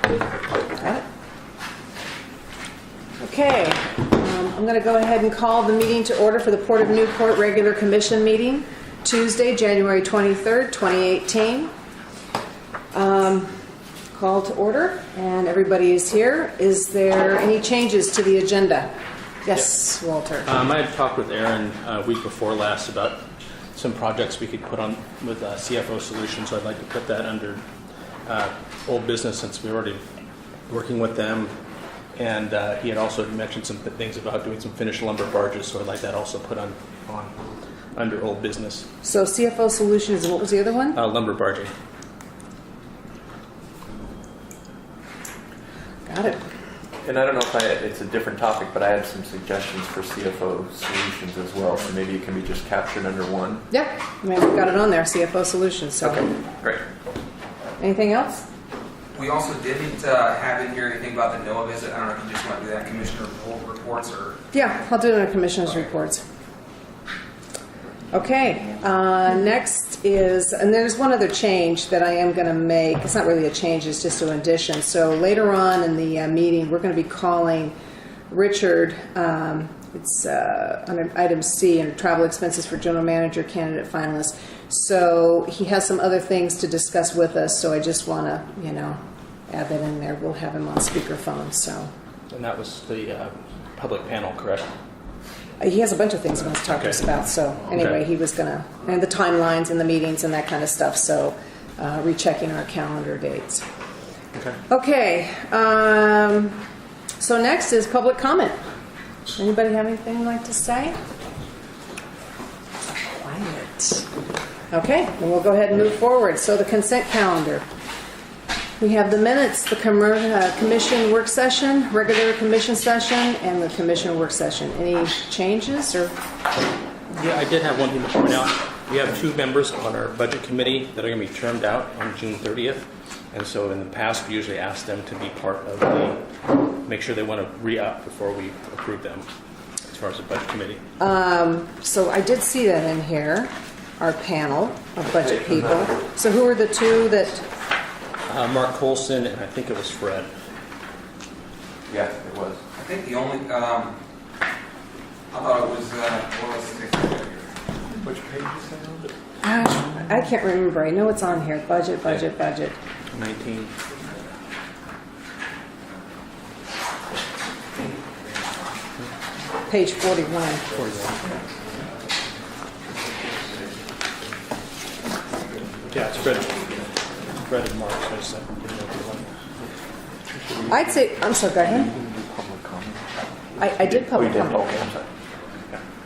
Got it? Okay, I'm going to go ahead and call the meeting to order for the Port of Newport regular commission meeting, Tuesday, January 23rd, 2018. Call to order, and everybody is here. Is there any changes to the agenda? Yes, Walter. I had talked with Aaron a week before last about some projects we could put on with CFO Solutions, so I'd like to put that under old business since we're already working with them. And he had also mentioned some things about doing some finished lumber barges, so I'd like that also put on under old business. So CFO Solutions, and what was the other one? Lumber barging. Got it. And I don't know if it's a different topic, but I had some suggestions for CFO Solutions as well, so maybe it can be just captured under one. Yeah, I mean, we've got it on there, CFO Solutions. So. Okay, great. Anything else? We also didn't have in here anything about the NOAA visit. I don't know if you just want to do that, Commissioner reports or... Yeah, I'll do it in the Commissioner's reports. Okay, next is, and there's one other change that I am going to make. It's not really a change, it's just an addition. So later on in the meeting, we're going to be calling Richard, it's under item C, and travel expenses for general manager candidate finalist. So he has some other things to discuss with us, so I just want to, add that in there. We'll have him on speakerphone, so. And that was the public panel, correct? He has a bunch of things he wants to talk to us about. So anyway, he was going to, and the timelines and the meetings and that kind of stuff. So rechecking our calendar dates. Okay. So next is public comment. Anybody have anything they'd like to say? Quiet. Okay, then we'll go ahead and move forward. So the consent calendar. We have the minutes, the commission work session, regular commission session, and the commission work session. Any changes or? Yeah, I did have one thing to point out. We have 2 members on our budget committee that are going to be termed out on June 30th. And so in the past, we usually ask them to be part of make sure they want to re-up before we approve them as far as the budget committee. So I did see that in here, our panel of budget people. So who are the 2 that? Mark Colson, and I think it was Fred. Yeah, it was. I think the only... I thought it was... Which page is that on? I can't remember. I know it's on here. Budget. 19. Page 41. Yeah, it's Fred and Mark. So I just didn't know if you wanted. I'd say, I'm sorry, go ahead. Public comment. I did public We did. comment. Okay, I'm sorry.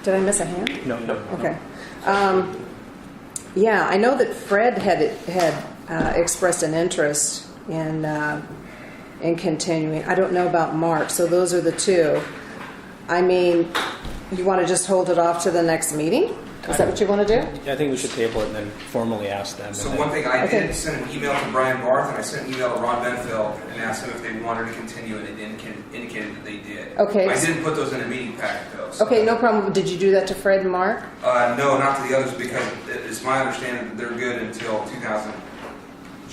Did I miss a hand? No. Okay. Yeah, I know that Fred had expressed an interest in continuing. I don't know about Mark, so those are the 2. I mean, you want to just hold it off to the next meeting? Is that what you want to do? Yeah, I think we should table it and then formally ask them. So and one thing I Okay. did send an email to Brian Barth, and I sent an email to Ron Benfield and asked them if they wanted to continue, and it indicated that they did. Okay. I didn't put those in a meeting packet, though. So. Okay, no problem. Did you do that to Fred and Mark? No, not to the others, because it's my understanding that they're good until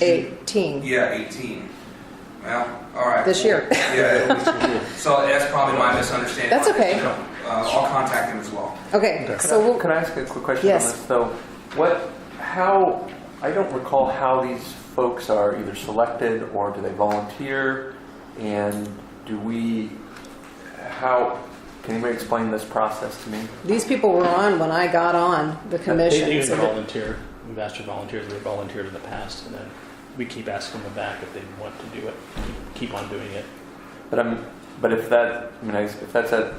18. Yeah, 18. Well, all right. This year. Yeah. So that's probably my misunderstanding. That's okay. I'll contact them as well. Okay, so we'll... Can I ask a quick question Yes. on this, though? I don't recall how these folks are either selected or do they volunteer, and can anybody explain this process to me? These people were on when I got on the commission. They so that- volunteer. We've asked for volunteers. They've volunteered in the past, and then we keep asking them back if they want to do it. Keep on doing it. But if that's at,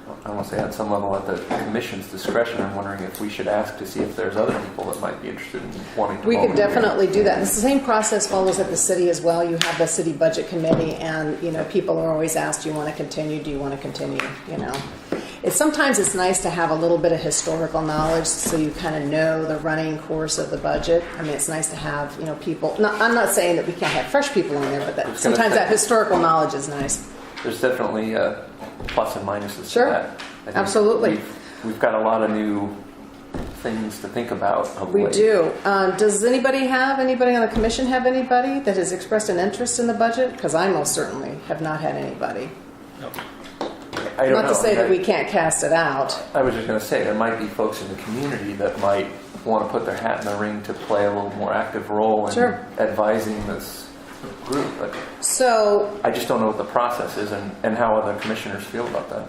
I don't want to say at some level at the commission's discretion, I'm wondering if we should ask to see if there's other people that might be interested in wanting to We could volunteer. definitely do that. The same process follows at the city as well. You have the city budget committee, and people are always asked, "Do you want to continue? Do you want to continue?" Sometimes it's nice to have a little bit of historical knowledge, so you kind of know the running course of the budget. I mean, it's nice to have people. I'm not saying that we can't have fresh people in there, but sometimes that historical knowledge is nice. There's definitely plus and minuses Sure. to that. I think Absolutely. We've got a lot of new things to think about of We late. do. Does anybody on the commission have anybody that has expressed an interest in the budget? Because I most certainly have not had anybody. No. I don't Not know. to say that I- we can't cast it out. I was just going to say, there might be folks in the community that might want to put their hat in the ring to play a little more active role in Sure. advising this group. But So I just don't know what the process is and how other commissioners feel about that.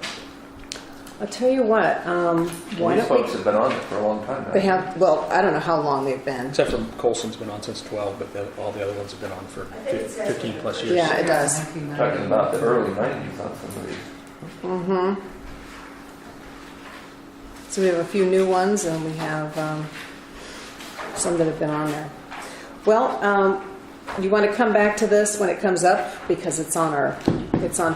I'll tell you what. Why These don't folks have been on it for a long time now. They have. Well, I don't know how long they've been. Except for Colson's been on since 12, but all the other ones have been on for 15 plus years. Yeah, it does. Talking about the early 90s on some of these. So we have a few new ones, and we have some that have been on there. Well, you want to come back to this when it comes up because it's on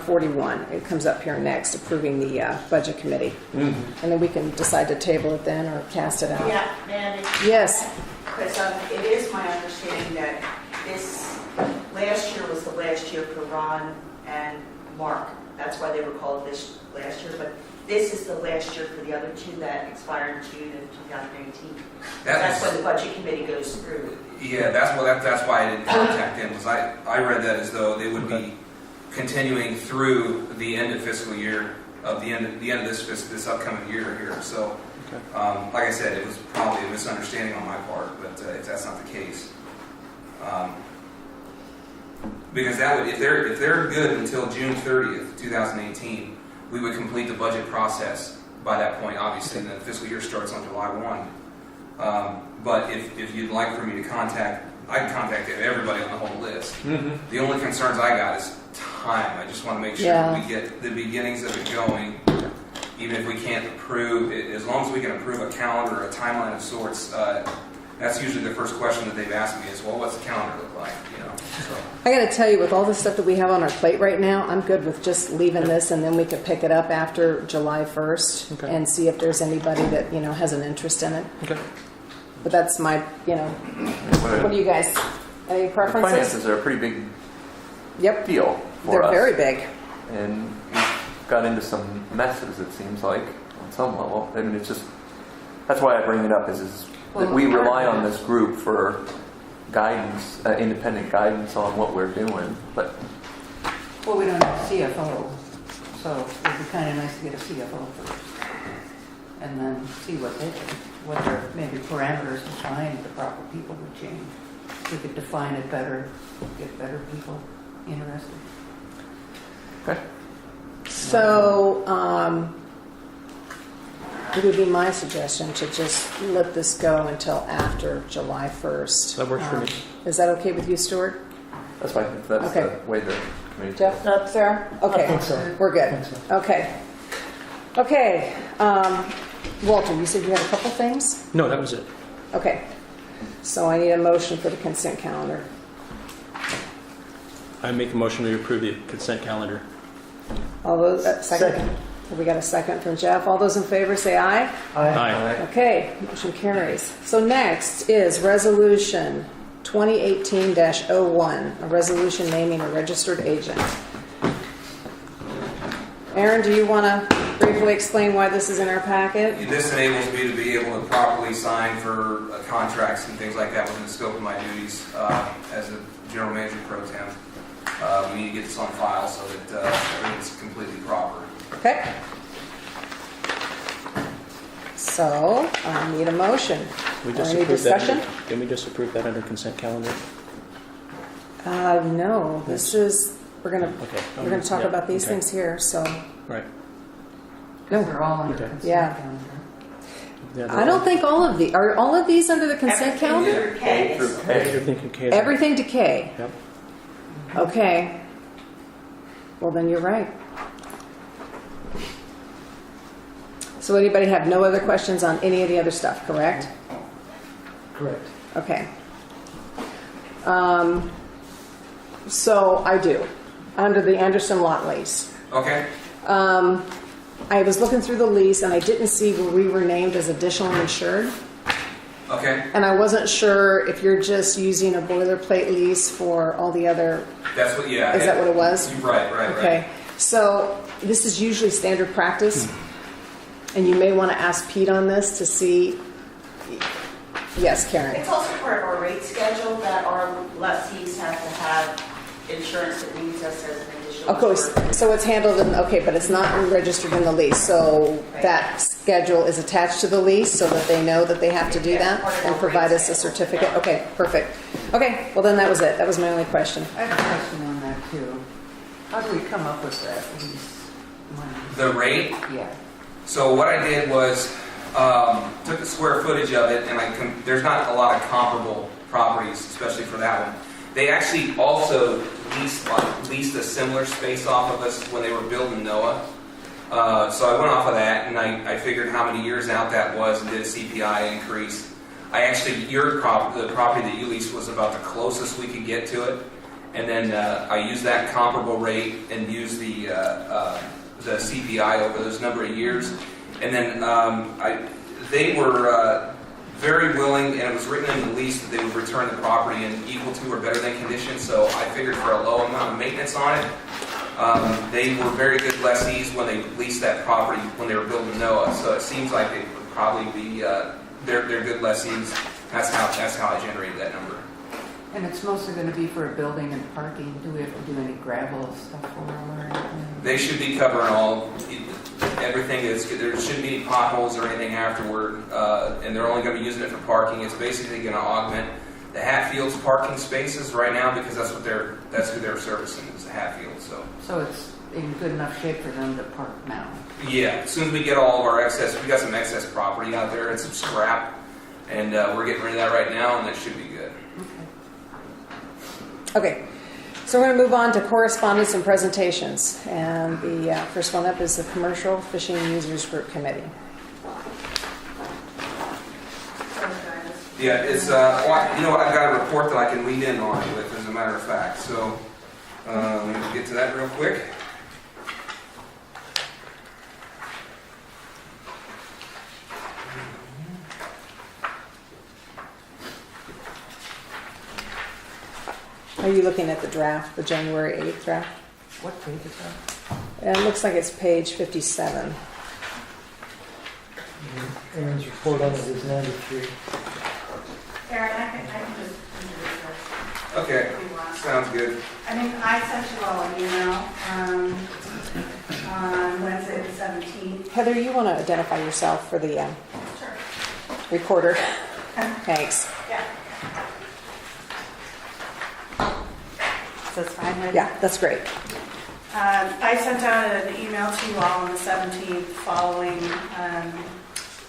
41. It comes up here next, approving the budget committee, and then we can decide to table it then or cast it out. Yeah, and Yes. because it is my understanding that this last year was the last year for Ron and Mark. That's why they were called this last year, but this is the last year for the other two that expire in June of 2018. That's when the budget committee goes through. Yeah, that's why I didn't contact them, because I read that as though they would be continuing through the end of fiscal year, of the end of this upcoming year here. So, like I said, it was probably a misunderstanding on my part, but if that's not the case, because that would, if they're good until June 30th, 2018, we would complete the budget process by that point. Obviously, and the fiscal year starts on July 1. But if you'd like for me to I can contact everybody on the whole list. The only concerns I got is time. I just want to make sure that we get the beginnings of it going, even if we can't approve it, as long as we can approve a calendar or a timeline of sorts. That's usually the first question that they've asked me is, well, what's the calendar look like? So. I got to tell you, with all the stuff that we have on our plate right now, I'm good with just leaving this, and then we could pick it up after July 1st and see if there's anybody that has an interest in it. Okay. But that's my, what do you guys? Any preferences? Finances are a pretty big Yep. deal for They're us. very big. And we've got into some messes, it seems like, on some level. I mean, it's just, that's why I bring it up, is that we rely on this group for guidance, independent guidance on what we're doing. But Well, we don't have a CFO, so it'd be kind of nice to get a CFO first. And then see what their maybe parameters to find the proper people would change. We could define it better, get better people interested. okay. So, it would be my suggestion to just let this go until after July 1st. That works for me. Is that okay with you, Stuart? That's fine. If that's Okay. the way the committee. Jeff? Sarah? Okay. I think so. We're good. I think Okay. Okay. Walter, you said you had a couple things? No, that was it. Okay. So I need a motion for the consent calendar. I make a motion to approve the consent calendar. All those, second. We got a second from Jeff. All those in favor say aye. Aye. Okay, motion carries. So next is Resolution 2018-01, a resolution naming a registered agent. Aaron, do you want to briefly explain why this is in our packet? This enables me to be able to properly sign for contracts and things like that within the scope of my duties as a general manager pro tem. We need to get this on file so that everything's completely proper. Okay. So I need a motion. We Or just any approved that. discussion? Didn't we just approve that under consent calendar? No, this is, we're gonna talk Yeah, about these okay. things here, so. Right. Because they're all under Okay. consent Yeah. calendar. Yeah, I don't think all of are all of these under the consent calendar? Everything through K Through is- K. Everything can K. Everything to K. Yep. Okay. Well, then you're right. So anybody have no other questions on any of the other stuff, correct? Correct. Okay. So I do, under the Anderson lot lease. Okay? I was looking through the lease and I didn't see where we were named as additional insured. Okay? And I wasn't sure if you're just using a boilerplate lease for all the other, That's what, yeah. is that what it was? Right. Okay, so this is usually standard practice, and you may want to ask Pete on this to see Yes, Karen. It's also part of our rate schedule that our lessees have to have insurance that meets us as an additional. Of course, so it's handled in, okay, but it's not registered in the lease, so that schedule is attached to the lease so that they know that they have to do Yeah, that part of and the provide rate us a schedule. certificate? Okay, perfect. Okay, well then that was it. That was my only question. I have a question on that too. How do we come up with that lease money? The rate. Yeah. So what I did was took the square footage of it, and there's not a lot of comparable properties, especially for that one. They actually also leased a similar space off of us when they were building NOAA. So I went off of that, and I figured how many years out that was and did a CPI increase. I actually, the property that you leased was about the closest we could get to it. And then I used that comparable rate and used the CPI over those number of years. And then they were very willing, and it was written in the lease that they would return the property in equal to or better than condition. So I figured for a low amount of maintenance on it, they were very good lessees when they leased that property when they were building NOAA. So it seems like they would probably be they're good lessees. That's how I generated that number. And it's mostly going to be for a building and parking. Do we have to do any gravel stuff for them or anything? They should be covering everything. There shouldn't be any potholes or anything afterward, and they're only going to be using it for parking. It's basically going to augment the Hatfields parking spaces right now because that's who they're servicing is the Hatfield. So it's in good enough shape for them to park now. Yeah, as soon as we get all of our excess, we got some excess property out there and some scrap, and we're getting rid of that right now, and that should be good. Okay, so we're going to move on to correspondence and presentations. And the first one up is the Commercial Fishing Users Group Committee. Yeah, it's you know what? I've got a report that I can lead in on it with, as a matter of fact. So let me get to that real quick. Are you looking at the draft, the January 8th draft? What page is that? It looks like it's page 57. Aaron's report on it is 93. Karen, I can just introduce this Okay, if you want. sounds good. I mean, I sent you all an email on Wednesday the 17th. Heather, you want to identify yourself for the Sure. recorder? Thanks. Yeah. Is this fine? Lynn? Yeah, that's great. I sent out an email to you all on the 17th following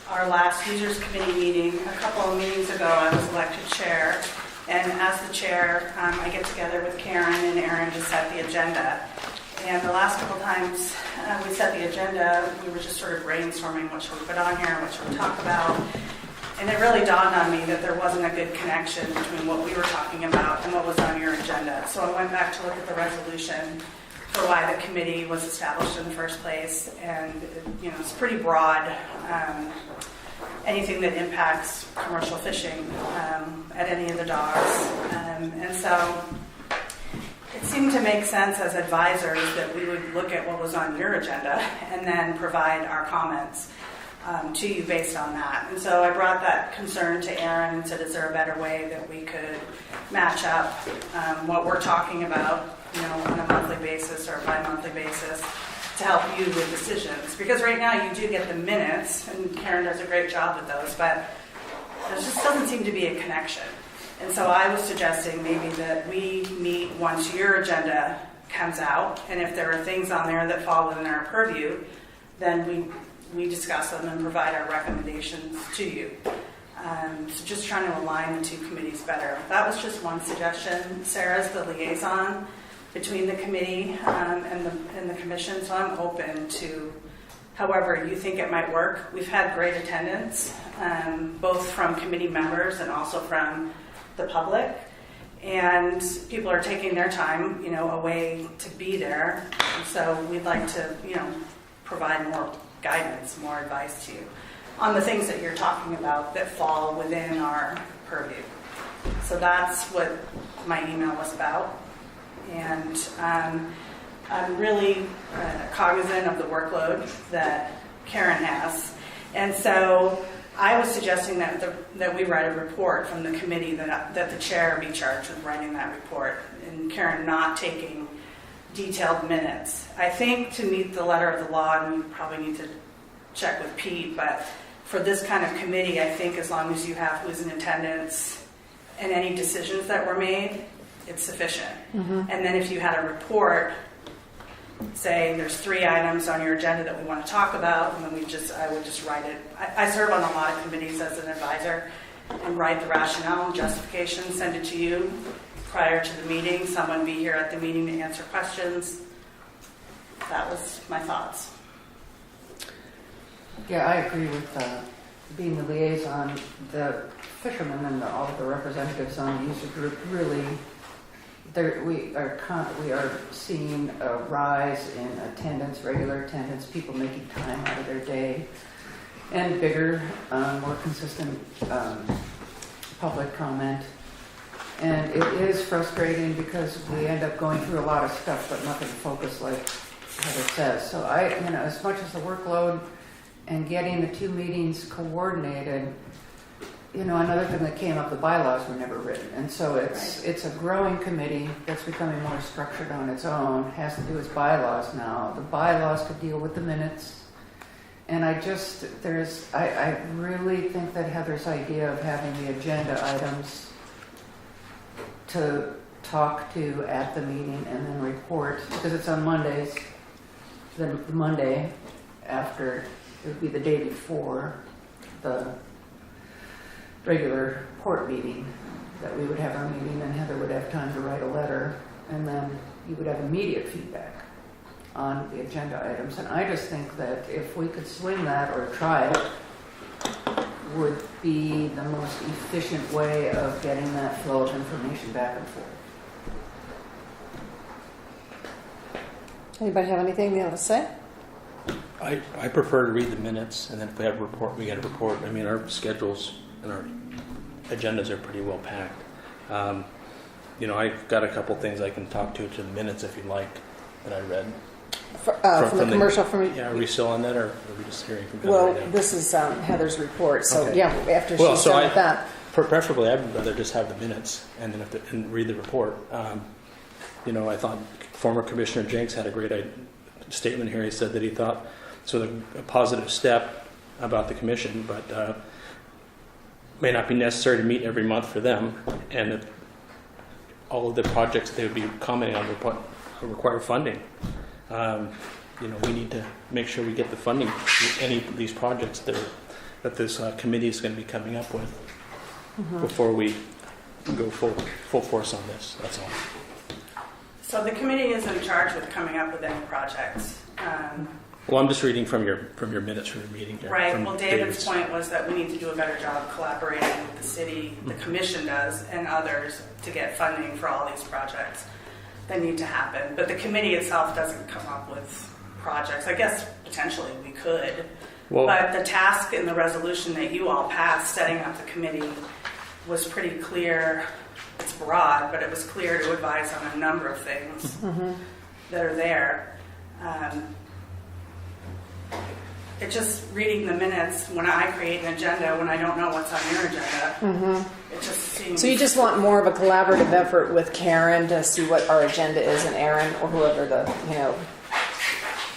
our last users committee meeting. A couple of meetings ago, I was elected chair. And as the chair, I get together with Karen and Aaron to set the agenda. And the last couple times we set the agenda, we were just sort of brainstorming what should we put on here, what should we talk about. And it really dawned on me that there wasn't a good connection between what we were talking about and what was on your agenda. So I went back to look at the resolution for why the committee was established in the first place. And, you know, it's pretty broad. Anything that impacts commercial fishing at any of the docks. And so it seemed to make sense as advisors that we would look at what was on your agenda and then provide our comments to you based on that. And so I brought that concern to Aaron and said, is there a better way that we could match up what we're talking about, you know, on a monthly basis or a bi-monthly basis to help you with decisions? Because right now you do get the minutes, and Karen does a great job with those, but there just doesn't seem to be a connection. And so I was suggesting maybe that we meet once your agenda comes out, and if there are things on there that fall within our purview, then we discuss them and provide our recommendations to you. So just trying to align the two committees better. That was just one suggestion. Sarah's the liaison between the committee and the commission, so I'm open to however you think it might work. We've had great attendance, both from committee members and also from the public, and people are taking their time, you know, away to be there. And so we'd like to, you know, provide more guidance, more advice to you on the things that you're talking about that fall within our purview. So that's what my email was about. And I'm really cognizant of the workload that Karen has. And so I was suggesting that we write a report from the committee, that the chair be charged with writing that report, and Karen not taking detailed minutes. I think to meet the letter of the law, and we probably need to check with Pete, but for this kind of committee, I think as long as you have who's in attendance and any decisions that were made, it's sufficient. And then if you had a report, say there's 3 items on your agenda that we want to talk about, and then I would just write it. I serve on a lot of committees as an advisor and write the rationale and justification, send it to you prior to the meeting. Someone be here at the meeting to answer questions. That was my thoughts. Yeah, I agree with being the liaison. The fishermen and all of the representatives on the user group really, we are seeing a rise in attendance, regular attendance, people making time out of their day, and bigger, more consistent public comment. And it is frustrating because we end up going through a lot of stuff, but nothing focused like Heather says. So as much as the workload and getting the 2 meetings coordinated, another thing that came up, the bylaws were never written. And so it's a growing committee that's becoming more structured on its own, has to do its bylaws now. The bylaws could deal with the minutes. And I really think that Heather's idea of having the agenda items to talk to at the meeting and then report, because it's on Mondays, the Monday after, it would be the day before the regular port meeting, that we would have our meeting, and Heather would have time to write a letter, and then you would have immediate feedback on the agenda items. And I just think that if we could swing that or try it, would be the most efficient way of getting that flow of information back and forth. Anybody have anything they want to say? I prefer to read the minutes, and then if we have a report, we get a report. I mean, our schedules and our agendas are pretty well packed. I've got a couple things I can talk to the minutes if you like that I read. From the commercial Yeah, are we still on that, or are we just hearing from Heather Well, right now? this is Heather's report, so Okay. yeah, after she's done with that. Preferably, I'd rather just have the minutes and then and read the report. I thought former Commissioner Jenks had a great statement here. He said that he thought a positive step about the commission, but may not be necessary to meet every month for them, and that all of the projects they would be commenting on require funding. We need to make sure we get the funding for any of these projects that this committee is going to be coming up with before we go full force on this. That's all. So the committee is in charge with coming up with any projects. Well, I'm just reading from your minutes from your meeting here. Right. from Well, David's point was that we need to do a better job collaborating with the city, the commission does, and others to get funding for all these projects that need to happen. But the committee itself doesn't come up with projects. I guess potentially we could. Well, But the task in the resolution that you all passed, setting up the committee, was pretty clear. It's broad, but it was clear to advise on a number of things that are there. It just reading the minutes when I create an agenda, when I don't know what's on your agenda, it just seems. So you just want more of a collaborative effort with Karen to see what our agenda is, and Aaron, or whoever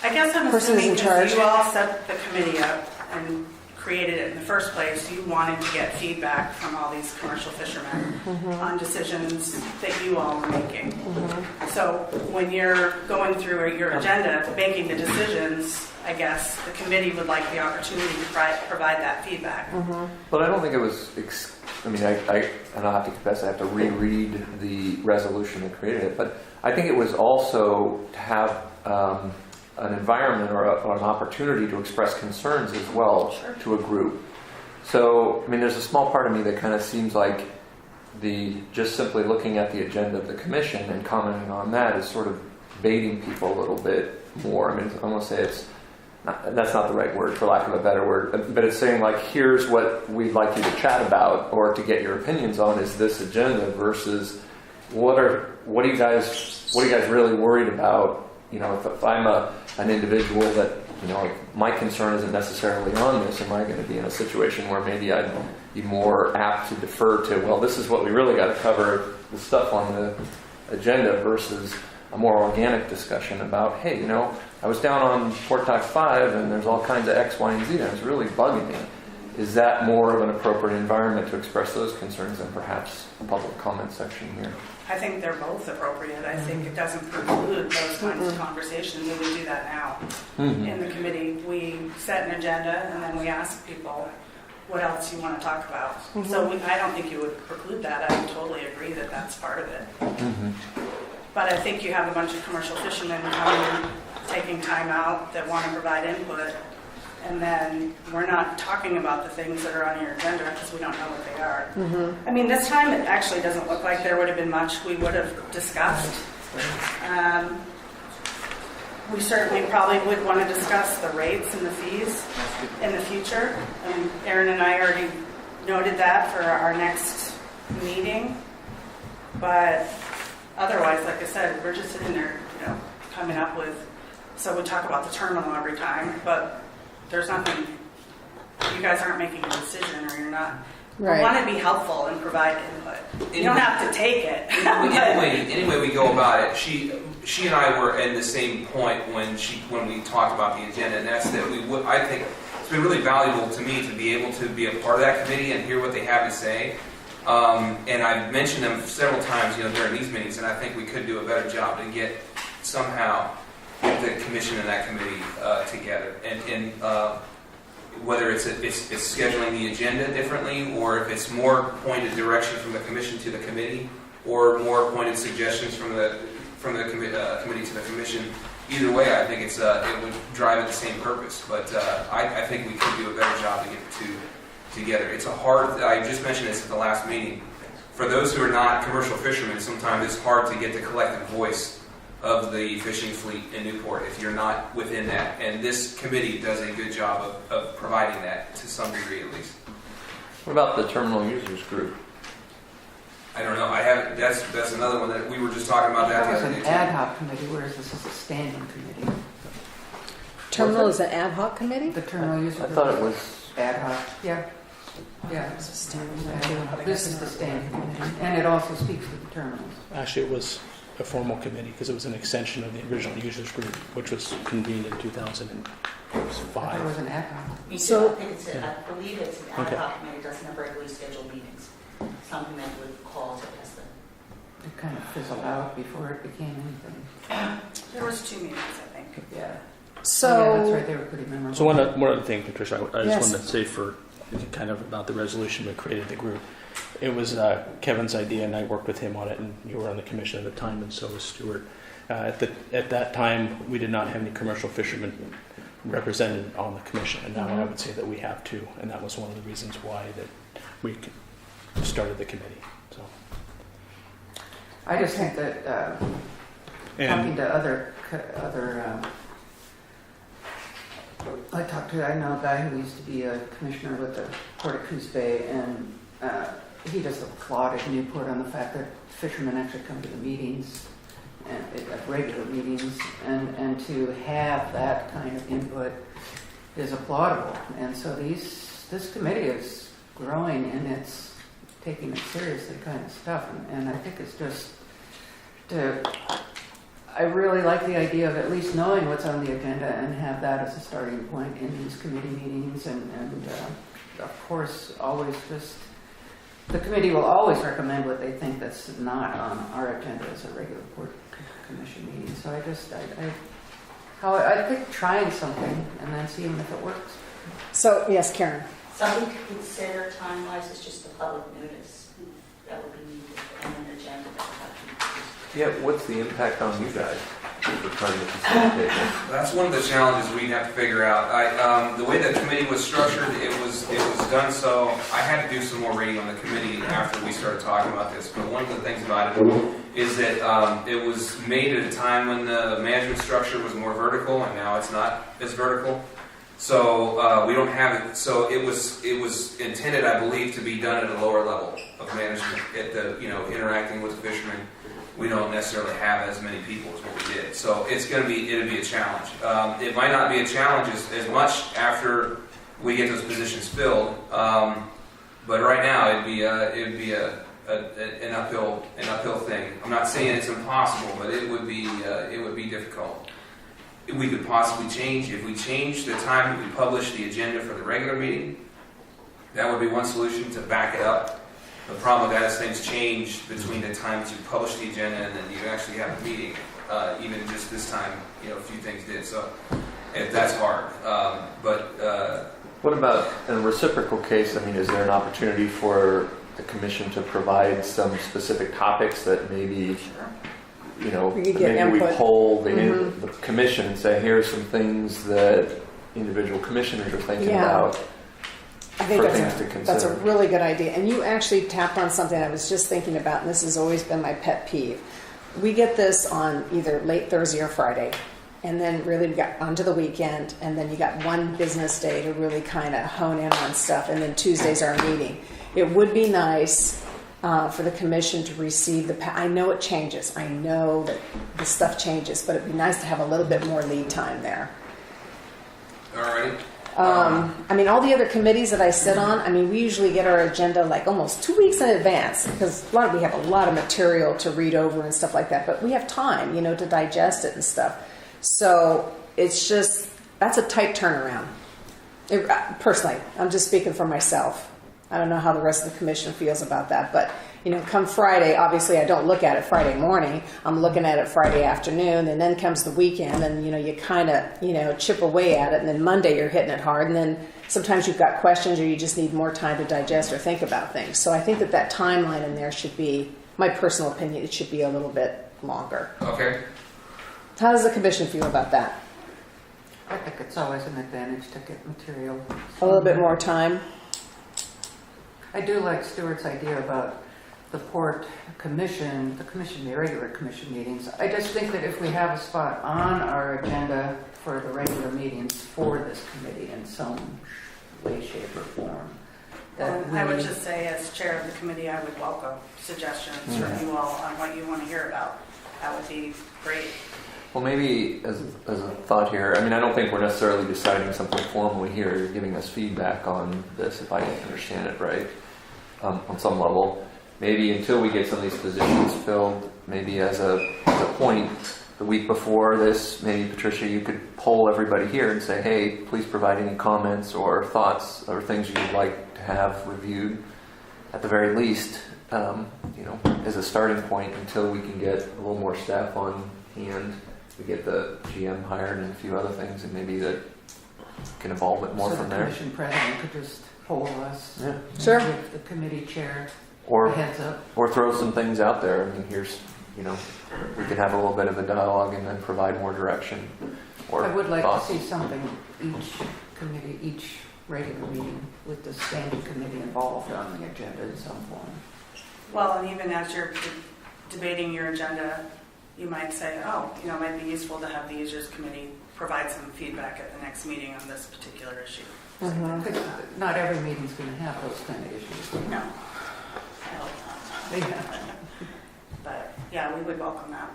I guess I'm person is assuming in charge. because you all set the committee up and created it in the first place, you wanted to get feedback from all these commercial fishermen on decisions that you all were making. So when you're going through your agenda, making the decisions, I guess the committee would like the opportunity to provide that feedback. But I don't think it was. And I'll have to confess, I have to reread the resolution that created it. But I think it was also to have an environment or an opportunity to express concerns as well to a group. So, there's a small part of me that kind of seems like just simply looking at the agenda of the commission and commenting on that is sort of baiting people a little bit more. I'm going to say that's not the right word, for lack of a better word, but it's saying like, here's what we'd like you to chat about or to get your opinions on is this agenda versus what are you guys really worried about? If I'm an individual that my concern isn't necessarily on this. Am I going to be in a situation where maybe I'd be more apt to defer to, well, this is what we really got to cover, the stuff on the agenda, versus a more organic discussion about, hey, I was down on Port Talk 5 and there's all kinds of X, Y, and Z and it's really bugging me. Is that more of an appropriate environment to express those concerns than perhaps a public comment section here? I think they're both appropriate. I think it doesn't preclude those kinds of conversations, and we do that now. In the committee, we set an agenda, and then we ask people, what else you want to talk about? So I don't think you would preclude that. I totally agree that that's part of it. But I think you have a bunch of commercial fishermen coming, taking time out, that want to provide input, and then we're not talking about the things that are on your agenda because we don't know what they are. I mean, this time it actually doesn't look like there would have been much we would have discussed. We certainly probably would want to discuss the rates and the fees in the future. And Aaron and I already noted that for our next meeting. But otherwise, like I said, we're just sitting there, coming up with, so we talk about the terminal every time, but there's nothing, you guys aren't making a decision, or you're not. Right. We want to be helpful and provide input. You don't have to take it. Anyway we go about it, she and I were at the same point when we talked about the agenda, and that's that I think it's been really valuable to me to be able to be a part of that committee and hear what they have to say. And I've mentioned them several times, during these meetings, and I think we could do a better job to get somehow the commission and that committee together, and whether it's scheduling the agenda differently, or if it's more pointed direction from the commission to the committee, or more pointed suggestions from the committee to the commission. Either way, I think it would drive at the same purpose. But I think we could do a better job to get the two together. It's I just mentioned this at the last meeting. For those who are not commercial fishermen, sometimes it's hard to get the collective voice of the fishing fleet in Newport if you're not within that. And this committee does a good job of providing that to some degree at least. What about the terminal users group? I don't know. That's another one that we were just talking about that That was the other an day. ad hoc committee, whereas this is a standing committee. Terminal is an ad hoc committee? The terminal user I group thought it is was. ad hoc. Yeah. This is the standing committee, and it also speaks to the terminals. Actually, it was a formal committee because it was an extension of the original users group, which was convened in I thought it 2005. was an ad hoc. Me too. So- I believe it's an ad Okay. hoc committee, doesn't have regularly scheduled meetings. Something that would call to test them. It kind of fizzled out before it became anything. There was 2 meetings, I think. Yeah. Yeah, that's So, right. They were pretty memorable. So one other thing, Patricia, I just Yes. wanted to say for kind of about the resolution that created the group. It was Kevin's idea, and I worked with him on it, and you were on the commission at the time, and so was Stuart. At that time, we did not have any commercial fishermen represented on the commission, and now I would say that we have two, and that was one of the reasons why that we started the committee. So, I just think that talking to other I know a guy who used to be a commissioner with the Port of Coos Bay, and he just applauded Newport on the fact that fishermen actually come to the meetings, and at regular meetings, and to have that kind of input is applaudable. And so this committee is growing, and it's taking it seriously kind of stuff, and I think it's just I really like the idea of at least knowing what's on the agenda and have that as a starting point in these committee meetings. And of course, always the committee will always recommend what they think that's not on our agenda as a regular Port Commission meeting. So I think trying something and then seeing if it works. so yes, Karen. Something to consider time-wise is just the public notice that would be needed and an agenda that would have to be produced. Yeah, what's the impact on you guys for trying to facilitate this? That's one of the challenges we'd have to figure out. The way the committee was structured, it was done so. I had to do some more reading on the committee after we started talking about this. But one of the things about it is that it was made at a time when the management structure was more vertical, and now it's not as vertical. So we don't have it. So it was intended, I believe, to be done at a lower level of management, at the interacting with the fishermen. we don't necessarily have as many people as what we did. So it'll be a challenge. It might not be a challenge as much after we get those positions filled, but right now it'd be an uphill thing. I'm not saying it's impossible, but it would be difficult. We could possibly change, if we change the time that we publish the agenda for the regular meeting, that would be one solution to back it up. The problem with that is things change between the time that you publish the agenda and then you actually have a meeting. Even just this time, a few things did. So that's hard. What about in a reciprocal case? I mean, is there an opportunity for the commission to provide some specific topics that maybe, We could get maybe we input. poll the commission and say, here are some things that individual commissioners are thinking Yeah. about. I think For that's things to that's a consider. really good idea. And you actually tapped on something I was just thinking about, and this has always been my pet peeve. We get this on either late Thursday or Friday, and then really we got onto the weekend, and then you got one business day to really kind of hone in on stuff, and then Tuesday's our meeting. It would be nice for the commission to receive I know it changes. I know that the stuff changes, but it'd be nice to have a little bit more lead time there. All right. All the other committees that I sit on, we usually get our agenda like almost 2 weeks in advance because we have a lot of material to read over and stuff like that, but we have time, to digest it and stuff. So it's just, that's a tight turnaround. Personally, I'm just speaking for myself. I don't know how the rest of the commission feels about that, but come Friday, obviously I don't look at it Friday morning. I'm looking at it Friday afternoon, and then comes the weekend, and you kind of chip away at it, and then Monday you're hitting it hard, and then sometimes you've got questions, or you just need more time to digest or think about things. So I think that timeline in there should be, my personal opinion, it should be a little bit longer. Okay. How does the commission feel about that? I think it's always an advantage to get material. A little bit more time? I do like Stuart's idea about the Port Commission, the regular commission meetings. I just think that if we have a spot on our agenda for the regular meetings for this committee in some way, shape, or form, that I would just say, as chair of the committee, I would welcome suggestions from you all on what you want to hear about. That would be great. Well, maybe as a thought here, I don't think we're necessarily deciding something formally here. You're giving us feedback on this, if I understand it right, on some level. Maybe until we get some of these positions filled, maybe as a point, the week before this, maybe Patricia, you could poll everybody here and say, hey, please provide any comments or thoughts or things you'd like to have reviewed. At the very least, as a starting point until we can get a little more staff on hand. We get the GM hired and a few other things, and maybe that can evolve it more so from the there. commission president could just poll us. Yeah. Sure. Give the committee chair a Or heads up. throw some things out there. Here's, we could have a little bit of a dialogue and then provide more direction. Or I would like thoughts. to see something each regular meeting with the standing committee involved on the agenda in some form. Well, and even as you're debating your agenda, you might say, it might be useful to have the users committee provide some feedback at the next meeting on this particular issue. Because not every meeting's going to have those kind of issues. No, I hope not. Yeah. But yeah, we would welcome that.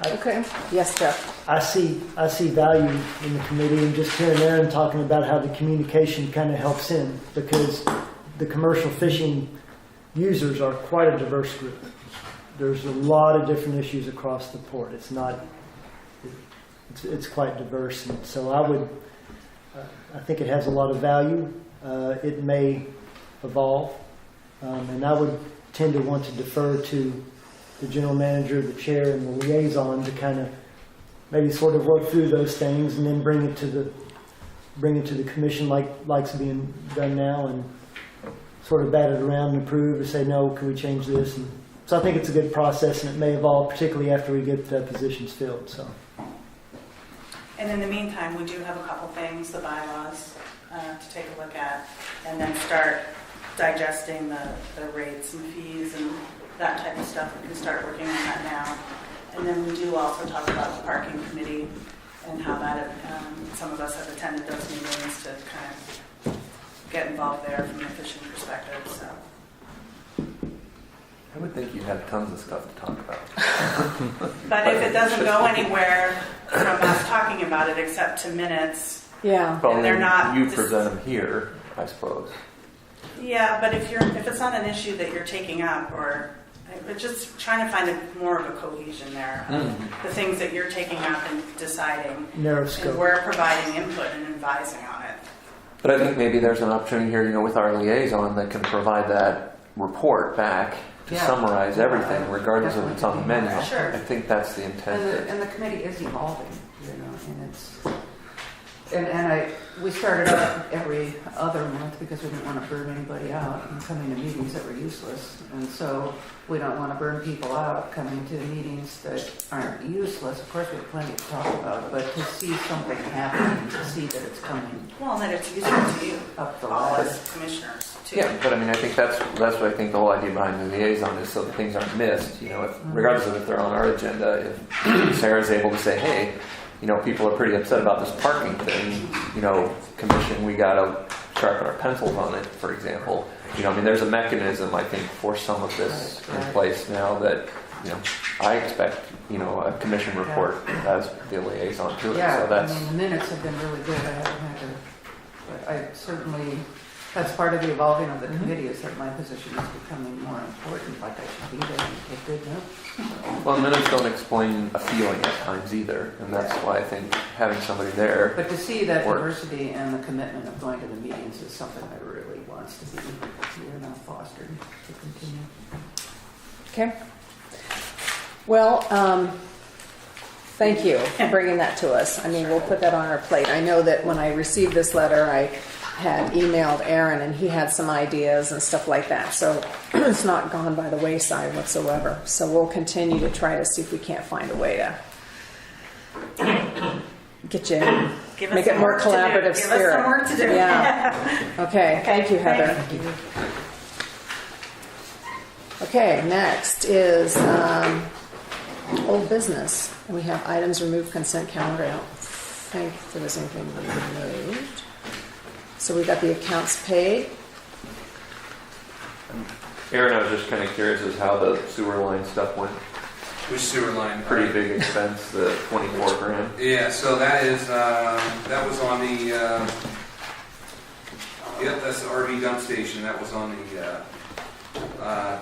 Okay. Yes, Jeff. I see value in the committee, and just here and there and talking about how the communication kind of helps in, because the commercial fishing users are quite a diverse group. There's a lot of different issues across the port. It's quite diverse, and so I think it has a lot of value. It may evolve, and I would tend to want to defer to the general manager, the chair, and the liaison to kind of maybe sort of work through those things, and then bring it to the commission like's being done now, and sort of bat it around and approve or say, no, can we change this? And so I think it's a good process, and it may evolve, particularly after we get the positions filled. So. And in the meantime, we do have a couple things, the bylaws, to take a look at, and then start digesting the rates and fees and that type of stuff. We can start working on that now. And then we do also talk about the parking committee and how that, some of us have attended those meetings to kind of get involved there from a fishing perspective. So I would think you'd have tons of stuff to talk about. But if it doesn't go anywhere from us talking about it except to minutes, Yeah. Well, And they're then not you just- present them here, I suppose. yeah, but if it's not an issue that you're taking up, or but just trying to find more of a cohesion there, of the things that you're taking up and deciding, Narrow and scope. we're providing input and advising on it. But I think maybe there's an opportunity here, with our liaison that can provide that report back to Yeah. summarize everything, regardless if it's on the menu. Sure. I think that's the intent. And the committee is evolving, and it's, and we started out every other month because we didn't want to burn anybody out and coming to meetings that were useless. And so we don't want to burn people out coming to meetings that aren't useless. Of course, we have plenty to talk about, but to see something happening, to see that it's coming Well, and that it's useful to you, up the all ladder. as commissioners, too. Yeah, but I mean, I think that's what I think the whole idea behind the liaison is, so that things aren't missed. Regardless of if they're on our agenda, if Sarah's able to say, hey, people are pretty upset about this parking thing. Commission, we got to sharpen our pencils on it, for example. There's a mechanism, I think, for some of this in place now that, I expect, a commission report as the liaison to it. Yeah, So that's, the minutes have been really good. I haven't had to, but I certainly, that's part of the evolving of the committee, is that my position is becoming more important, like I should be there and take good notes. well, minutes don't explain a feeling at times either. And that's why I think having somebody there. But to see that Works. diversity and the commitment of going to the meetings is something that really wants to be here now fostered to continue. Okay. Well, thank you for bringing that to us. We'll put that on our plate. I know that when I received this letter, I had emailed Aaron, and he had some ideas and stuff like that. So it's not gone by the wayside whatsoever. So we'll continue to try to see if we can't find a way to get you, Give us make it some more work to do. collaborative Give us spirit. some work to do. Yeah. Okay. Thank you, Heather. Okay, next is old business. And we have items removed, consent calendar. I don't think there was anything removed. So we got the accounts paid. Aaron, I was just kind of curious as how the sewer line stuff went. Which sewer line? Pretty big expense, the 24 grand. Yeah, so that is, that was on the, yep, that's the RV dump station. That was on the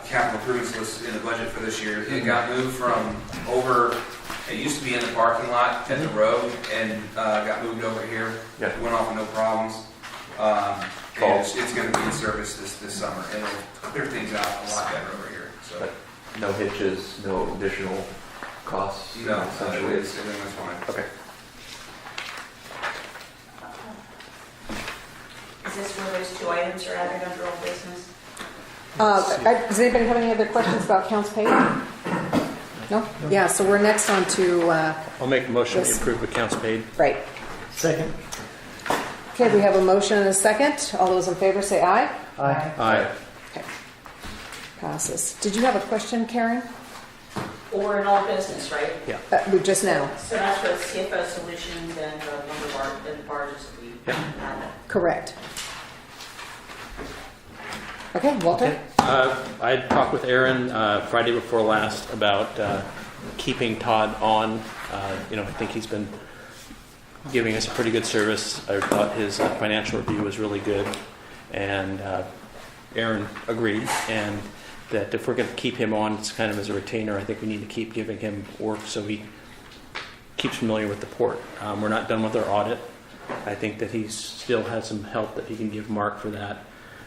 capital improvements list in the budget for this year. It got moved from over, it used to be in the parking lot at the road, and got moved over here. Yeah. It went off with no problems. And it's going to be in service this summer, and it'll clear things out a lot better over here. So. But no hitches, no additional costs? No, essentially. everything's fine. Okay. Is this where those two items are added under old business? Does anybody have any other questions about accounts paid? No? Yeah, so we're next on to, I'll make a motion to Yes. approve accounts paid. right. Second. Okay, we have a motion and a second. All those in favor say aye. Aye. Aye. Okay. Passes. Did you have a question, Karen? Or in all business, right? Just now. So that's for CFO Solutions and the lumber bar, and the barges that we had. Correct. Okay, Walter? I talked with Aaron Friday before last about keeping Todd on. I think he's been giving us a pretty good service. I thought his financial review was really good, and Aaron agreed. And that if we're going to keep him on, it's kind of as a retainer. I think we need to keep giving him work so he keeps familiar with the port. We're not done with our audit. I think that he still has some help that he can give Mark for that.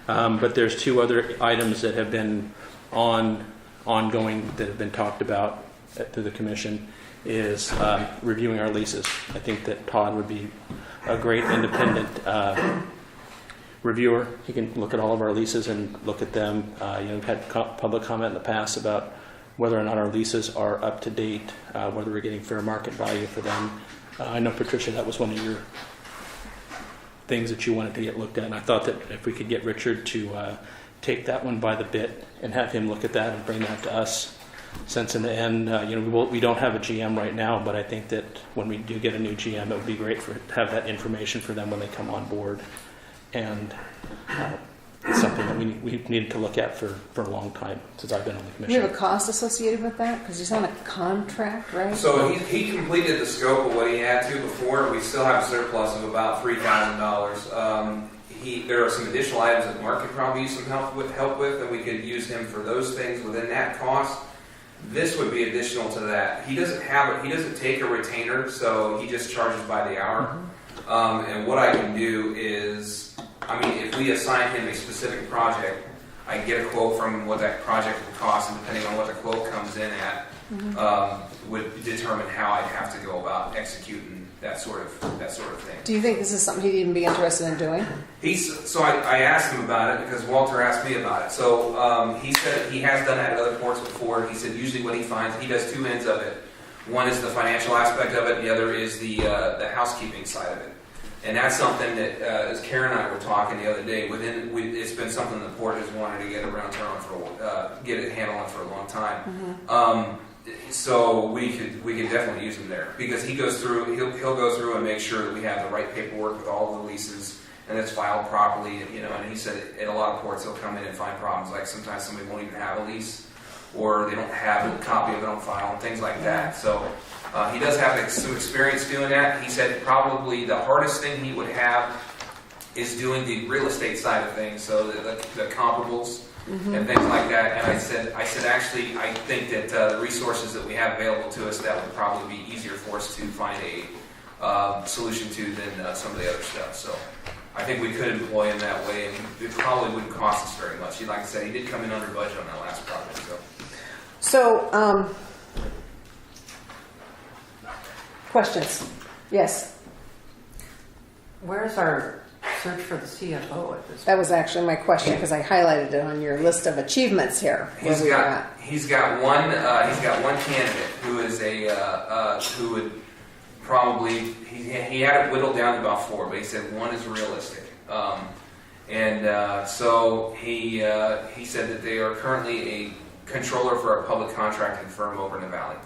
But there's two other items that have been ongoing that have been talked about to the commission is reviewing our leases. I think that Todd would be a great independent reviewer. He can look at all of our leases and look at them. We've had public comment in the past about whether or not our leases are up to date, whether we're getting fair market value for them. I know, Patricia, that was one of your things that you wanted to get looked at, and I thought that if we could get Richard to take that one by the bit and have him look at that and bring that to us, since in the end, we don't have a GM right now, but I think that when we do get a new GM, it would be great to have that information for them when they come on board, and it's something something we needed to look at for a long time since I've been on the Do you have commission. a cost associated with that? Because he's on a contract, right? So he completed the scope of what he had to before. We still have a surplus of about $3,000. There are some additional items that Mark could probably use some help with, and we could use him for those things within that cost. This would be additional to that. He doesn't take a retainer, so he just charges by the hour. And what I can do is, if we assign him a specific project, I can get a quote from him what that project would cost, and depending on what the quote comes in at, would determine how I'd have to go about executing that sort of thing. Do you think this is something he'd even be interested in doing? I asked him about it because Walter asked me about it. So he said he has done that at other ports before. He said usually what he finds, he does two ends of it. One is the financial aspect of it, the other is the housekeeping side of it. And that's something that, as Karen and I were talking the other day, it's been something the port has wanted to get around town get a handle on for a long time. So we could definitely use him there because he'll go through and make sure that we have the right paperwork with all the leases and it's filed properly. And he said at a lot of ports he'll come in and find problems, like sometimes somebody won't even have a lease or they don't have a copy of it on file and things like that. So he does have some experience doing that. He said probably the hardest thing he would have is doing the real estate side of things, so the comparables and things like that. And I said actually I think that the resources that we have available to us, that would probably be easier for us to find a solution to than some of the other stuff. So I think we could employ him that way, and it probably wouldn't cost us very much. Like I said, he did come in under budget on that last project. So, questions? Yes, Where's our search for the CFO at this? that was actually my question because I highlighted it on your list of achievements here. Where we were at. He's got one candidate who is who would probably he had it whittled down to about 4, but he said one is realistic. So he said that they are currently a controller for a public contracting firm over in the valley,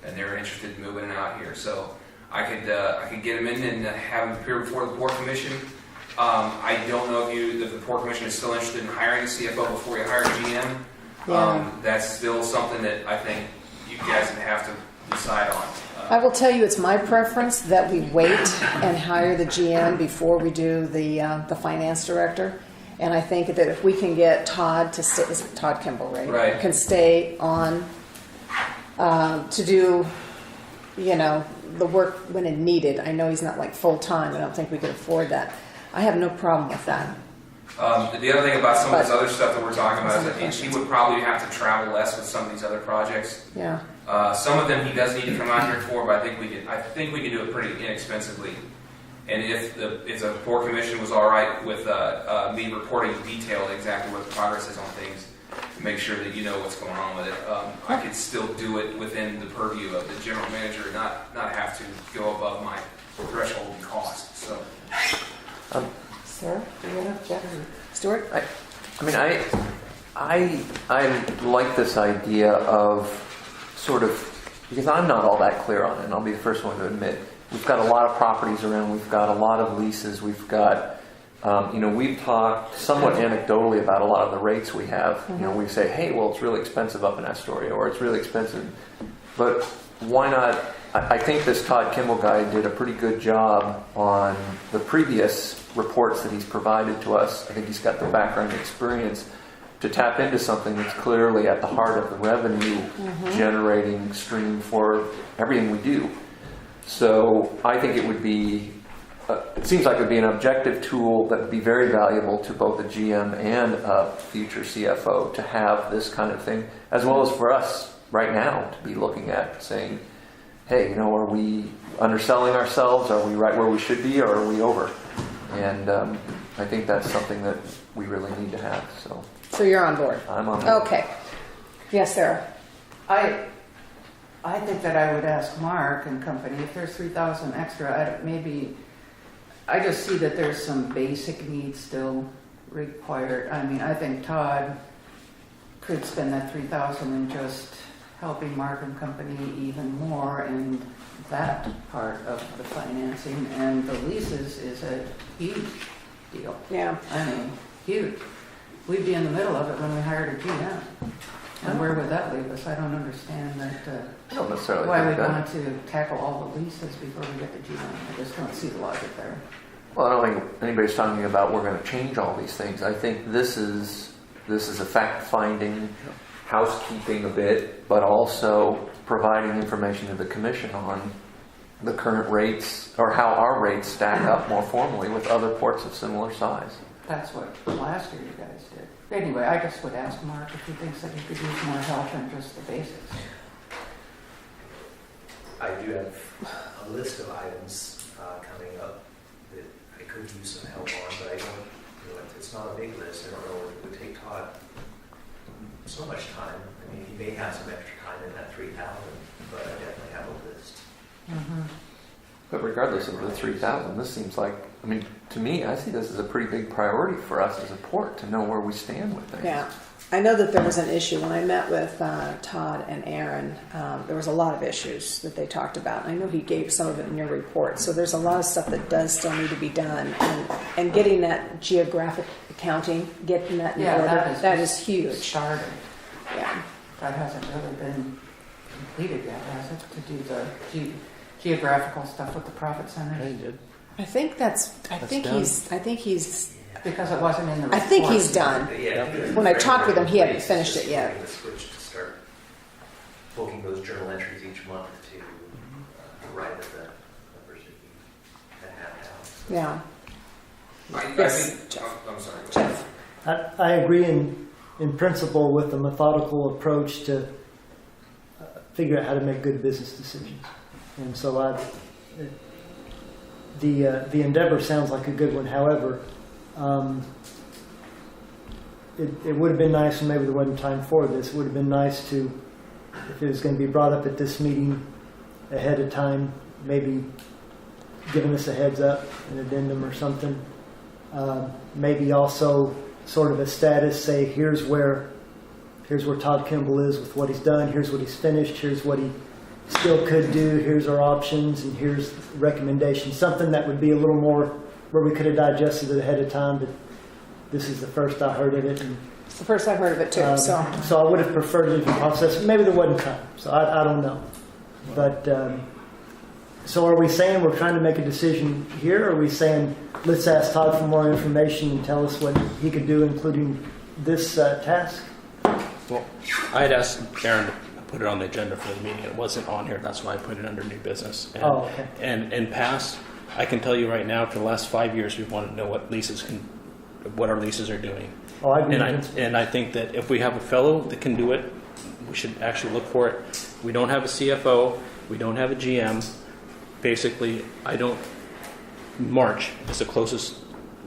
and they're interested in moving out here. So I could get him in and have him appear before the Port Commission. I don't know if the Port Commission is still interested in hiring a CFO before you hire a GM. Yeah. That's still something that I think you guys would have to decide on. I will tell you, it's my preference that we wait and hire the GM before we do the finance director. And I think that if we can get Todd to stay, is it Todd Kimball, right? Right. Can stay on to do, the work when it needed. I know he's not like full time. I don't think we could afford that. I have no problem with that. The other thing about some of this other stuff that we're talking about is that he would probably have to travel less with some of these other projects. Yeah. Some of them he does need to come out here for, but I think we can do it pretty inexpensively. And if the Port Commission was all right with me reporting detailed exactly what the progress is on things, to make sure that you know what's going on with it, I could still do it within the purview of the general manager, not have to go above my threshold and cost. So. Sarah, do you have Jeff? Stuart? I like this idea of sort of, because I'm not all that clear on it, and I'll be the first one to admit, we've got a lot of properties around, we've got a lot of leases, we've got, we've talked somewhat anecdotally about a lot of the rates we have. We say, hey, well, it's really expensive up in Astoria, or it's really expensive. But why not? I think this Todd Kimball guy did a pretty good job on the previous reports that he's provided to us. I think he's got the background experience to tap into something that's clearly at the heart of the revenue generating stream for everything we do. So I think it would be, it seems like it would be an objective tool that would be very valuable to both the GM and a future CFO to have this kind of thing, as well as for us right now to be looking at saying, hey, are we underselling ourselves? Are we right where we should be, or are we over? And I think that's something that we really need to have. So you're on board? I'm on board. Okay. Yes, Sarah? I think that I would ask Mark and company if there's 3,000 extra. I just see that there's some basic needs still required. I think Todd could spend that 3,000 in just helping Mark and company even more in that part of the financing, and the leases is a huge deal. Yeah. Huge. we'd be in the middle of it when we hired a GM. And where would that leave us? I don't understand that, I don't necessarily why think we that. want to tackle all the leases before we get the GM. I just don't see the logic there. Well, I don't think anybody's talking about we're going to change all these things. I think this is a fact-finding, housekeeping a bit, but also providing information to the commission on the current rates or how our rates stack up more formally with other ports of similar size. That's what last year you guys did. Anyway, I just would ask Mark if he thinks that he could use more help than just the basics. I do have a list of items coming up that I could use some help on, but I don't, it's not a big list. I don't know if it would take Todd so much time. I mean, he may have some extra time in that 3,000, but I definitely have a list. Mm-hmm. But regardless of the 3,000, this seems like, I mean, to me, I see this as a pretty big priority for us as a port to know where we stand with things. Yeah. I know that there was an issue when I met with Todd and Aaron. There was a lot of issues that they talked about. I know he gave some of it in your report. So there's a lot of stuff that does still need to be done. And getting that geographic accounting, getting that in order, that is huge. Started. Yeah. That hasn't really been completed yet, has it? To do the geographical stuff with the profit centers? I did. I think he's Because it wasn't in the report. I think he's done. But yeah, When I talked with him, he hadn't finished it yet. The switch to start booking those journal entries each month to arrive at the numbers that you have now. Yeah. I Yes, think, Jeff. I'm sorry. Jeff. I agree in principle with the methodical approach to figure out how to make good business decisions. And so the endeavor sounds like a good one. However, it would have been nice, and maybe there wasn't time for this, it would have been nice to, if it was going to be brought up at this meeting ahead of time, maybe giving us a heads up, an addendum or something. Maybe also sort of a status, say here's where Todd Kimball is with what he's done, here's what he's finished, here's what he still could do, here's our options, and here's recommendations. Something that would be a little more where we could have digested it ahead of time, but this is the first I heard of it. And, It's the first I've heard of it too. so I would have preferred it in the process. Maybe there wasn't time, so I don't know. But so are we saying we're trying to make a decision here, or are we saying let's ask Todd for more information and tell us what he could do, including this task? Well, I had asked Aaron to put it on the agenda for the meeting. It wasn't on here. That's why I put it under new business. And, Oh, okay. And in past, I can tell you right now, for the last 5 years, we've wanted to know what our leases are doing. Oh, I agree. And I think that if we have a fellow that can do it, we should actually look for it. We don't have a CFO. We don't have a GM. Basically, March is the closest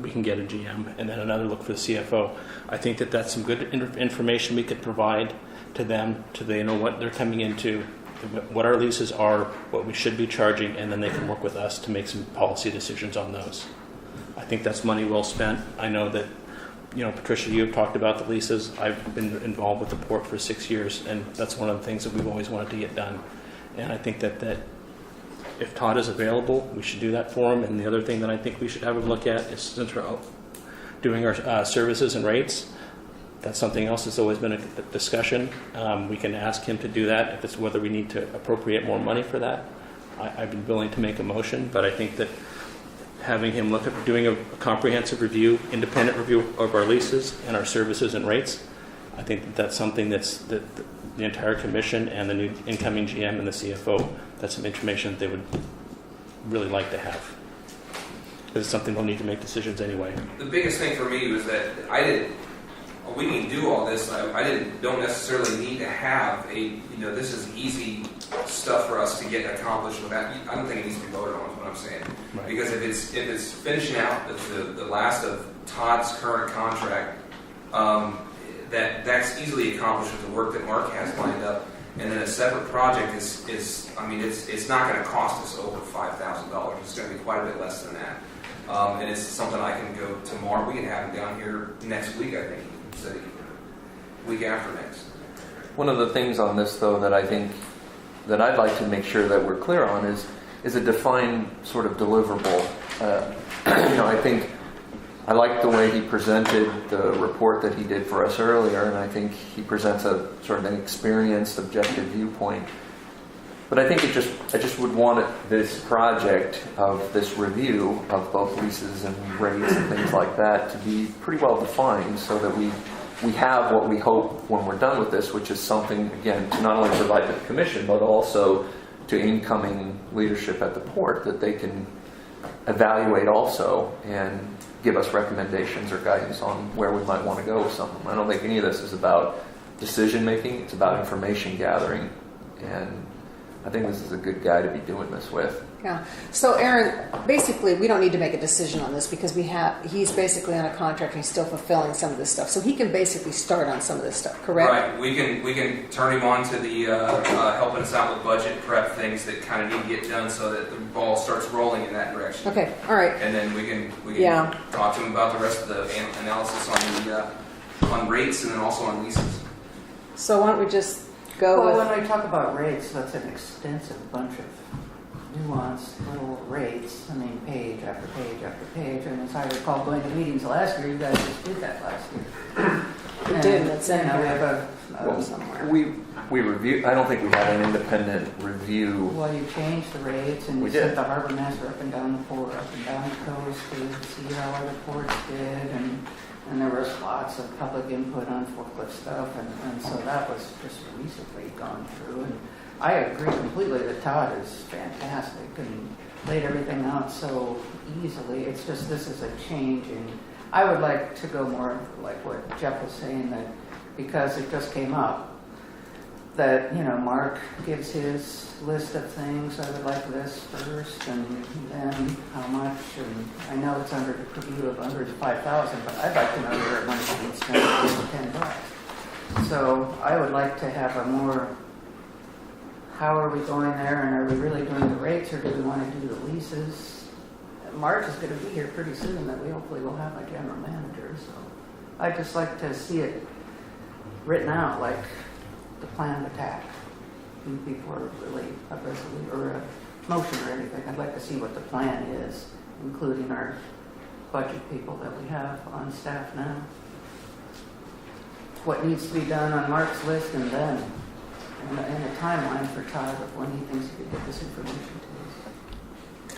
we can get a GM, and then another look for the CFO. I think that that's some good information we could provide to them, so they know what they're coming into, what our leases are, what we should be charging, and then they can work with us to make some policy decisions on those. I think that's money well spent. I know that, Patricia, you have talked about the leases. I've been involved with the port for 6 years, and that's one of the things that we've always wanted to get done. And I think that if Todd is available, we should do that for him. And the other thing that I think we should have a look at is, since we're doing our services and rates, that's something else that's always been a discussion. We can ask him to do that if it's whether we need to appropriate more money for that. I've been willing to make a motion, but I think that having him look at doing a comprehensive review, independent review of our leases and our services and rates, I think that's something that the entire commission and the new incoming GM and the CFO, that's some information that they would really like to have. Because it's something they'll need to make decisions anyway. The biggest thing for me was that we can do all this. Don't necessarily need to have this is easy stuff for us to get accomplished without. I don't think it needs to be voted on. Is what I'm saying. Right. Because if it's finishing out the last of Todd's current contract, that's easily accomplished with the work that Mark has lined up. And then a separate project is it's not going to cost us over $5,000. It's going to be quite a bit less than that. And it's something I can go tomorrow. We can have him down here next week, I think, instead of week after next. One of the things on this, though, that I think that I'd like to make sure that we're clear on is a defined sort of deliverable. I think I like the way he presented the report that he did for us earlier, and I think he presents a sort of an experienced, objective viewpoint. But I think I just would want this project of this review of both leases and rates and things like that to be pretty well defined, so that we have what we hope when we're done with this, which is something, again, to not only provide to the commission, but also to incoming leadership at the port, that they can evaluate also and give us recommendations or guidance on where we might want to go with something. I don't think any of this is about decision making, it's about information gathering, and I think this is a good guy to be doing this with. Yeah. So Aaron, basically, we don't need to make a decision on this because he's basically on a contract and he's still fulfilling some of this stuff. So he can basically start on some of this stuff, correct? Right. We can turn him on to the helping us out with budget prep things that kind of need to get done so that the ball starts rolling in that direction. Okay. All right. And then we can Yeah. talk to him about the rest of the analysis on rates and then also on leases. So why don't we just go Well, with... when we talk about rates, that's an extensive bunch of nuanced little rates. I mean, page after page after page. And as I recall going to meetings last year, you guys just did that last year. We did, it's in you know, we here. have Well, somewhere. We review. I don't think we had an independent review. well, you changed the rates and We you did. sent the harbor master up and down the port, up and down the coast to see how other ports did. And there was lots of public input on forklift stuff. And so that was just recently gone through. And I agree completely that Todd is fantastic and laid everything out so easily. It's just this is a change in. I would like to go more like what Jeff was saying, that because it just came up, that, you know, Mark gives his list of things. I would like this first, and then how much. And I know it's under the purview of under the 5,000, but I'd like to know where it might be spent $10. So I would like to have a more. How are we going there, and are we really doing the rates, or do we want to do the leases? Mark is going to be here pretty soon, that we hopefully will have a general manager. So I'd just like to see it written out, like the plan of attack, before really a resolution or a motion or anything. I'd like to see what the plan is, including our budget people that we have on staff now. What needs to be done on Mark's list, and then and a timeline for Todd of when he thinks he could get this information to us.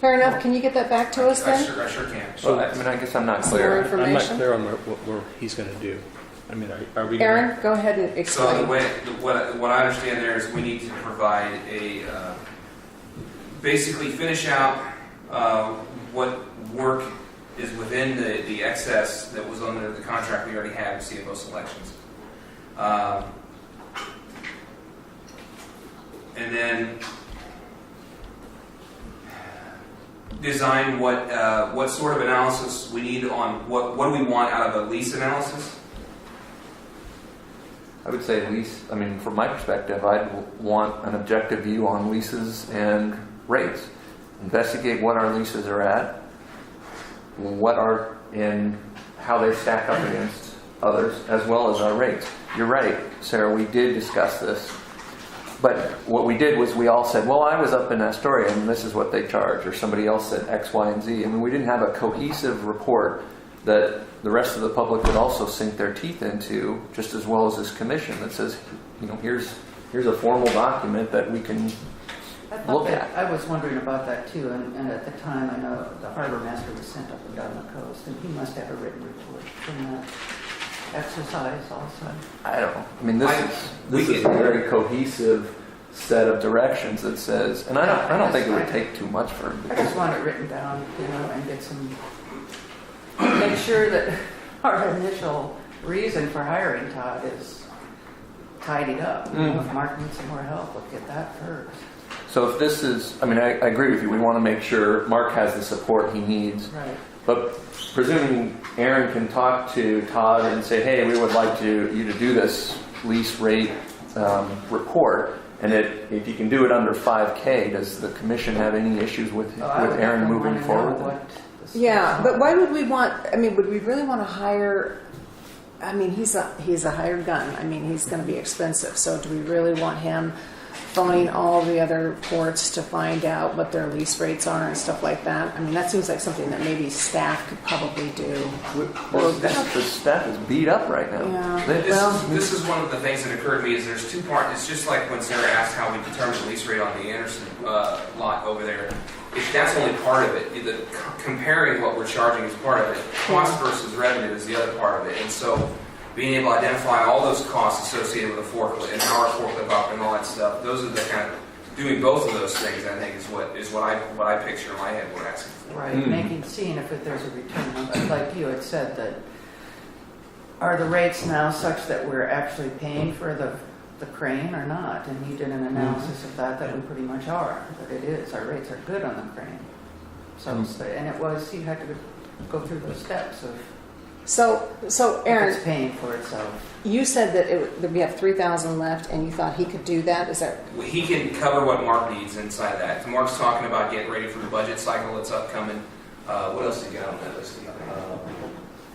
Fair enough. Can you get that back to us I then? sure can. So I mean, I guess I'm not Some more clear. I'm not information? clear on what he's going to do. I mean, are we? Aaron, go ahead and So explain. the way, what I understand there is we need to provide basically finish out what work is within the excess that was under the contract we already had with CFO Selections. And then design what sort of analysis we need on what do we want out of a lease analysis. I would say lease. I mean, from my perspective, I'd want an objective view on leases and rates. Investigate what our leases are at, what are in how they stack up against others, as well as our rates. You're right, Sarah. We did discuss this. But what we did was we all said, well, I was up in Astoria and this is what they charge, or somebody else said X, Y, and Z. I mean, we didn't have a cohesive report that the rest of the public could also sink their teeth into, just as well as this commission that says, you know, here's a formal document that we can look at. I was wondering about that too, and at the time I know the harbor master was sent up and down the coast, and he must have a written report from that exercise also. I don't know. I mean, this we is a very cohesive set of directions that says, and I don't think it would take too much for. I just want it written down, you know, and get some, make sure that our initial reason for hiring Todd is tidied up. You know, if Mark needs some more help, we'll get that first. So if this is, I mean, I agree with you. We want to make sure Mark has the support he needs. Right. But presuming Aaron can talk to Todd and say, hey, we would like you to do this lease rate report, and if you can do it under 5K, does the commission have any issues with Aaron moving forward? Yeah, but why would we want? I mean, would we really want to hire? I mean, he's a hired gun. I mean, he's going to be expensive. So, do we really want him phoning all the other ports to find out what their lease rates are and stuff like that. I mean, that seems like something that maybe staff could probably do. The staff is beat up right now. Yeah. They- This is one of the things that occurred to me is there's two parts. It's just like when Sarah asked how we determine the lease rate on the Anderson lot over there. That's only part of it. Comparing what we're charging is part of it. Cost versus revenue is the other part of it. And so being able to identify all those costs associated with a forklift and how our forklift up and all that stuff, those are the kind of, doing both of those things, I think, is what I picture in my head we're asking for. Right, seeing if there's a return on that. Like you had said, that are the rates now such that we're actually paying for the crane or not? And you did an analysis of that we pretty much are, that it is. Our rates are good on the crane. So, and it was, you had to go through those steps of So if Aaron, it's paying for itself. you said that we have 3,000 left, and you thought he could do that. Is that He can cover what Mark needs inside that. Mark's talking about getting ready for the budget cycle that's upcoming. What else do you got on that list?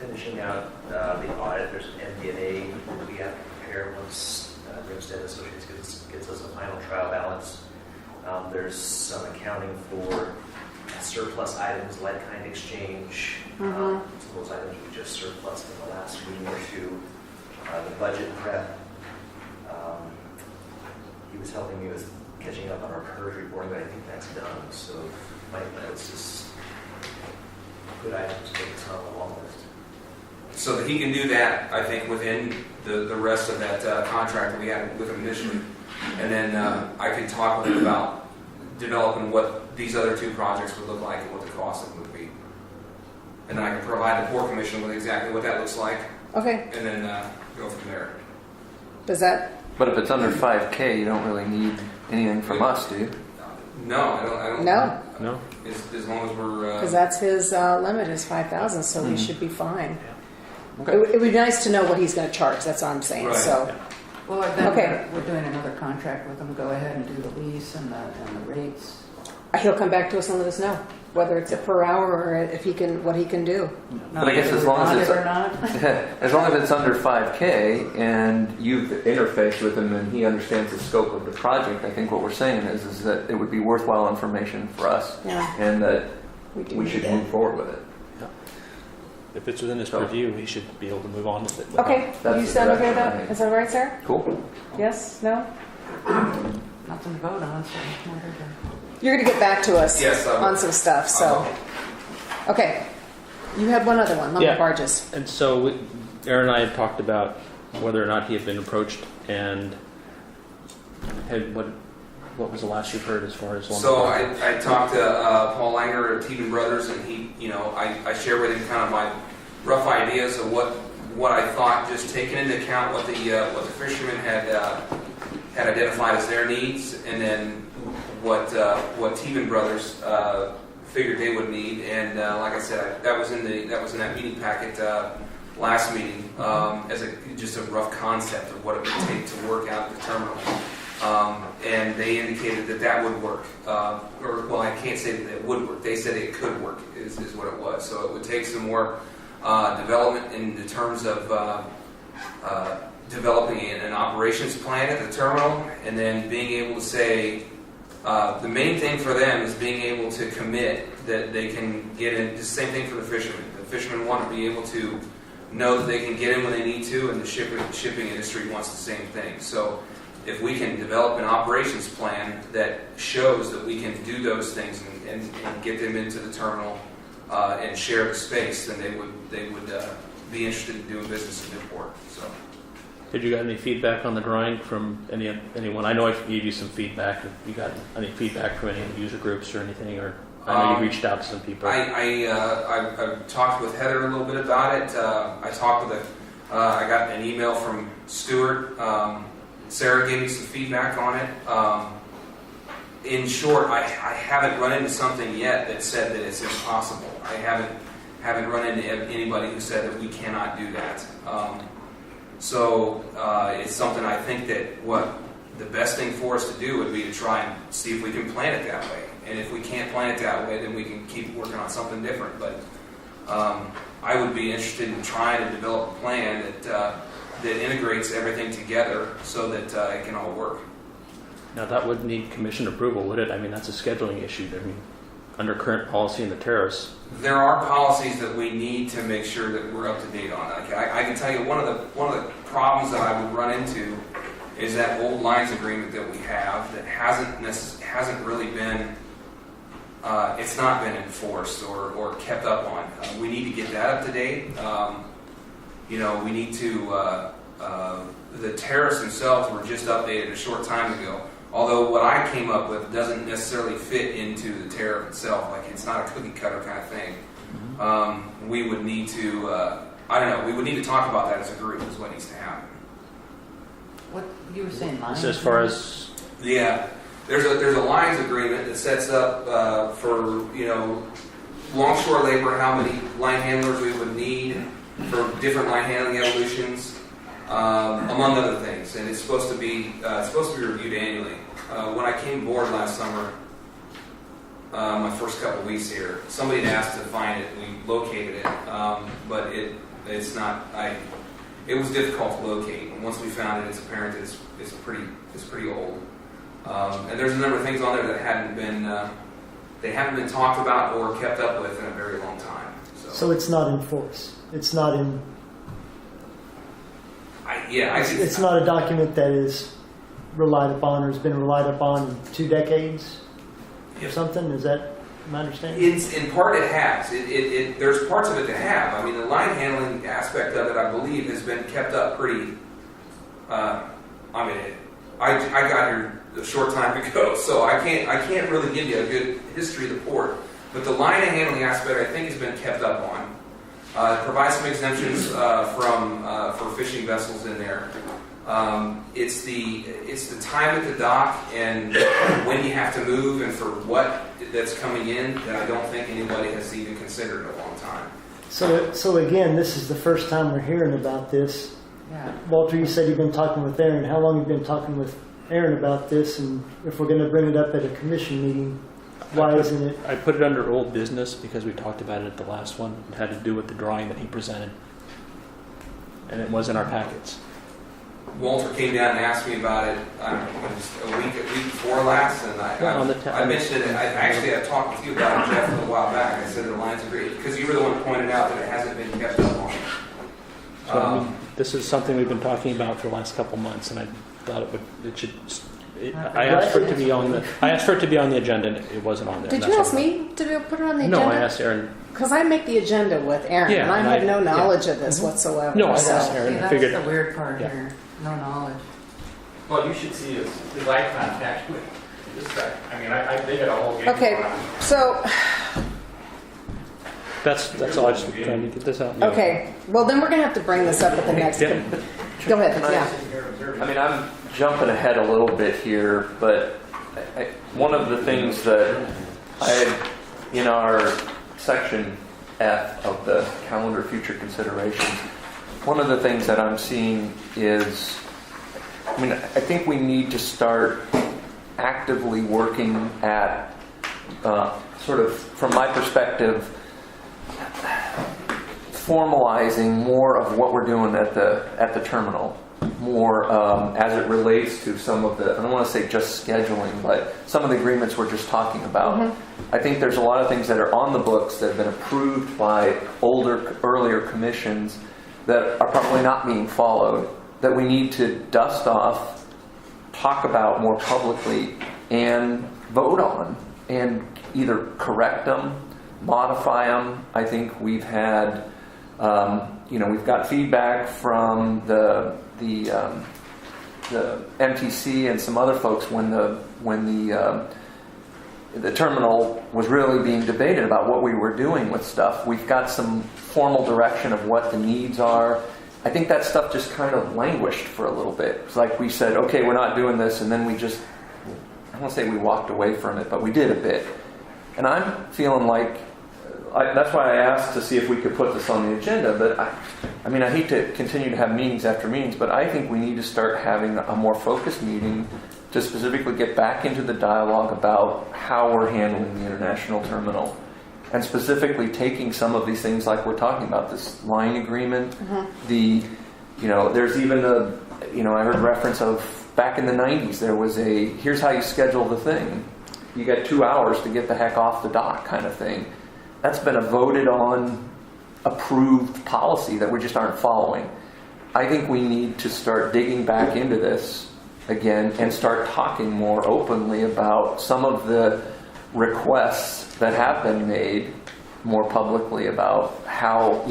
Finishing out the audit, there's an MD&A we have to prepare once Grimstead Associates gets us a final trial balance. There's some accounting for surplus items, like-kind exchange. Some of those items we just surplused in the last meeting or two. The budget prep. He was helping me with catching up on our PERS reporting, but I think that's done. So it's just good items, but it's not on the long list. So that he can do that, I think, within the rest of that contract that we had with him initially. And then I can talk with him about developing what these other two projects would look like and what the cost of them would be. And then I can provide the Port Commission with exactly what that looks like, okay? and then go from there. Does that? But if it's under 5K, you don't really need anything from us, do you? No, I don't. No. No? As long as we're... Because that's his limit is 5,000, so we should be fine. Okay. It would be nice to know what he's going to charge. That's all I'm saying. Right. So, Well, then Okay. we're doing another contract with them. Go ahead and do the lease and the rates. he'll come back to us and let us know whether it's a per hour or if he can what he can do. But I guess as long as it's or not. as long as it's under 5K and you've interfaced with him and he understands the scope of the project, I think what we're saying is that it would be worthwhile information for us, Yeah, and that do we need should it. move forward with it. If it's within his purview, he should be able to move on with it. Okay, That's you the sound okay with direction I that? need. Is that all right, Sarah? Cool. Yes? No? Nothing to vote on, so whatever. You're going to get back to us Yes, I will. on some stuff. So, okay. You had one other one, lumber Yeah. barges. And so Aaron and I had talked about whether or not he had been approached, and had what was the last you've heard as far as lumber So barges? I talked to Paul Langer at Teeman Brothers, and he, I shared with him kind of my rough ideas of what I thought, just taking into account what the fishermen had identified as their needs, and then what Teeman Brothers figured they would need. And like I said, that was in that meeting packet last meeting as just a rough concept of what it would take to work out the terminal. And they indicated that would work. I can't say that it would work. They said it could work, is what it was. So it would take some more development in the terms of developing an operations plan at the terminal, and then being able to say, the main thing for them is being able to commit that they can get in. The same thing for the fishermen. The fishermen want to be able to know that they can get in when they need to, and the shipping industry wants the same thing. So if we can develop an operations plan that shows that we can do those things and get them into the terminal and share the space, then they would be interested in doing business in Newport. So. Did you got any feedback on the drawing from anyone? I know I gave you some feedback. Have you got any feedback from any user groups or anything? Or I know you reached out to some people. I talked with Heather a little bit about it. I talked with I got an email from Stuart. Sarah gave me some feedback on it. In short, I haven't run into something yet that said that it's impossible. I haven't run into anybody who said that we cannot do that. So it's something I think that the best thing for us to do would be to try and see if we can plan it that way. And if we can't plan it that way, then we can keep working on something different. But I would be interested in trying to develop a plan that integrates everything together so that it can all work. Now, that would need commission approval, would it? I mean, that's a scheduling issue. I mean, under current policy in the tariffs. There are policies that we need to make sure that we're up to date on. Like, I can tell you one of the problems that I would run into is that old lines agreement that we have that hasn't really been it's not been enforced or kept up on. We need to get that up to date. We need to the tariffs themselves were just updated a short time ago. Although what I came up with doesn't necessarily fit into the tariff itself, like it's not a cookie cutter kind of thing. We would need to, I don't know, we would need to talk about that as a group is what needs to happen. What, you were saying lines? As far as, Yeah, there's a lines agreement that sets up for, longshore labor, how many line handlers we would need for different line handling evolutions. Among other things, and it's supposed to be reviewed annually. When I came aboard last summer, my first couple weeks here, somebody had asked to find it. We located it, but it's not. It was difficult to locate. And once we found it, it's apparent that it's pretty old. And there's a number of things on there that hadn't been talked about or kept up with in a very long time. So it's not in force. It's not in. It's not a document that is relied upon or has been relied upon in 2 decades or something. Is that my understanding? In part, it has. There's parts of it that have. I mean, the line handling aspect of it, I believe, has been kept up pretty. I got here a short time ago, so I can't really give you a good history of the port. But the line handling aspect, I think, has been kept up on. It provides some exemptions for fishing vessels in there. It's the time at the dock and when you have to move and for what that's coming in that I don't think anybody has even considered in a long time. So again, this is the first time we're hearing about this. Yeah. Walter, you said you've been talking with Aaron. How long have you been talking with Aaron about this? And if we're going to bring it up at a commission meeting, why isn't it? I put it under old business because we talked about it at the last one. It had to do with the drawing that he presented. And it was in our packets. Walter came down and asked me about it, I don't know, it was a week before last, and I mentioned it. I talked with you about it, Jeff, a little while back. I said the lines agreed, because you were the one who pointed out that it hasn't been kept up on. So, I mean, this is something we've been talking about for the last couple months, and I thought I asked for it to be on the agenda, and it wasn't on there. Did you ask me to put it on the agenda? No, I asked Aaron. Because I make the agenda with Aaron, Yeah, and I and had I- no knowledge yeah. of this whatsoever. No, I so- asked Aaron. See, I that's figured. the weird part Yeah. here. No knowledge. Well, you should see his eye contact with this guy. I mean, I did it a whole game. Okay, so, That's all. I just trying to get this out. okay. Well, then we're going to have to bring this up at the next. Yeah. Go ahead, Can I- yeah. I mean, I'm jumping ahead a little bit here, but one of the things that I had in our section F of the calendar future considerations, one of the things that I'm seeing is, I mean, I think we need to start actively working at sort of, from my perspective, formalizing more of what we're doing at the terminal, more as it relates to some of the, I don't want to say just scheduling, but some of the agreements we're just talking about. I think there's a lot of things that are on the books that have been approved by earlier commissions that are probably not being followed, that we need to dust off, talk about more publicly, and vote on, and either correct them, modify them. I think we've had, we've got feedback from the MTC and some other folks when the terminal was really being debated about what we were doing with stuff. We've got some formal direction of what the needs are. I think that stuff just kind of languished for a little bit. It's like we said, okay, we're not doing this, and then we just, I don't want to say we walked away from it, but we did a bit. And I'm feeling like, that's why I asked to see if we could put this on the agenda, but I hate to continue to have meetings after meetings, but I think we need to start having a more focused meeting to specifically get back into the dialogue about how we're handling the international terminal. And specifically taking some of these things like we're talking about, this line agreement, there's even I heard reference of back in the 90s, there was a, here's how you schedule the thing. You got 2 hours to get the heck off the dock kind of thing. That's been a voted on, approved policy that we just aren't following. I think we need to start digging back into this again and start talking more openly about some of the requests that have been made more publicly about how,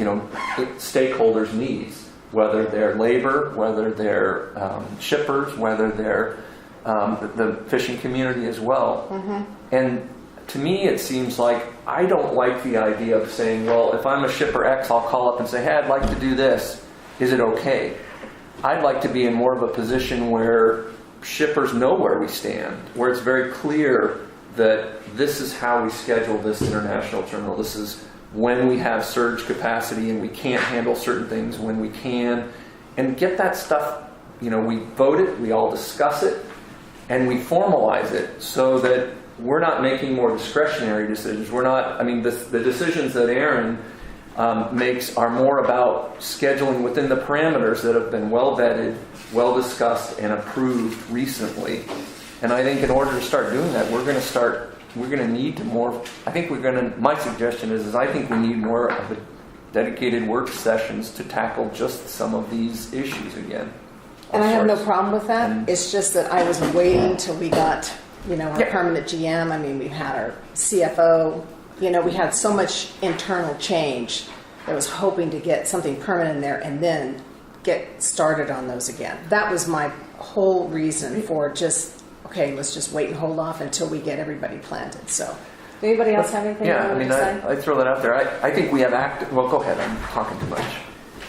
stakeholders' needs, whether they're labor, whether they're shippers, whether they're the fishing community as well. And to me, it seems like I don't like the idea of saying, well, if I'm a shipper X, I'll call up and say, hey, I'd like to do this. Is it okay? I'd like to be in more of a position where shippers know where we stand, where it's very clear that this is how we schedule this international terminal. This is when we have surge capacity and we can't handle certain things when we can. And get that stuff, we vote it, we all discuss it, and we formalize it so that we're not making more discretionary decisions. We're not, the decisions that Aaron makes are more about scheduling within the parameters that have been well vetted, well discussed, and approved recently. And I think in order to start doing that, we're going to need to more, my suggestion is I think we need more of a dedicated work sessions to tackle just some of these issues again. And I have no problem with that. It's just that I was waiting till we got, our permanent GM. We had our CFO. We had so much internal change that I was hoping to get something permanent in there and then get started on those again. That was my whole reason for just, okay, let's just wait and hold off until we get everybody planted. So, anybody else have anything they want to say? I throw that out there. I think we have well, go ahead. I'm talking too much.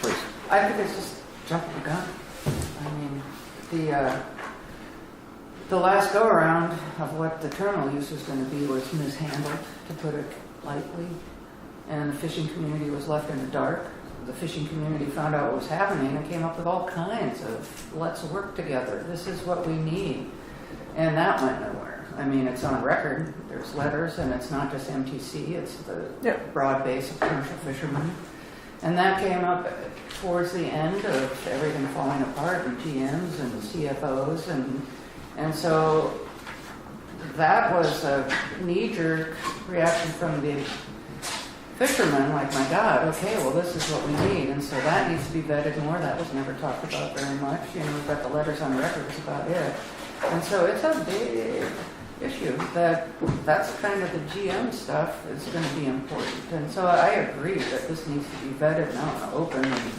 Please. I think it's just jumping the gun. The last go-around of what the terminal use was going to be was mishandled, to put it lightly, and the fishing community was left in the dark. The fishing community found out what was happening and came up with all kinds of, let's work together, this is what we need. And that went nowhere. It's on record, there's letters, and it's not just MTC, it's the broad base of commercial fishermen. And that came up towards the end of everything falling apart, and GMs and CFOs, and so that was a knee-jerk reaction from the fishermen, like, my God, okay, well, this is what we need, and so that needs to be vetted more. That was never talked about very much. We've got the letters on record, that's about it. And so it's a big issue that's kind of the GM stuff is going to be important. And so I agree that this needs to be vetted now, open, and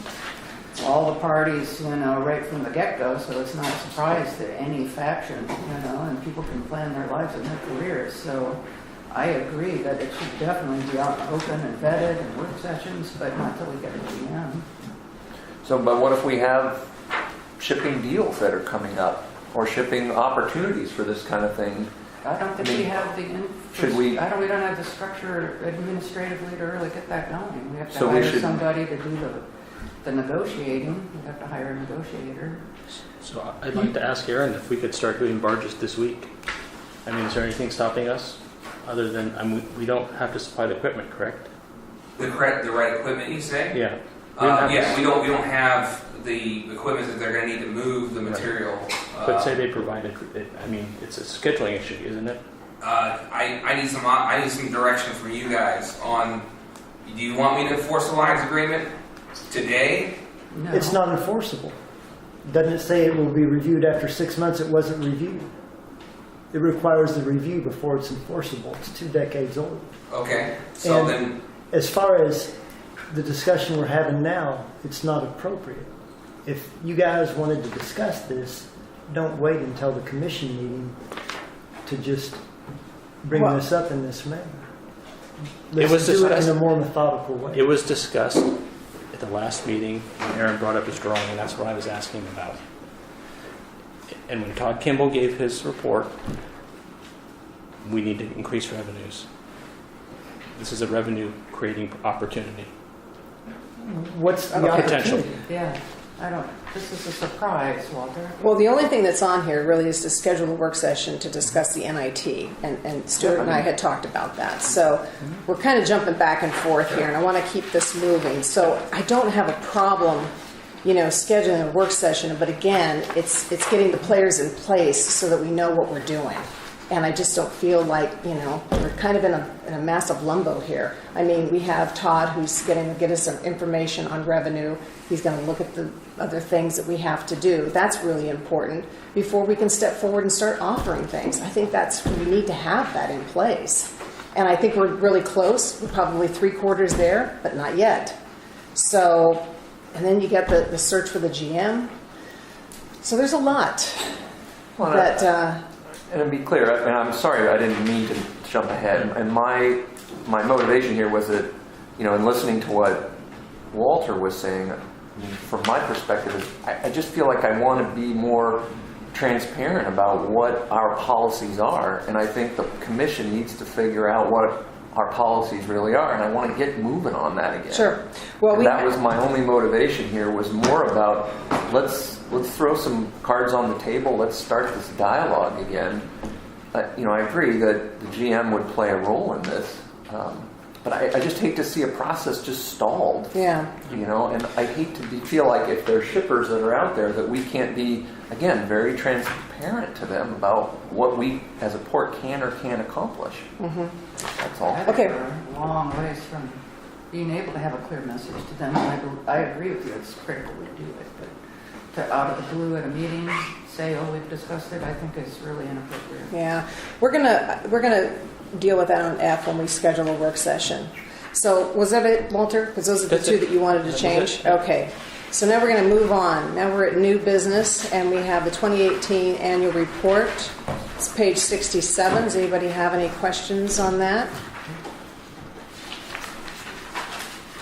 all the parties, right from the get-go, so it's not a surprise to any faction, and people can plan their lives and their careers. So I agree that it should definitely be out and open and vetted and work sessions, but not till we get a GM. So, but what if we have shipping deals that are coming up, or shipping opportunities for this kind of thing? I don't think we have the we don't have the structure administratively to really get that going. We have to hire somebody to do the negotiating. We have to hire a negotiator. So I'd like to ask Aaron if we could start doing barges this week. Is there anything stopping us other than we don't have to supply the equipment, correct? The right equipment, you say? Yeah. We don't have the equipment that they're going to need to move the material. But say they provided it. It's a scheduling issue, isn't it? I need some direction from you guys on. Do you want me to enforce the Alliance agreement today? No. It's not enforceable. Doesn't it say it will be reviewed after 6 months? It wasn't reviewed. It requires the review before it's enforceable. It's 2 decades old. Okay, so And then as far as the discussion we're having now, it's not appropriate. If you guys wanted to discuss this, don't wait until the commission meeting to just bring this up in this manner. Let's do it in a more methodical way. It was discussed at the last meeting when Aaron brought up his drawing, and that's what I was asking about. And when Todd Kimball gave his report, we need to increase revenues. This is a revenue-creating opportunity. What's the Potential. opportunity? Yeah, this is a surprise, Walter. Well, the only thing that's on here really is to schedule a work session to discuss the NIT, and Stuart and I had talked about that. So we're kind of jumping back and forth here, and I want to keep this moving. So I don't have a problem scheduling a work session, but again, it's getting the players in place so that we know what we're doing. And I just don't feel like, we're kind of in a massive limbo here. I mean, we have Todd who's going to get us some information on revenue. He's going to look at the other things that we have to do. That's really important before we can step forward and start offering things. I think we need to have that in place. And I think we're really close. We're probably 3/4 there, but not yet. So, and then you get the search for the GM. So there's a lot And to be clear, and I'm sorry, I didn't mean to jump ahead. And my motivation here was that, in listening to what Walter was saying, from my perspective, I just feel like I want to be more transparent about what our policies are. And I think the commission needs to figure out what our policies really are. And I want to get moving on that again. Sure. Well, that was my only motivation here, was more about let's throw some cards on the table. Let's start this dialogue again. I agree that the GM would play a role in this, but I just hate to see a process just stalled. Yeah. And I hate to feel like if there's shippers that are out there that we can't be, again, very transparent to them about what we as a port can or can't accomplish. Mm-hmm. That's all. Okay. We're a long ways from being able to have a clear message to them. I agree with you, it's critical to do it, but to out of the blue at a meeting say, oh, we've discussed it, I think is really inappropriate. Yeah, we're gonna deal with that on F when we schedule a work session. So was that it, Walter? Because those are the two that you wanted to change? Okay. So now we're going to move on. Now we're at new business, and we have the 2018 annual report. It's page 67. Does anybody have any questions on that?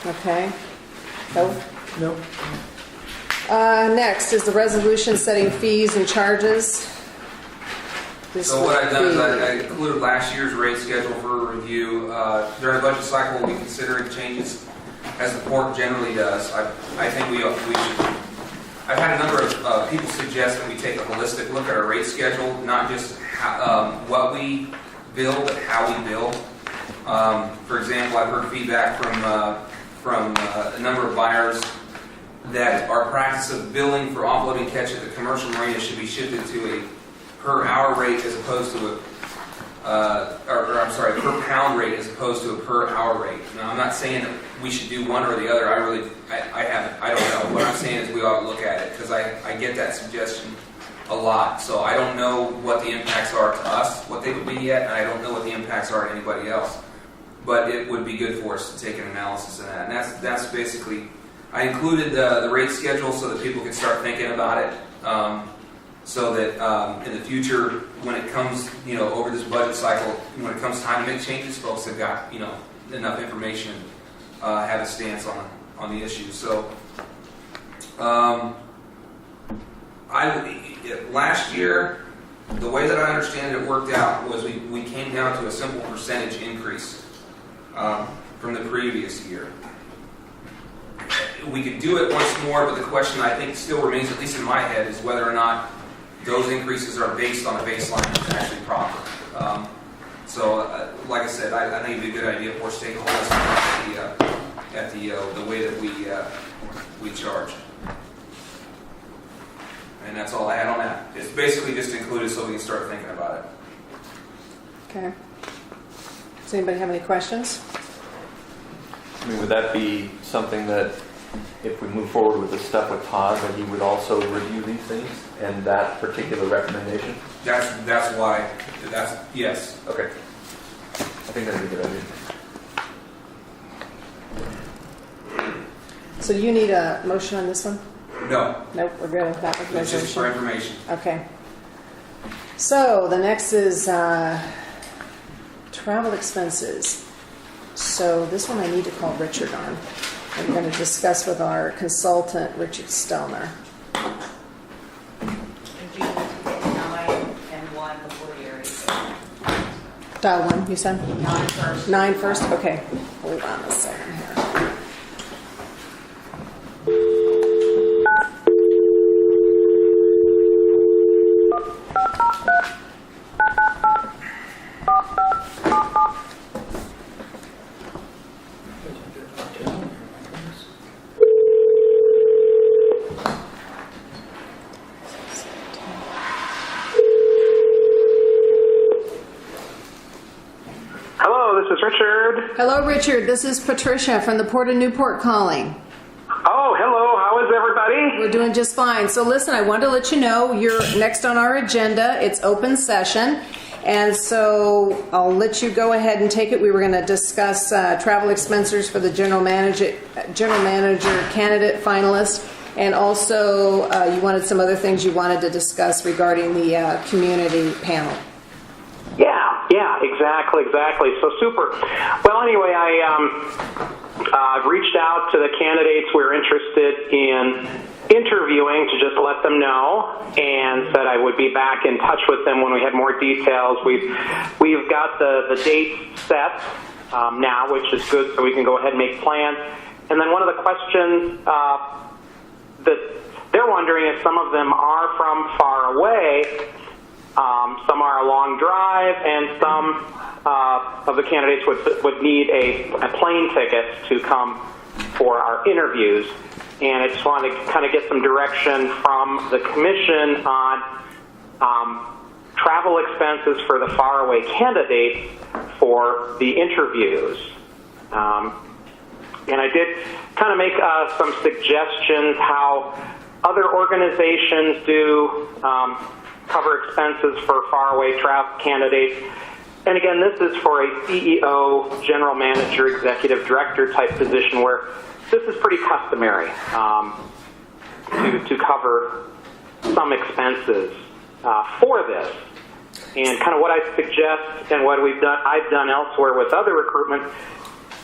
Okay. No. Next is the resolution setting fees and charges. So what I've done is I included last year's rate schedule for review. During the budget cycle, we'll be considering changes as the port generally does. I think we should. I've had a number of people suggest that we take a holistic look at our rate schedule, not just what we bill, but how we bill. For example, I've heard feedback from a number of buyers that our practice of billing for offloading catch at the commercial marina should be shifted to a per hour rate as opposed to per pound rate as opposed to a per hour rate. Now, I'm not saying that we should do one or the other. I don't know. What I'm saying is we ought to look at it, because I get that suggestion a lot. So I don't know what the impacts are to us, what they would be yet, and I don't know what the impacts are to anybody else. But it would be good for us to take an analysis of that. And that's basically, I included the rate schedule so that people can start thinking about it. So that in the future, when it comes, over this budget cycle, when it comes time to make changes, folks have got, enough information, have a stance on the issue. So, last year, the way that I understand it worked out was we came down to a simple percentage increase from the previous year. We could do it once more, but the question I think still remains, at least in my head, is whether or not those increases are based on a baseline that's actually proper. Like I said, I think it'd be a good idea for us to take a whole look at the way that we charge. And that's all I had on that. It's basically just included so we can start thinking about it. Okay. Does anybody have any questions? Would that be something that, if we move forward with the stuff with Todd, that he would also review these things and that particular recommendation? That's why. Yes. Okay. I think that's a good idea. So do you need a motion on this one? No. Nope, we're good with that with It's just for resolution. information. Okay. So the next is travel expenses. So this one I need to call Richard on. I'm going to discuss with our consultant, Richard Stelner. And June was 9 and 1 before the area. Dial 1, you said? 9 first. 9 first? Okay. Hold on a second here. this is Richard. Hello, Richard. This is Patricia from the Port of Newport calling. Oh, hello. How is everybody? We're doing just fine. So listen, I wanted to let you know you're next on our agenda. It's open session. And so I'll let you go ahead and take it. We were going to discuss travel expenses for the general manager candidate finalist. And also you wanted some other things you wanted to discuss regarding the community panel. Yeah, exactly. So super. Well, anyway, I've reached out to the candidates we're interested in interviewing to just let them know, and said I would be back in touch with them when we had more details. We've got the dates set now, which is good, so we can go ahead and make plans. And then one of the questions that they're wondering is some of them are from far away. Some are a long drive, and some of the candidates would need a plane ticket to come for our interviews. And I just want to kind of get some direction from the commission on travel expenses for the faraway candidates for the interviews. And I did kind of make some suggestions how other organizations do cover expenses for faraway travel candidates. And again, this is for a CEO, general manager, executive director type position where this is pretty customary to cover some expenses for this. And kind of what I suggest and what I've done elsewhere with other recruitment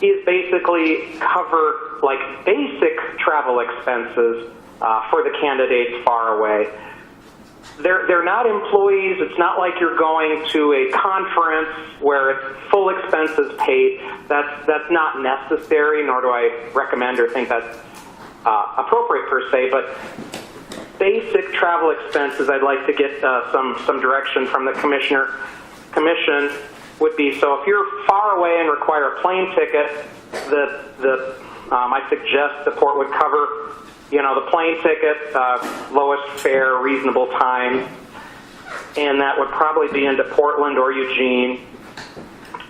is basically cover like basic travel expenses for the candidates far away. They're not employees. It's not like you're going to a conference where it's full expenses paid. That's not necessary, nor do I recommend or think that's appropriate per se. But basic travel expenses, I'd like to get some direction from the commission would be, so if you're far away and require a plane ticket, I suggest the port would cover the plane ticket, lowest fare, reasonable time, and that would probably be into Portland or Eugene.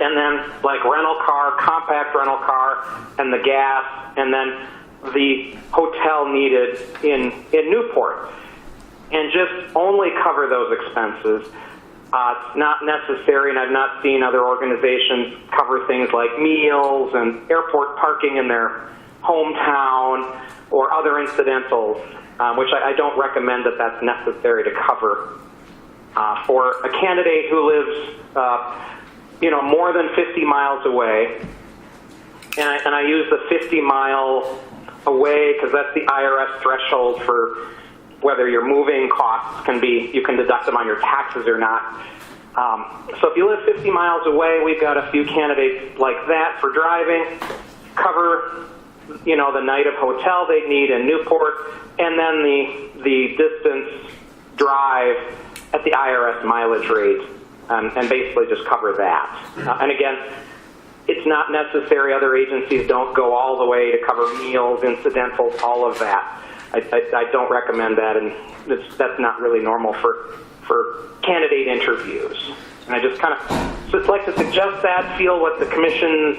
And then like rental car, compact rental car, and the gas, and then the hotel needed in Newport. And just only cover those expenses. It's not necessary, and I've not seen other organizations cover things like meals and airport parking in their hometown or other incidentals, which I don't recommend that that's necessary to cover. For a candidate who lives, more than 50 miles away, and I use the 50 mile away because that's the IRS threshold for whether your moving costs you can deduct them on your taxes or not. So if you live 50 miles away, we've got a few candidates like that for driving, cover the night of hotel they need in Newport, and then the distance drive at the IRS mileage rate, and basically just cover that. And again, it's not necessary. Other agencies don't go all the way to cover meals, incidentals, all of that. I don't recommend that, and that's not really normal for candidate interviews. And I just kind of just like to suggest that, feel what the commission's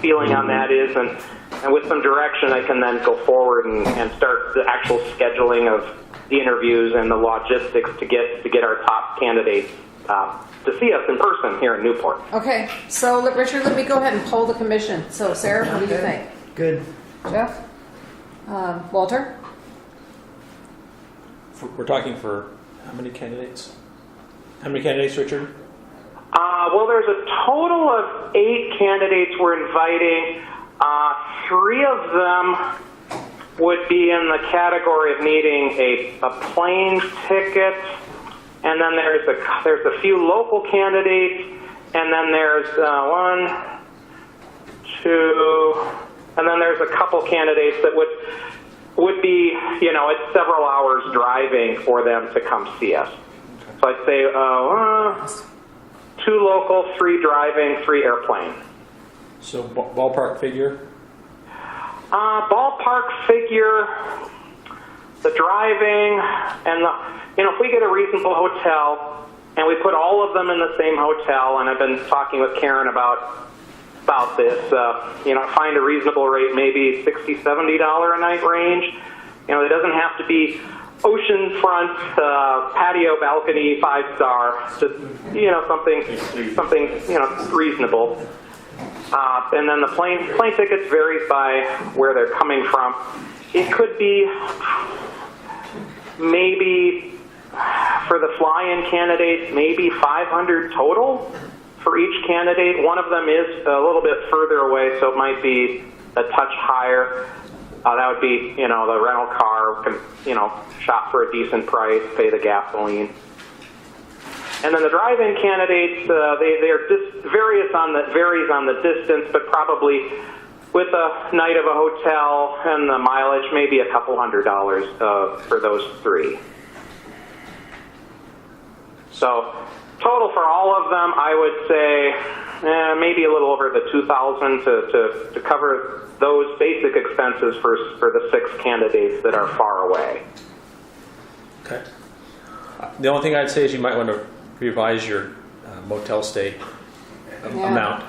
feeling on that is, and with some direction I can then go forward and start the actual scheduling of the interviews and the logistics to get our top candidates to see us in person here in Newport. Okay, so Richard, let me go ahead and poll the commission. So Sarah, what do you think? Good. Jeff? Walter? We're talking for how many candidates? How many candidates, Richard? Well, there's a total of 8 candidates we're inviting. 3 of them would be in the category of needing a plane ticket, and then there's a few local candidates, and then there's 1, 2, and then there's a couple candidates that would be, it's several hours driving for them to come see us. So I'd say 2 local, 3 driving, 3 airplane. So ballpark figure? Ballpark figure, the driving, and if we get a reasonable hotel, and we put all of them in the same hotel, and I've been talking with Karen about this, find a reasonable rate, maybe $60, $70 a night range. It doesn't have to be oceanfront, patio, balcony, 5-star, just, something reasonable. And then the plane tickets varies by where they're coming from. It could be maybe, for the fly-in candidates, maybe 500 total for each candidate. One of them is a little bit further away, so it might be a touch higher. That would be, the rental car, can, shop for a decent price, pay the gasoline. And then the drive-in candidates, they are just varies on the distance, but probably with a night of a hotel and the mileage, maybe a couple $100 for those three. So total for all of them, I would say maybe a little over the $2,000 to cover those basic expenses for the 6 candidates that are far away. Okay. The only thing I'd say is you might want to revise your motel stay amount.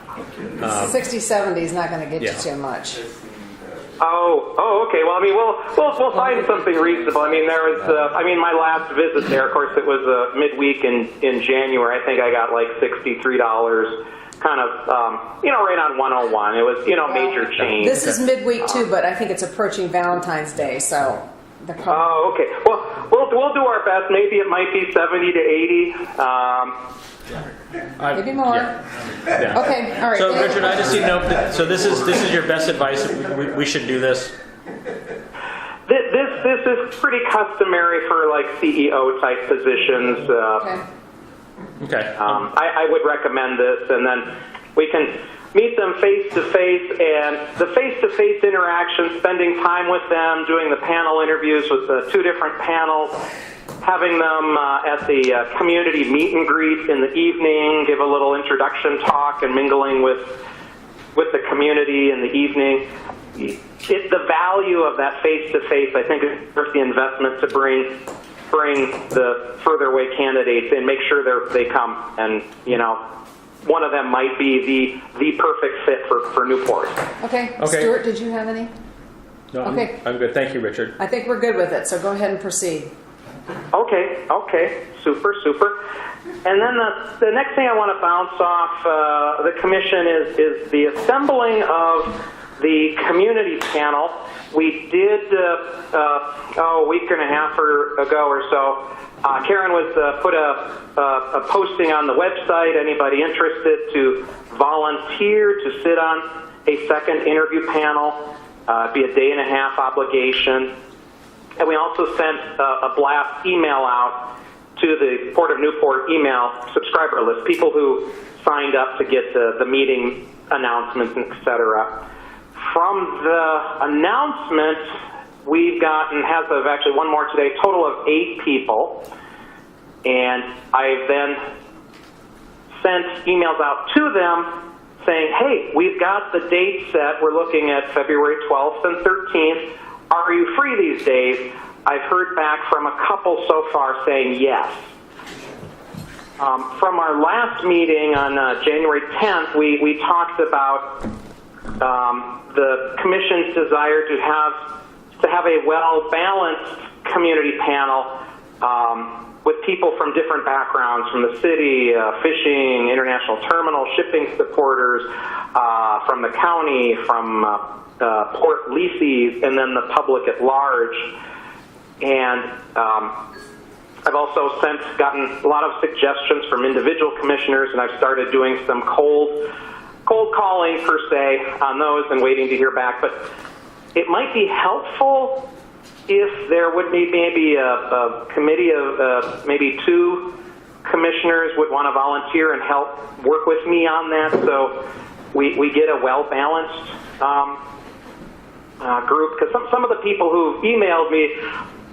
60, 70 is not going to get Yeah. you too much. Oh, okay. Well, I mean, we'll find something reasonable. I mean, there was, my last visit there, of course, it was midweek in January. I think I got like $63, kind of, right on 101. It was, major change. This is midweek too, but I think it's approaching Valentine's Day, so. Oh, okay. Well, we'll do our best. Maybe it might be 70 to 80. Maybe more. Yeah. Okay, all right. So Richard, I just need to know, so this is your best advice. We should do this. This is pretty customary for like CEO type positions. Okay. Okay. I would recommend this, and then we can meet them face to face, and the face to face interaction, spending time with them, doing the panel interviews with the 2 different panels, having them at the community meet and greet in the evening, give a little introduction talk, and mingling with the community in the evening. The value of that face-to-face, I think, is worth the investment to bring the further away candidates in, make sure they come, and one of them might be the perfect fit for Newport. Okay. Okay. Stuart, did you have any? No, Okay. I'm good. Thank you, Richard. I think we're good with it, so go ahead and proceed. Okay, super. And then the next thing I want to bounce off the commission is the assembling of the community panel. We did a week and a half ago or so. Karen was put a posting on the website. Anybody interested to volunteer to sit on a second interview panel? It'd be a day-and-a-half obligation. And we also sent a blast email out to the Port of Newport email subscriber list, people who signed up to get the meeting announcements, etc. From the announcement, we've gotten, actually one more today, total of 8 people. And I've then sent emails out to them saying, hey, we've got the date set. We're looking at February 12th and 13th. Are you free these days? I've heard back from a couple so far saying yes. From our last meeting on January 10th, we talked about the Commission's desire to have a well-balanced community panel with people from different backgrounds, from the city, fishing, international terminal, shipping supporters, from the county, from port leases, and then the public at large. And I've also gotten a lot of suggestions from individual commissioners, and I've started doing some cold calling per se on those and waiting to hear back. But it might be helpful if there would be maybe a committee of maybe 2 commissioners would want to volunteer and help work with me on that, so we get a well-balanced group. Because some of the people who emailed me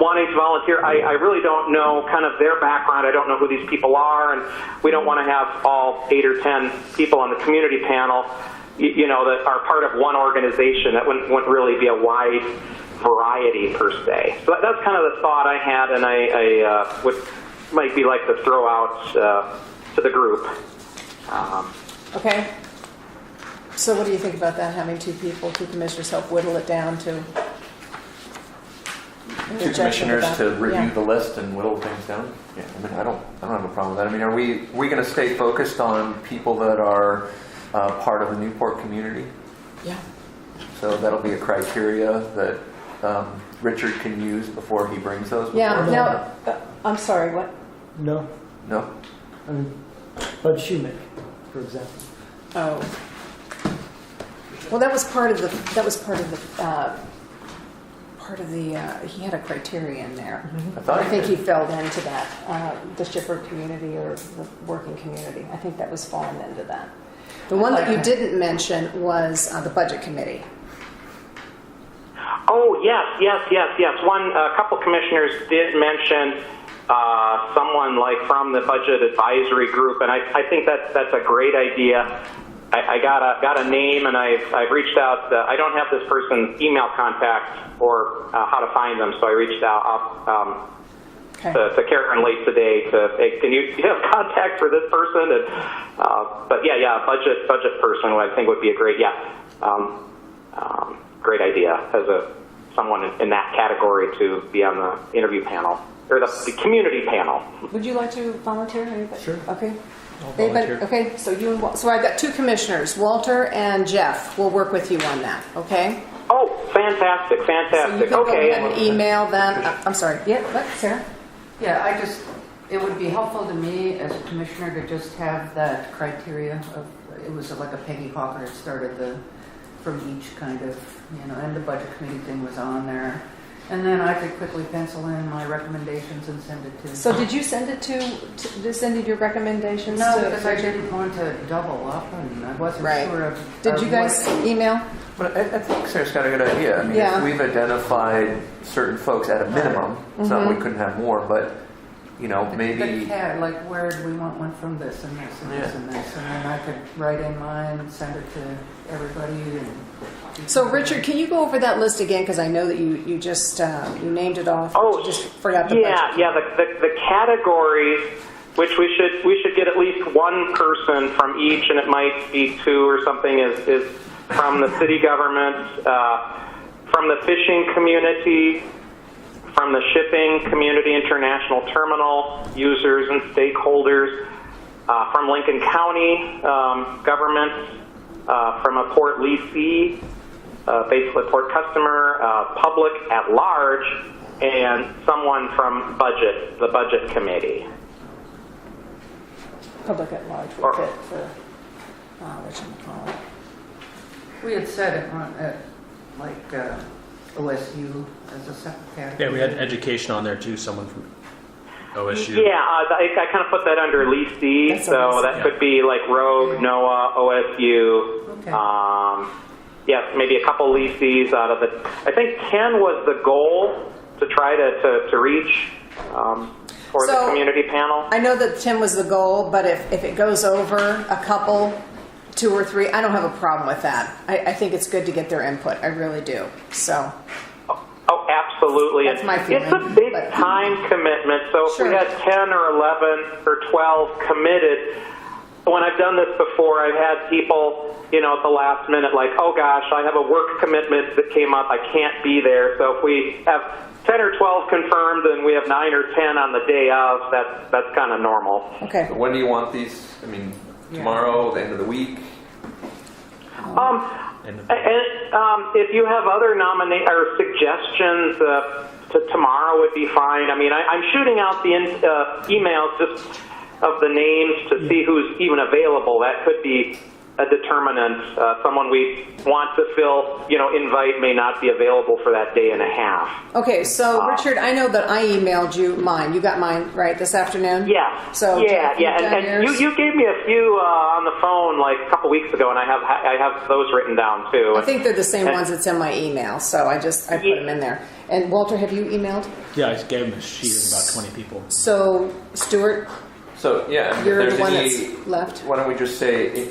wanting to volunteer, I really don't know kind of their background. I don't know who these people are, and we don't want to have all 8 or 10 people on the community panel, that are part of one organization. That wouldn't really be a wide variety per se. So that's kind of the thought I had, and I would might be like to throw out to the group. Okay. So what do you think about that, having two commissioners help whittle it down to? Two commissioners to review the list and whittle things down. Yeah, I mean, I don't have a problem with that. I mean, are we going to stay focused on people that are part of the Newport community? Yeah. So that'll be a criteria that Richard can use before he brings those. Yeah. before us? Now, I'm sorry. What? No, No. I mean, Bud Shoemaker, for example. Oh. Well, that was part of the. He had a criteria in there. I thought I think he did. fell into that, the shipper community or the working community. I think that was falling into that. The one that you didn't mention was the budget committee. Oh, yes. A couple commissioners did mention someone like from the budget advisory group, and I think that's a great idea. I got a name, and I've reached out. I don't have this person's email contact or how to find them, so I reached out to Karen late today to, hey, can you have contact for this person? And, but yeah, budget person, I think would be a great great idea as someone in that category to be on the interview panel or the community panel. Would you like to volunteer? Anybody? Sure. Okay. I'll Anybody? volunteer. Okay. So I've got two commissioners, Walter and Jeff. We'll work with you on that. Okay. Oh, fantastic. So you can go Okay. ahead and email them. I'm sorry. Yeah. What, Sarah? Yeah, it would be helpful to me as a commissioner to just have that criteria of, it was like a Peggy Hawker started from each kind of, and the budget committee thing was on there. And then I could quickly pencil in my recommendations and send it to. So did you send it to send your recommendations? No, to because I didn't want to double up, and I wasn't Right. sure of. Did of you guys what- email? But I think Sarah's got a good idea. I mean, Yeah. if we've identified certain folks at a minimum, it's not we couldn't have more, but maybe. Like where do we want one from this and this and this Yeah. and this, and then I could write in mine, send it to everybody. So Richard, can you go over that list again? Because I know that you just you named it off. Oh, you just forgot the budget. The categories, which we should get at least one person from each, and it might be two or something. Is from the city government, from the fishing community, from the shipping community, international terminal users and stakeholders, from Lincoln County government, from a port leasee, basically port customer, public at large, and someone from the budget committee. Public at large Or- would fit for whatchamacallit. We had said it at OSU as a separate category. Yeah, we had education on there too, someone from OSU. Yeah, I kind of put that under leasee, That's a so leasee. that could be like Rogue, NOAA, OSU. Okay. Yes, maybe a couple leasees out of it. I think 10 was the goal to try to reach for the So- community panel. I know that 10 was the goal, but if it goes over a couple, 2 or 3, I don't have a problem with that. I think it's good to get their input. I really do. So, Oh, absolutely. That's my It's a feeling, big but- time commitment. So if Sure. we had 10 or 11 or 12 committed, when I've done this before, I've had people, at the last minute, like, oh gosh, I have a work commitment that came up. I can't be there. So if we have 10 or 12 confirmed and we have 9 or 10 on the day of, that's kind of normal. okay. When do you want these? I mean, tomorrow, the end of the week? If you have other or suggestions, tomorrow would be fine. I mean, I'm shooting out the emails just of the names to see who's even available. That could be a determinant. Someone we want to fill, invite may not be available for that day and a half. Okay, so Richard, I know that I emailed you mine. You got mine, right, this afternoon? Yeah. So, yeah, Jeff, you've done and yours? you gave me a few on the phone like a couple weeks ago, and I have those written down too. I think they're the same ones that's in my email, so I put them in there. And Walter, have you emailed? Yeah, I gave him a sheet of about 20 people. So, Stuart, So, yeah, if you're there's the one any, that's left. why don't we just say,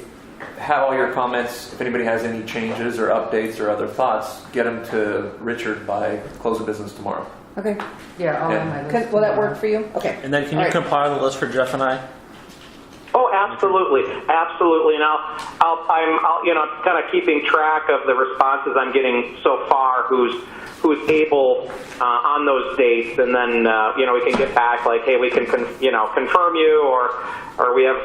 have all your comments, if anybody has any changes or updates or other thoughts, get them to Richard by close of business tomorrow. Okay. Yeah, all Yeah. on my list. Will that work for you? Okay. And then can All you right. compile the list for Jeff and I? Oh, absolutely, absolutely. And I'll you know, kind of keeping track of the responses I'm getting so far. Who's able on those dates, and then you know, we can get back like, hey, we can confirm you, or we have,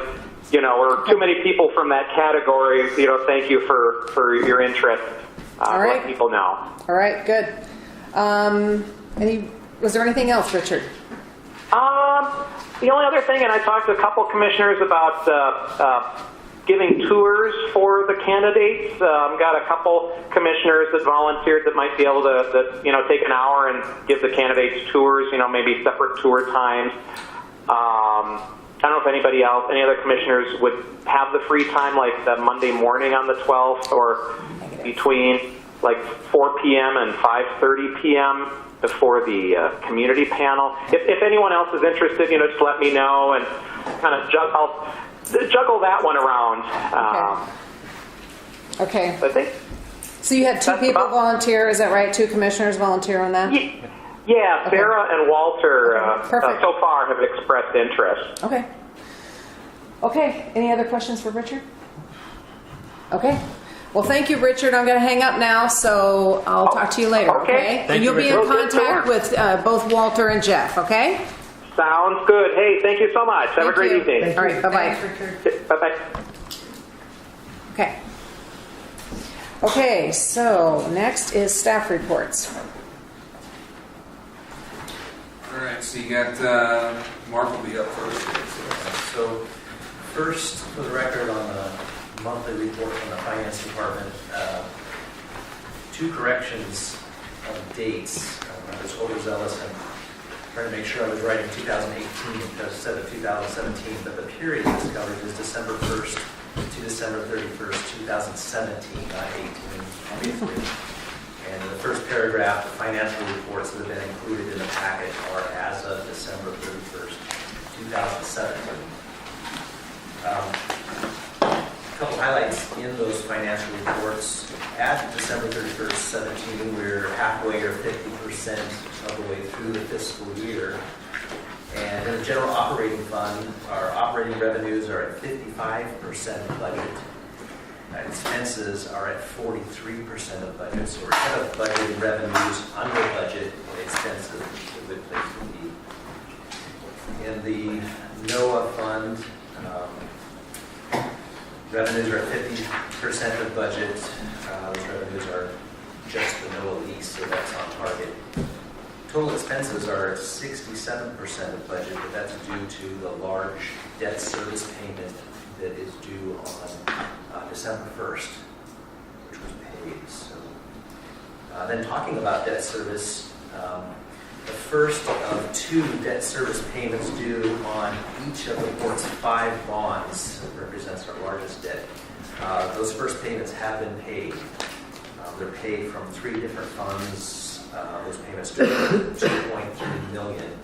you know, or too many people from that category. You know, thank you for your interest. All right. Let people know. All right, good. Was there anything else, Richard? The only other thing, and I talked to a couple commissioners about giving tours for the candidates. Got a couple commissioners that volunteered that might be able to you know, take an hour and give the candidates tours. You know, maybe separate tour times. I don't know if any other commissioners would have the free time, like the Monday morning on the 12th, or between like 4 p.m. and 5:30 p.m. before the community panel. If anyone else is interested, you know, just let me know, and kind of juggle that one around. Okay. I think. So you had two That's people about- volunteer, is that right? Two commissioners volunteer on that? Yeah, Sarah and Walter Perfect. so far have expressed interest. Okay. Okay, any other questions for Richard? Okay. Well, thank you, Richard. I'm going to hang up now, so I'll talk to you later, okay. okay? Thank And you, you'll be in Richard. contact with both Walter and Jeff, okay? Sounds good. Hey, thank you so much. Have a Thank great you. evening. All right, bye-bye. Thanks, Richard. Bye-bye. Okay. Okay, so next is staff reports. All right, so you got, Mark will be up first. So first, for the record, on the monthly report from the finance department, two corrections of dates. I was overzealous and trying to make sure I was writing 2018 instead of 2017, but the period this covers is December 1st to December 31st, 2017, not 18, obviously. And in the first paragraph, the financial reports that have been included in the packet are as of December 31st, 2017. A couple highlights in those financial reports. At December 31st, 17, we're halfway or 50% of the way through the fiscal year. And in the general operating fund, our operating revenues are at 55% of budget. Expenses are at 43% of budget, so we're kind of budgeting revenues under budget and expenses, a good place to be. In the NOAA fund, revenues are at 50% of budget. Those revenues are just the NOAA lease, so that's on target. Total expenses are at 67% of budget, but that's due to the large debt service payment that is due on December 1st, which was paid. So, then talking about debt service, the first of two debt service payments due on each of the port's 5 bonds that represents our largest debt. Those first payments have been paid. They're paid from 3 different funds. Those payments total $2.3 million.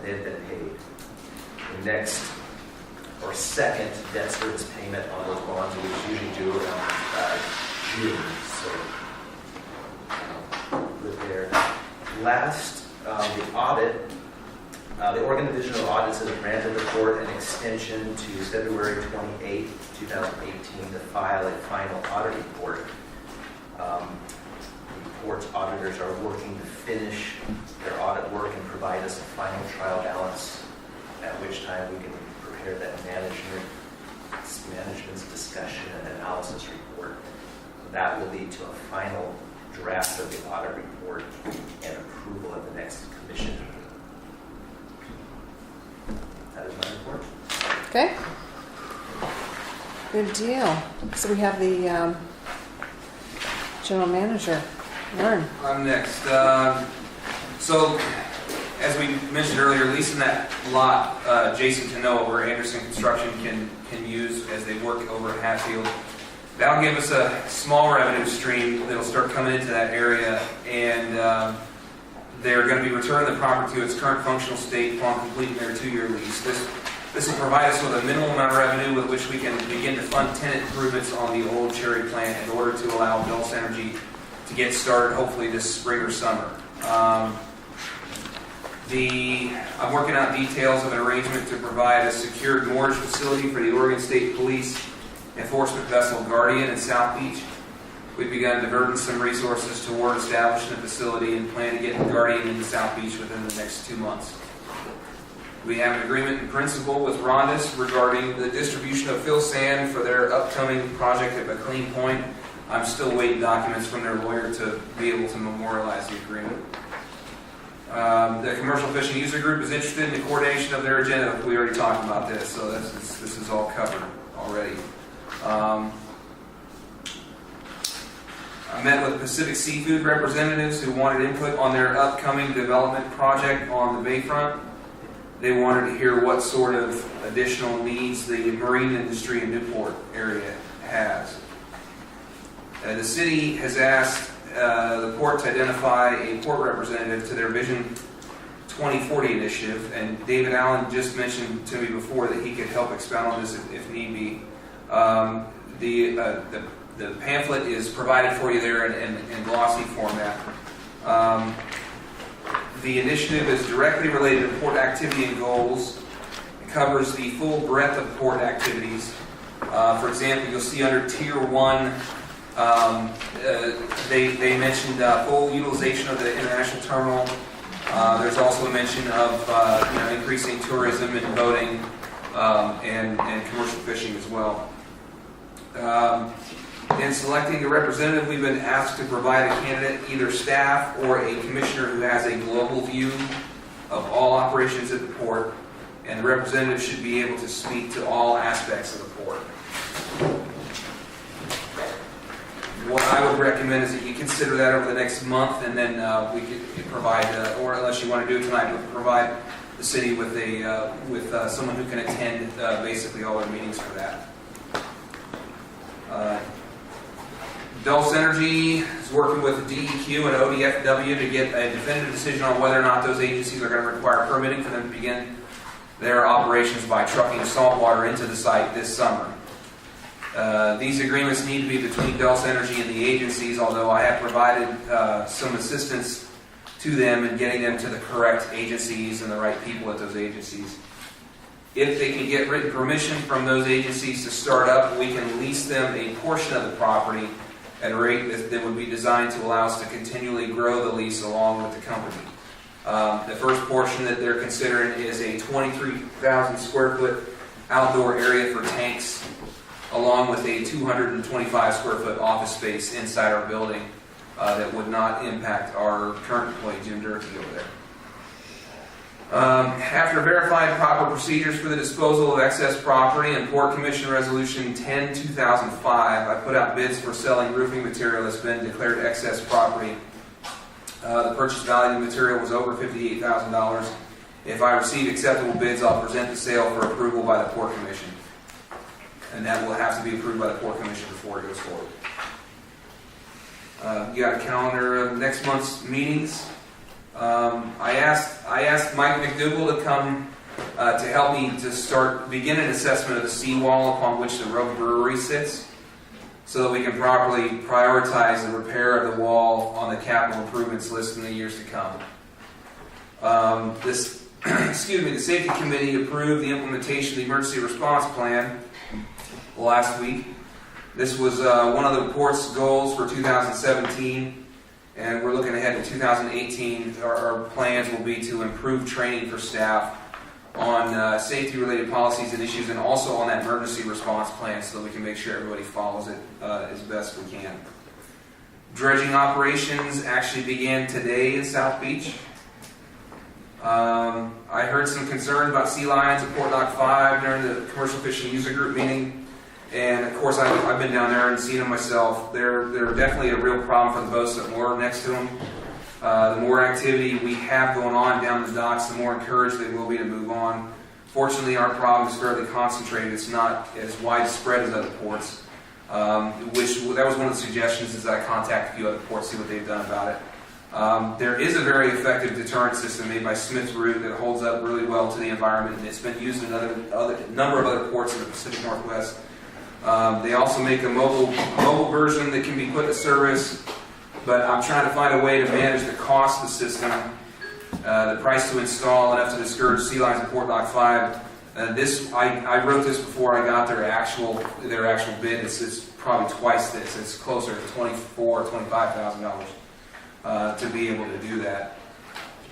They've been paid. The next or second debt service payment on those bonds is usually due around June. So, good there. Last, the audit. The Oregon Division of Audits has granted the court an extension to February 28, 2018 to file a final audit report. The court's auditors are working to finish their audit work and provide us a final trial balance, at which time we can prepare that management's discussion and analysis report. That will lead to a final draft of the audit report and approval at the next commission meeting. That is my report. Okay. Good deal. So we have the general manager, Warren. I'm next. So, as we mentioned earlier, leasing that lot adjacent to NOAA where Anderson Construction can use as they work over at Hatfield, that'll give us a small revenue stream that'll start coming into that area, and they're going to be returning the property to its current functional state upon completing their 2-year lease. This will provide us with a minimal amount of revenue with which we can begin to fund tenant improvements on the old Cherry plant in order to allow Dulce Energy to get started hopefully this spring or summer. I'm working out details of an arrangement to provide a secured mooring facility for the Oregon State Police enforcement vessel Guardian in South Beach. We've begun diverting some resources toward establishing a facility and plan to get Guardian into South Beach within the next 2 months. We have an agreement in principle with Rondis regarding the distribution of fill sand for their upcoming project at McLean Point. I'm still waiting documents from their lawyer to be able to memorialize the agreement. The Commercial Fishing User Group is interested in the coordination of their agenda. We already talked about this, so this is all covered already. I met with Pacific Seafood representatives who wanted input on their upcoming development project on the bayfront. They wanted to hear what sort of additional needs the marine industry in Newport area has. The city has asked the port to identify a port representative to their Vision 2040 initiative, and David Allen just mentioned to me before that he could help expound on this if need be. The pamphlet is provided for you there in glossy format. The initiative is directly related to port activity and goals. It covers the full breadth of port activities. For example, you'll see under Tier 1, they mentioned full utilization of the international terminal. There's also a mention of increasing tourism and boating and commercial fishing as well. In selecting the representative, we've been asked to provide a candidate, either staff or a commissioner who has a global view of all operations at the port, and the representative should be able to speak to all aspects of the port. What I would recommend is that you consider that over the next month, and then we could provide, or unless you want to do it tonight, we provide the city with someone who can attend basically all our meetings for that. Dulce Energy is working with DEQ and ODFW to get a definitive decision on whether or not those agencies are going to require permitting for them to begin their operations by trucking salt water into the site this summer. These agreements need to be between Dulce Energy and the agencies, although I have provided some assistance to them in getting them to the correct agencies and the right people at those agencies. If they can get written permission from those agencies to start up, we can lease them a portion of the property at a rate that would be designed to allow us to continually grow the lease along with the company. The first portion that they're considering is a 23,000 square foot outdoor area for tanks, along with a 225 square foot office space inside our building that would not impact our current employee, Jim Durkee, over there. After verifying proper procedures for the disposal of excess property and Port Commission Resolution 10/2005, I put out bids for selling roofing material that's been declared excess property. The purchase value of the material was over $58,000. If I receive acceptable bids, I'll present the sale for approval by the Port Commission. And that will have to be approved by the Port Commission before it goes forward. You got a calendar of next month's meetings. I asked Mike McDougall to come to help me to begin an assessment of the seawall upon which the Rogue Brewery sits, so that we can properly prioritize the repair of the wall on the capital improvements list in the years to come. The Safety Committee approved the implementation of the Emergency Response Plan last week. This was one of the report's goals for 2017. And we're looking ahead to 2018. Our plans will be to improve training for staff on safety-related policies and issues, and also on that emergency response plan, so that we can make sure everybody follows it as best we can. Dredging operations actually began today in South Beach. I heard some concerns about sea lions at Port Dock 5 during the Commercial Fishing User Group meeting. And of course, I've been down there and seen them myself. They're definitely a real problem for the boats that moor next to them. The more activity we have going on down the docks, the more encouraged they will be to move on. Fortunately, our problem is fairly concentrated. It's not as widespread as other ports. That was one of the suggestions, is that I contact a few other ports, see what they've done about it. There is a very effective deterrent system made by Smith Root that holds up really well to the environment, and it's been used in a number of other ports in the Pacific Northwest. They also make a mobile version that can be put to service, but I'm trying to find a way to manage the cost of the system The price to install enough to discourage sea lions in Port Dock 5. I wrote this before I got their actual bid. It's probably twice this. It's closer to $24,000 or $25,000 to be able to do that.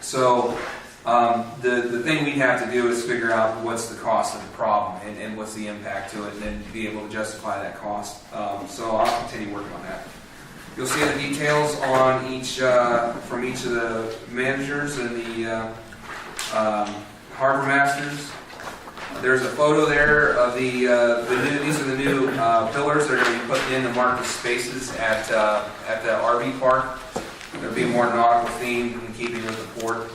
So the thing we have to do is figure out what's the cost of the problem and what's the impact to it, and then be able to justify that cost. So I'll continue working on that. You'll see the details on from each of the managers and the harbor masters. There's a photo there of these are the new pillars that are going to be put in to mark the spaces at the RV park. There'll be a more nautical theme in keeping with the port,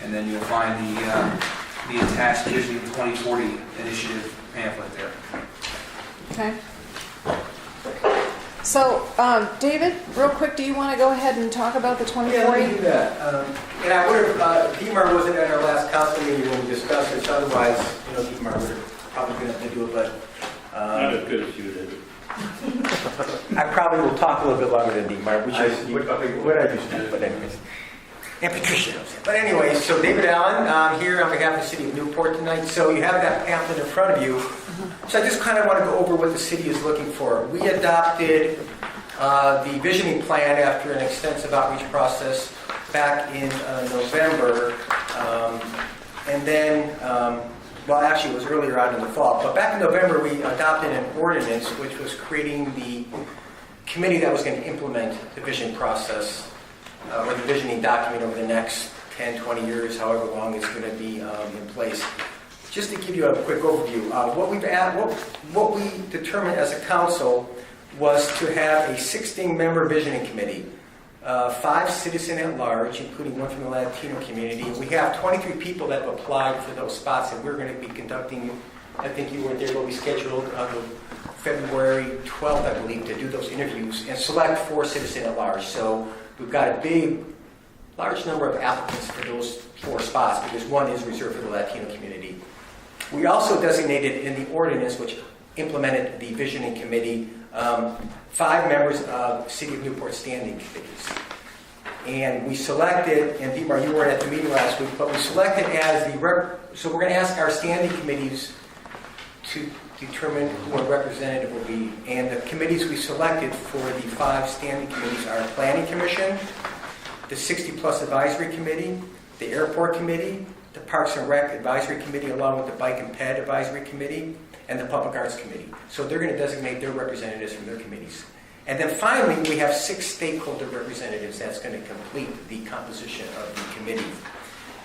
and then you'll find the attached Vision 2040 initiative pamphlet there. Okay. So, David, real quick, do you want to go ahead and talk about the 2040? Yeah, let me do that. And I would have, DMAR wasn't at our last council meeting when we discussed this. Otherwise, DMAR would have probably been able to do it, but... Not as good as you did. I probably will talk a little bit longer than DMAR, which is what I used to do, but anyways. And Patricia knows that. But anyways, so David Allen, here on behalf of the City of Newport tonight. So you have that pamphlet in front of you. So I just kind of want to go over what the city is looking for. We adopted the visioning plan after an extensive outreach process back in November. And then, well, actually it was earlier on in the fall. But back in November, we adopted an ordinance which was creating the committee that was going to implement the vision process or the visioning document over the next 10, 20 years, however long it's going to be in place. Just to give you a quick overview, what we determined as a council was to have a 16-member visioning committee, 5 citizen at large, including one from the Latino community. We have 23 people that have applied for those spots, and we're going to be conducting, I think you were there, but we scheduled February 12th, I believe, to do those interviews and select 4 citizen at large. So we've got a large number of applicants for those 4 spots because one is reserved for the Latino community. We also designated in the ordinance, which implemented the visioning committee, 5 members of City of Newport standing committees. And we selected, and DMAR, you weren't at the meeting last week, but we selected as so we're going to ask our standing committees to determine who a representative will be. And the committees we selected for the 5 standing committees are Planning Commission, the 60+ Advisory Committee, the Airport Committee, the Parks and Rec Advisory Committee, along with the Bike and Ped Advisory Committee, and the Public Arts Committee. So they're going to designate their representatives from their committees. And then finally, we have 6 stakeholder representatives that's going to complete the composition of the committee.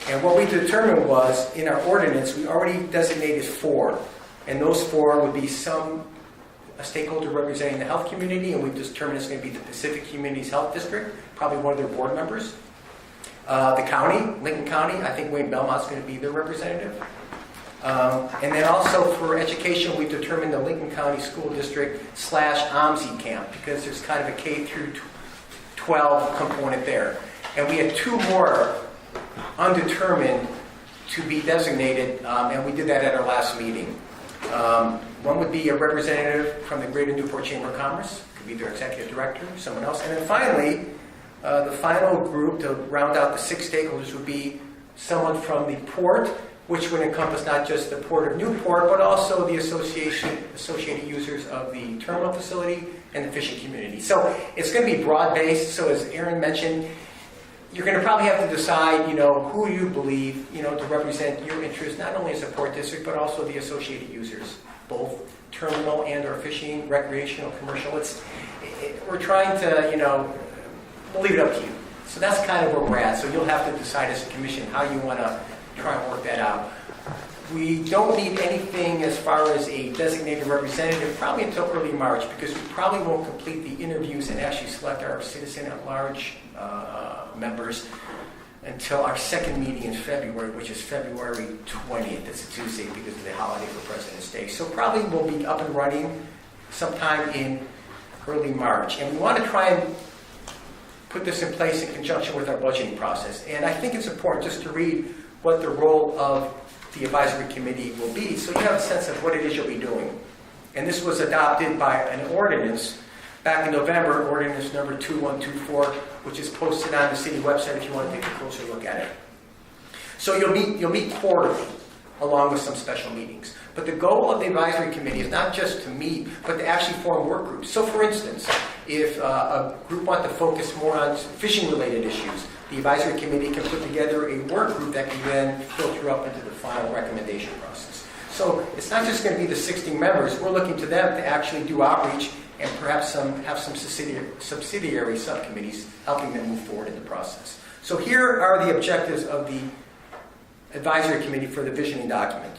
And what we determined was, in our ordinance, we already designated 4. And those 4 would be a stakeholder representing the health community, and we've determined it's going to be the Pacific Communities Health District, probably one of their board members. The county, Lincoln County, I think Wayne Belmont's going to be their representative. And then also for education, we've determined the Lincoln County School District / OMSI camp, because there's kind of a K through 12 component there. And we had 2 more undetermined to be designated, and we did that at our last meeting. One would be a representative from the Greater Newport Chamber of Commerce, could be their executive director, someone else. And then finally, the final group to round out the 6 stakeholders would be someone from the port, which would encompass not just the Port of Newport, but also the associated users of the terminal facility and the fishing community. So it's going to be broad-based. So as Aaron mentioned, you're going to probably have to decide, who you believe, to represent your interests, not only as a port district, but also the associated users, both terminal and or fishing, recreational, commercial. We're trying to, we'll leave it up to you. So that's kind of where we're at. So you'll have to decide as a commission how you want to try and work that out. We don't need anything as far as a designated representative probably until early March, because we probably won't complete the interviews and actually select our citizen at large members until our second meeting in February, which is February 20th. It's a Tuesday because of the holiday for President's Day. So probably we'll be up and running sometime in early March. And we want to try and put this in place in conjunction with our budgeting process. And I think it's important just to read what the role of the advisory committee will be, so you have a sense of what it is you'll be doing. And this was adopted by an ordinance back in November, ordinance number 2124, which is posted on the city website if you want to take a closer look at it. So you'll meet quarterly, along with some special meetings. But the goal of the advisory committee is not just to meet, but to actually form work groups. So for instance, if a group wants to focus more on fishing-related issues, the advisory committee can put together a work group that can then filter up into the final recommendation process. So it's not just going to be the 16 members. We're looking to them to actually do outreach and perhaps have some subsidiary subcommittees helping them move forward in the process. So here are the objectives of the advisory committee for the visioning document.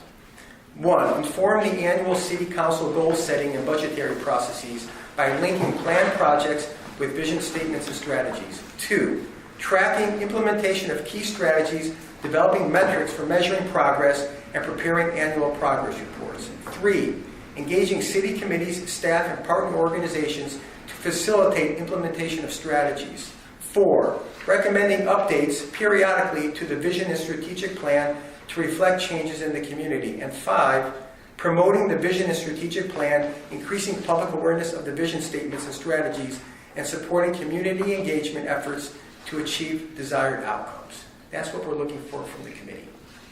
1, inform the annual city council goal setting and budgetary processes by linking planned projects with vision statements and strategies. 2, tracking implementation of key strategies, developing metrics for measuring progress, and preparing annual progress reports. 3, engaging city committees, staff, and partner organizations to facilitate implementation of strategies. 4, recommending updates periodically to the vision and strategic plan to reflect changes in the community. And 5, promoting the vision and strategic plan, increasing public awareness of the vision statements and strategies, and supporting community engagement efforts to achieve desired outcomes. That's what we're looking for from the committee.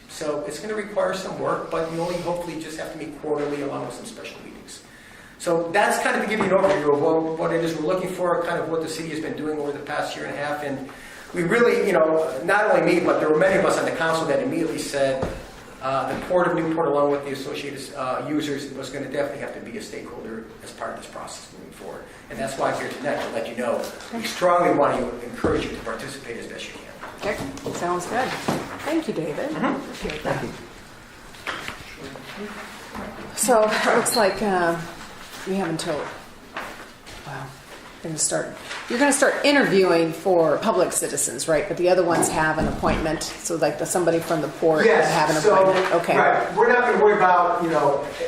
So it's going to require some work, but you only hopefully just have to meet quarterly along with some special meetings. So that's kind of to give you an overview of what it is we're looking for, kind of what the city has been doing over the past year and a half. And we really, not only me, but there were many of us on the council that immediately said the Port of Newport, along with the associated users, was going to definitely have to be a stakeholder as part of this process moving forward. And that's why I'm here tonight to let you know we strongly want to encourage you to participate as best you can. Okay, sounds good. Thank you, David. Appreciate that. So it looks like we have until, wow, you're going to start interviewing for public citizens, right? But the other ones have an appointment. So like somebody from the port have an appointment. Okay. Right. We're not going to worry about,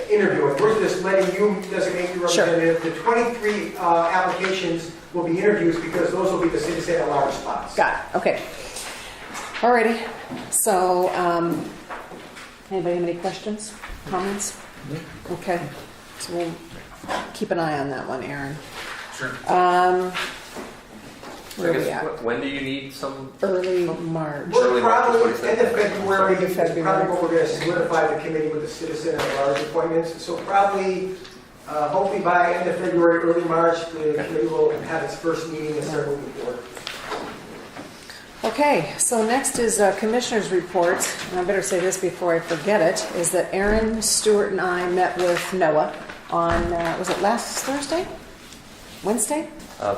interviewing. We're just letting you designate your representative. Sure. The 23 applications will be interviews because those will be the citizen at large spots. Got it. Okay. Alrighty. So, anybody have any questions, comments? Okay. So we'll keep an eye on that one, Aaron. Sure. Where are we at? When do you need some? Early March. We're probably end of February. February. Probably what we're going to solidify the committee with the citizen at large appointments. So probably, hopefully by end of February, early March, the committee will have its first meeting and start moving forward. Okay, so next is Commissioner's report. And I better say this before I forget it, is that Aaron Stewart and I met with NOAA on, was it last Thursday? Wednesday?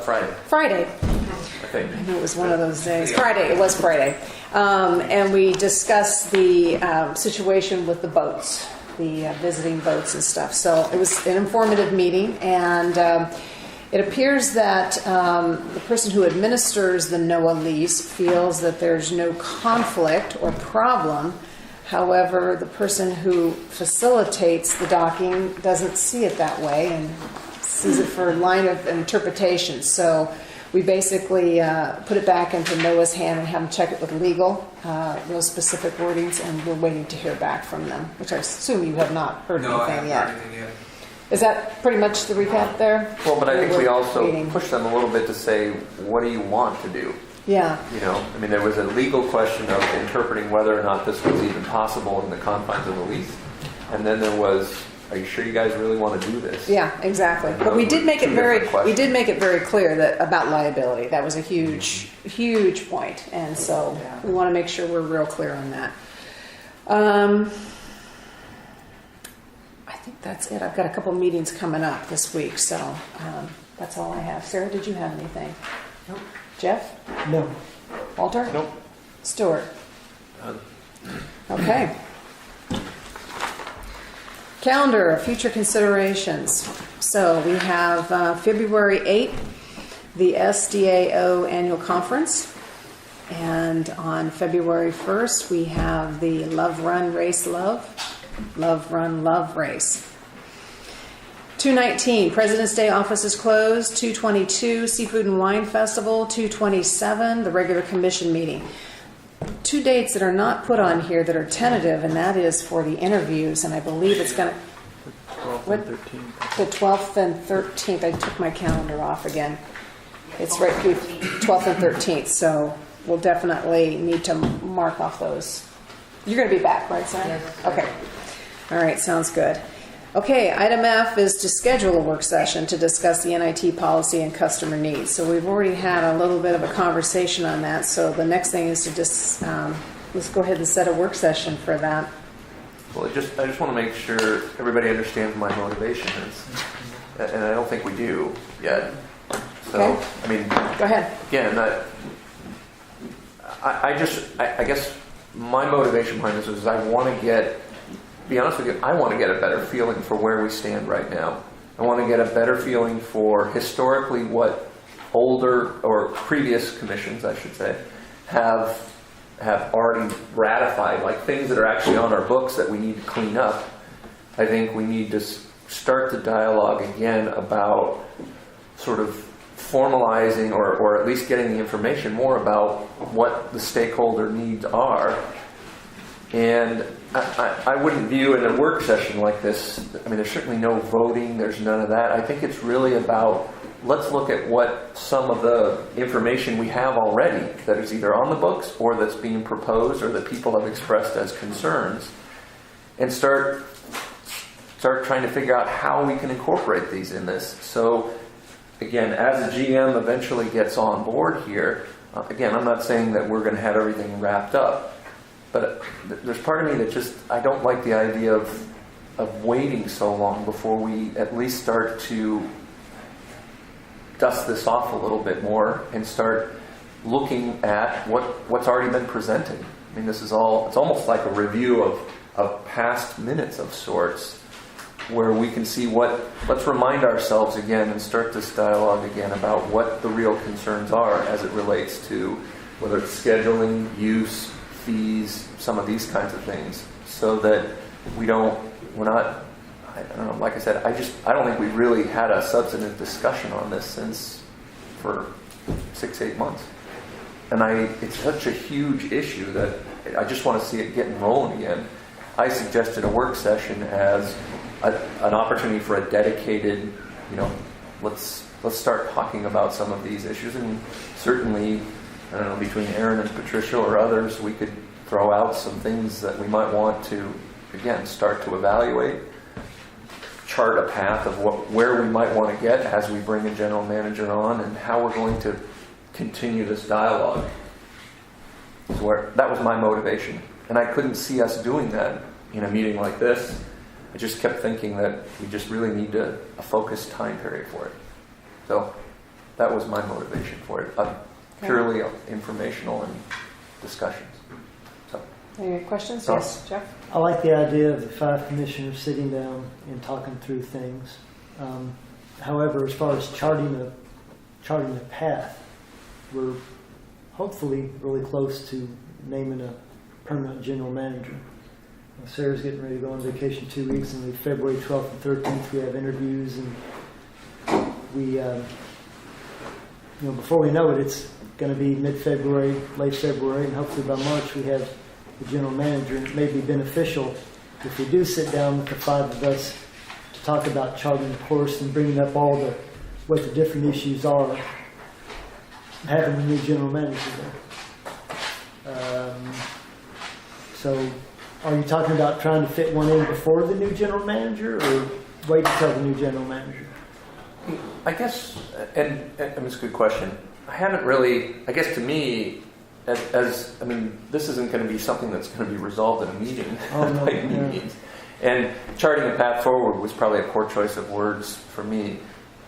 Friday. Friday. I think. I knew it was one of those days. Friday, it was Friday. And we discussed the situation with the boats, the visiting boats and stuff. So it was an informative meeting, and it appears that the person who administers the NOAA lease feels that there's no conflict or problem. However, the person who facilitates the docking doesn't see it that way and sees it for line of interpretation. So we basically put it back into NOAA's hand and have them check it with legal, those specific wordings, and we're waiting to hear back from them, which I assume you have not heard No, I anything haven't yet. heard anything yet. Is that pretty much the recap there? Well, but I think we also waiting. push them a little bit to say, what do you want to do? Yeah. There was a legal question of interpreting whether or not this was even possible in the confines of the lease. And then there was, are you sure you guys really want to do this? Yeah, exactly. But we did make it very clear that about liability. That was a huge, huge point. And so we want to make sure we're real clear on that. I think that's it. I've got a couple meetings coming up this week, so that's all I have. Sarah, did you have anything? Nope. Jeff? No. Walter? Nope. Stuart? Okay. Calendar of future considerations. So we have February 8th, the SDAO annual conference. And on February 1st, we have the Love Run Race Love. Love Run Love Race. 2/19, President's Day office is closed. 2/22, Seafood and Wine Festival. 2/27, the regular commission meeting. Two dates that are not put on here that are tentative, and that is for the interviews, and I believe it's going to... The 12th and 13th. I took my calendar off again. It's right through 12th and 13th, so we'll definitely need to mark off those You're going to be back, right, Sam? Yes. Okay. All right, sounds good. Okay, item F is to schedule a work session to discuss the NIT policy and customer needs. So we've already had a little bit of a conversation on that. So the next thing is to just, let's go ahead and set a work session for that. Well, I just want to make sure everybody understands my motivation is, and I don't think we do yet. So, Okay. I mean, Go ahead. again, I guess my motivation behind this is I want to be honest with you, I want to get a better feeling for where we stand right now. I want to get a better feeling for historically what older or previous commissions, I should say, have already ratified, like things that are actually on our books that we need to clean up. I think we need to start the dialogue again about sort of formalizing or at least getting the information more about what the stakeholder needs are. And I wouldn't view in a work session like this, I mean, there's certainly no voting, there's none of that. I think it's really about, let's look at what some of the information we have already that is either on the books or that's being proposed or that people have expressed as concerns, and start trying to figure out how we can incorporate these in this. So again, as a GM eventually gets on board here, again, I'm not saying that we're going to have everything wrapped up, but there's part of me that just, I don't like the idea of waiting so long before we at least start to dust this off a little bit more and start looking at what's already been presented. I mean, this is all, it's almost like a review of past minutes of sorts, where we can see let's remind ourselves again and start this dialogue again about what the real concerns are as it relates to whether it's scheduling, use, fees, some of these kinds of things, so that we're not, I don't know, like I said, I don't think we've really had a substantive discussion on this for 6-8 months. And it's such a huge issue that I just want to see it getting rolling again. I suggested a work session as an opportunity for a dedicated, let's start talking about some of these issues. And certainly, I don't know, between Aaron and Patricia or others, we could throw out some things that we might want to, again, start to evaluate, chart a path of where we might want to get as we bring a general manager on, and how we're going to continue this dialogue. So that was my motivation. And I couldn't see us doing that in a meeting like this. I just kept thinking that we just really need a focused time period for it. So that was my motivation for it. Purely informational and discussions. So. Any questions? No. Yes, Jeff? I like the idea of the 5 commissioners sitting down and talking through things. However, as far as charting the path, we're hopefully really close to naming a permanent general manager. Sarah's getting ready to go on vacation 2 weeks, and the February 12th and 13th we have interviews, and we, before we know it, it's going to be mid-February, late February, and hopefully by March we have the general manager. And it may be beneficial if we do sit down with the 5 of us to talk about charting the course and bringing up what the different issues are, having a new general manager there. So are you talking about trying to fit one in before the new general manager, or wait until the new general manager? I guess, and it's a good question. I haven't really, I guess to me, I mean, this isn't going to be something that's going to be resolved in a meeting by any means. And charting a path forward was probably a poor choice of words for me.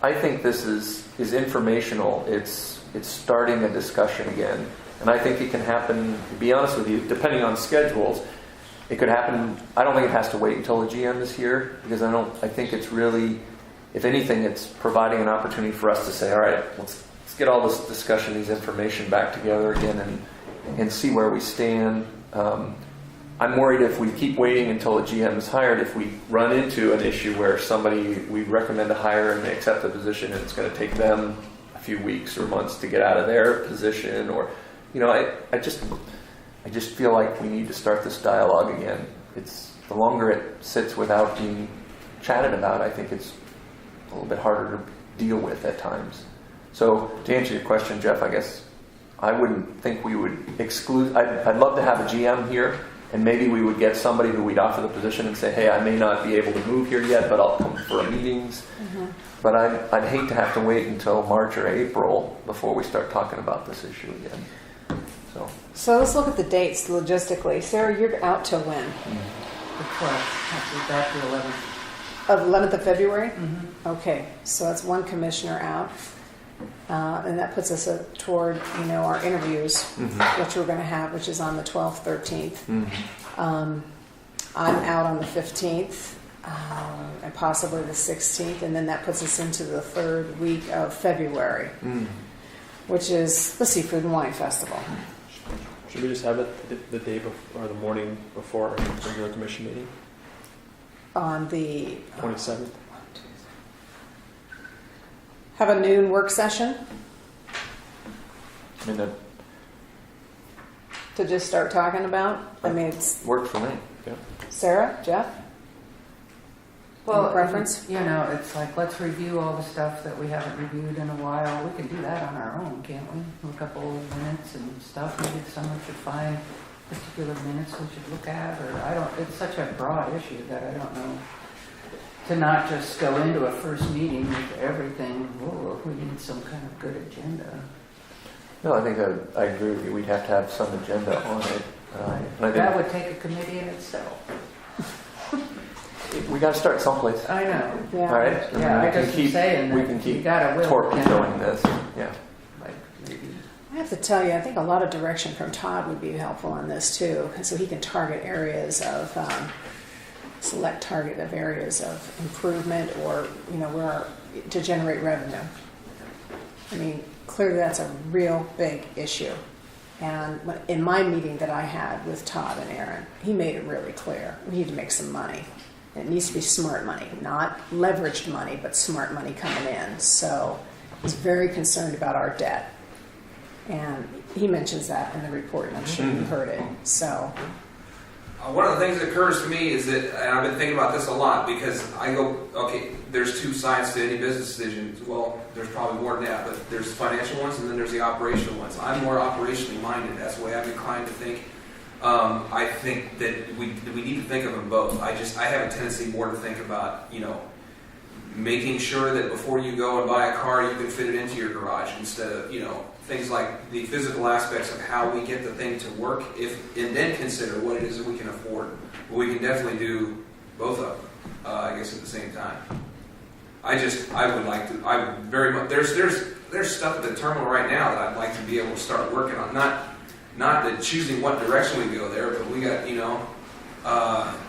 I think this is informational. It's starting a discussion again. And I think it can happen, to be honest with you, depending on schedules, it could happen. I don't think it has to wait until the GM is here, because I think it's really, if anything, it's providing an opportunity for us to say, all right, let's get all this discussion, these information back together again and see where we stand. I'm worried if we keep waiting until a GM is hired, if we run into an issue where somebody we recommend to hire and they accept the position and it's going to take them a few weeks or months to get out of their position, or, I just feel like we need to start this dialogue again. It's the longer it sits without being chatted about, I think it's a little bit harder to deal with at times. So to answer your question, Jeff, I guess I wouldn't think we would exclude. I'd love to have a GM here And maybe we would get somebody who we'd offer the position and say, hey, I may not be able to move here yet, but I'll come for meetings. But I'd hate to have to wait until March or April before we start talking about this issue again. So let's look at the dates logistically. Sarah, you're out till when? The 12th, after that, the 11th. Of 11th of February? Mm-hmm. Okay, so that's one commissioner out. And that puts us toward, our interviews, which we're going to have, which is on the 12th, 13th. I'm out on the 15th, and possibly the 16th, and then that puts us into the third week of February, which is the Seafood and Wine Festival. Should we just have it the day before, or the morning before our regular commission meeting? On the 27th? have a noon work session I mean, that to just start talking about. I mean, it's worked for me. Yeah. Sarah, Jeff. Any preference? It's like, let's review all the stuff that we haven't reviewed in a while. We can do that on our own, can't we? Look up old minutes and stuff. Maybe someone should find particular minutes we should look at, or it's such a broad issue that I don't know. To not just go into a first meeting with everything, whoa, we need some kind of good agenda. No, I think I agree with you. We'd have to have some agenda on it. And I think That would take a committee in itself. we got to start someplace. I know. Yeah. All right. Yeah, I just keep saying we that can you keep gotta will. torpedoing this. Yeah. Like maybe. I have to tell you, I think a lot of direction from Todd would be helpful on this too, so he can target areas of select target of areas of improvement, or where to generate revenue. I mean, clearly that's a real big issue. And in my meeting that I had with Todd and Aaron, he made it really clear we need to make some money. It needs to be smart money, not leveraged money, but smart money coming in. So he's very concerned about our debt. And he mentions that in the report, and I'm sure you heard it. So One of the things that occurs to me is that, and I've been thinking about this a lot, because I go, okay, there's two sides to any business decision. Well, there's probably more than that, but there's financial ones and then there's the operational ones. I'm more operationally minded. That's the way I'm inclined to think. I think that we need to think of them both. I have a tendency more to think about, making sure that before you go and buy a car, you can fit it into your garage instead of, things like the physical aspects of how we get the thing to work, and then consider what it is that we can afford. But we can definitely do both of them, I guess, at the same time. I would very much, there's stuff at the terminal right now that I'd like to be able to start working on. Not that choosing what direction we go there, but we got,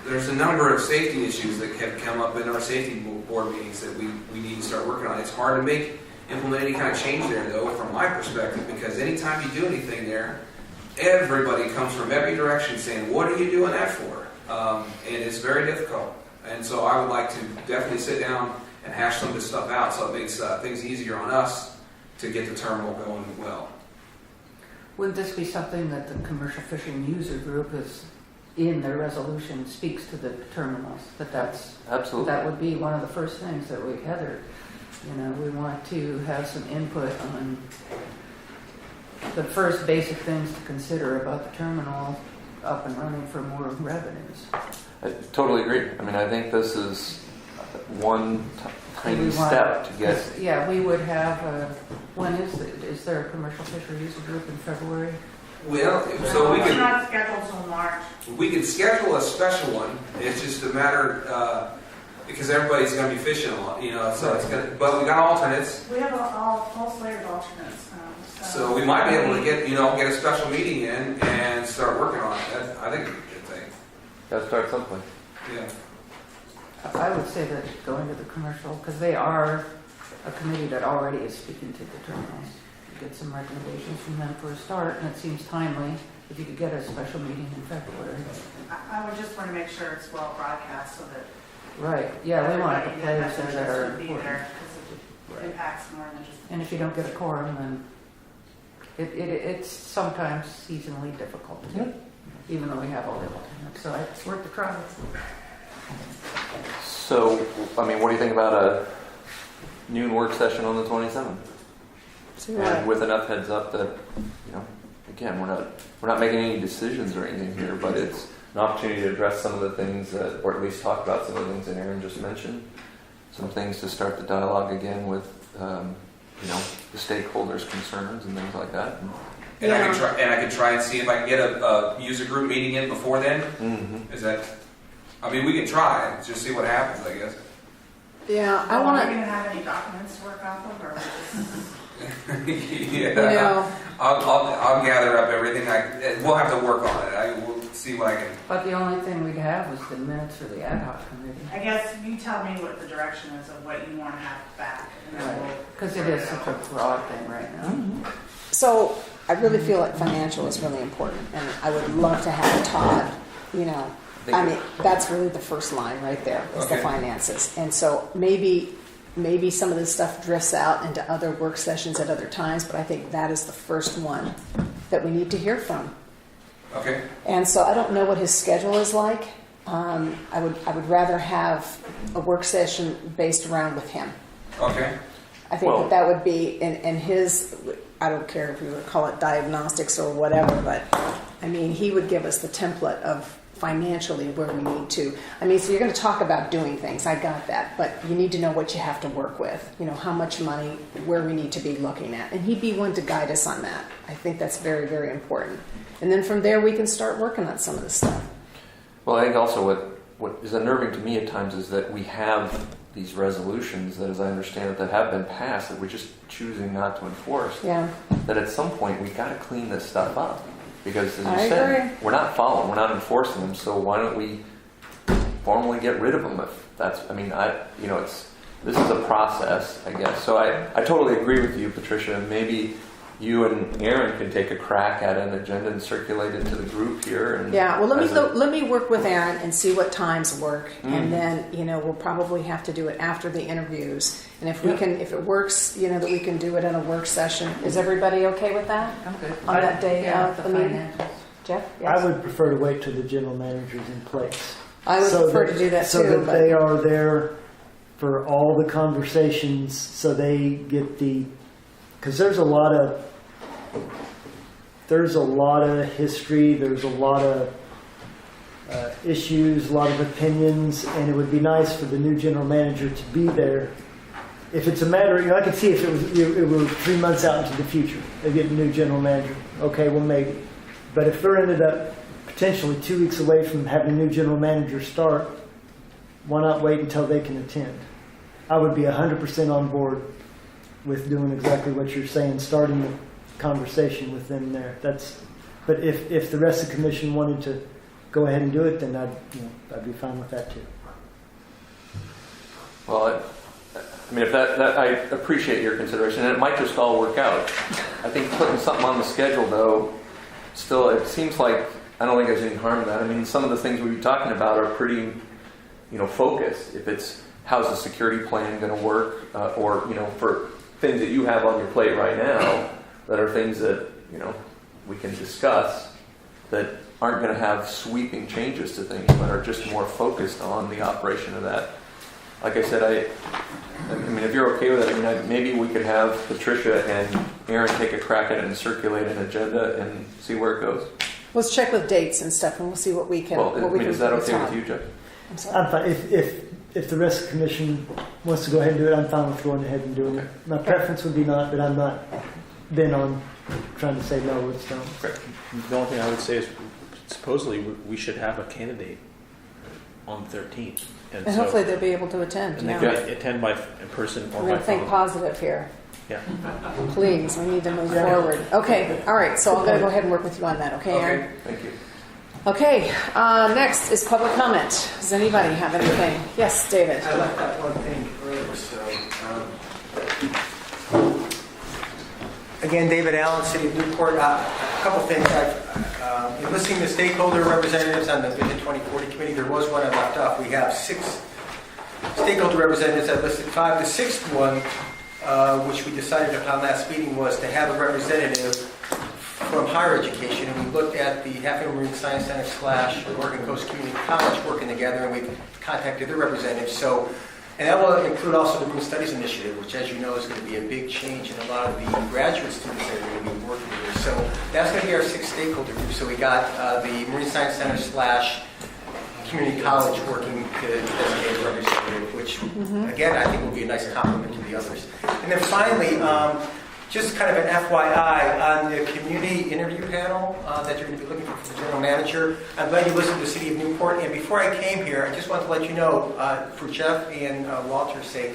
there's a number of safety issues that have come up in our safety board meetings that we need to start working on. It's hard to implement any kind of change there, though, from my perspective, because anytime you do anything there, everybody comes from every direction saying, what are you doing that for? And it's very difficult. And so I would like to definitely sit down and hash some of this stuff out so it makes things easier on us to get the terminal going well. Wouldn't this be something that the commercial fishing user group is in their resolution speaks to the terminals? Absolutely. That would be one of the first things that we, Heather, we want to have some input on the first basic things to consider about the terminal up and running for more revenues. I totally agree. I mean, I think this is one tiny step to get. Yeah, we would have, when is there a commercial fishery user group in February? Well, so we It's can not scheduled till March. schedule a special one. It's just a matter because everybody's going to be fishing a lot, So it's gonna. But we got alternates. We have a whole slate of alternates. So we might be able to get a special meeting in and start working on it. I think it's a good thing. Got to start someplace. Yeah. I would say that going to the commercial, because they are a committee that already is speaking to the terminals. Get some recommendations from them for a start, and it seems timely if you could get a special meeting in February. I would just want to make sure it's well broadcast so that Right, yeah, we want to play everybody with things that that are would be important. there because it impacts more than just. And if you don't get a quorum, then it's sometimes seasonally difficult, even though we have all the alternates. So it's worth the try. So, I mean, what do you think about a noon work session on the 27th? And with enough heads up that, again, we're not making any decisions or anything here, but an opportunity to address some of the things that, or at least talk about some of the things that Aaron just mentioned. Some things to start the dialogue again with, the stakeholders' concerns and things like that. And I could try and see if I can get a user group meeting in before then. Mm-hmm. Is that? I mean, we can try. Just see what happens, I guess. Yeah, I Are want we to. going to have any documents to work off of, or Yeah. I'll gather up everything. We'll have to work on it. I will see what I can. But the only thing we'd have was the minutes for the ad hoc committee. I guess you tell me what the direction is of what you want to have back, and then we'll. Because it is such a broad thing right now. So I really feel like financial is really important, and I would love to have Todd. I mean, that's really the first line right there is the Okay. finances, and so maybe some of this stuff drifts out into other work sessions at other times, but I think that is the first one that we need to hear from. Okay. And so I don't know what his schedule is like. I would rather have a work session based around with him. Okay. I think Well- that would be in his. I don't care if you would call it diagnostics or whatever, but I mean he would give us the template of financially where we need to. I mean, so you're going to talk about doing things. I got that, but you need to know what you have to work with. How much money, where we need to be looking at, and he'd be one to guide us on that. I think that's very, very important. And then from there, we can start working on some of this stuff. Well, I think also what is unnerving to me at times is that we have these resolutions that, as I understand it, that have been passed that we're just choosing not to enforce. Yeah. That at some point we got to clean this stuff up because, as you I said, agree. we're not following, we're not enforcing them. So why don't we formally get rid of them? If that's, I mean, this is a process, I guess. So I totally agree with you, Patricia. Maybe you and Aaron can take a crack at an agenda and circulate it to the group here. And Yeah, well, as a- let me work with Aaron and see what times work, Mm. and then we'll probably have to do it after the interviews. And if we Yeah. can, if it works, that we can do it in a work session. Is everybody okay with that I'm good. on that day Yeah, of the meeting? financials. Jeff, I yes, would prefer to wait till the general manager's in place. I would So prefer to do that so too. that But they are there for all the conversations, so they get because there's a lot of history, there's a lot of issues, a lot of opinions, and it would be nice for the new general manager to be there. If it's a matter, I could see if it were 3 months out into the future, they get a new general manager. Okay, well maybe, but if they're ended up potentially 2 weeks away from having a new general manager start, why not wait until they can attend? I would be 100% on board with doing exactly what you're saying, starting the conversation with them there. But if the rest of the commission wanted to go ahead and do it, then I'd be fine with that too. Well, I mean, if that I appreciate your consideration, and it might just all work out. I think putting something on the schedule, though, still, it seems like I don't think there's any harm in that. I mean, some of the things we've been talking about are pretty, focused. If it's how's the security plan going to work, or for things that you have on your plate right now, that are things that we can discuss that aren't going to have sweeping changes to things, but are just more focused on the operation of that. Like I said, I mean, if you're okay with it, maybe we could have Patricia and Aaron take a crack at it and circulate an agenda and see where it goes. let's check with dates and stuff, and we'll see what we can. Well, what we can is that okay decide. with you, Jeff? I'm sorry. I'm fine. If the rest of the commission wants to go ahead and do it, I'm fine with going ahead and doing it. My preference would be not, but I'm not bent on trying to say no, let's don't. The only thing I would say is supposedly we should have a candidate on the 13th. And hopefully they'll be able to attend. And they Yeah. can attend in person or We're by going to think phone. positive here. Yeah. Please, we need to move forward. Okay, all right, so I'm going to go ahead and work with you on that, okay, Aaron? Okay, thank you. Okay, next is public comment. Does anybody have anything? Yes, David. I left that one thing earlier, so. Again, David Allen, City of Newport. A couple things. In listing the stakeholder representatives on the Vision 2040 committee, there was one I left off. We have 6 stakeholder representatives. I listed 5. The 6th one, which we decided upon last meeting, was to have a representative from higher education. And we looked at the Half-Moon Marine Science Center / Oregon Coast Community College working together, and we've contacted their representatives. And that will include also the Marine Studies Initiative, which, as you know, is going to be a big change in a lot of the graduate students that are going to be working here. So that's going to be our 6th stakeholder group. So we got the Marine Science Center / community college working to designate a representative, which again I think will be a nice complement to the others. And then finally, just kind of an FYI on the community interview panel that you're going to be looking for the general manager. I'm glad you listened to the City of Newport. And before I came here, I just wanted to let you know, for Jeff and Walter's sake,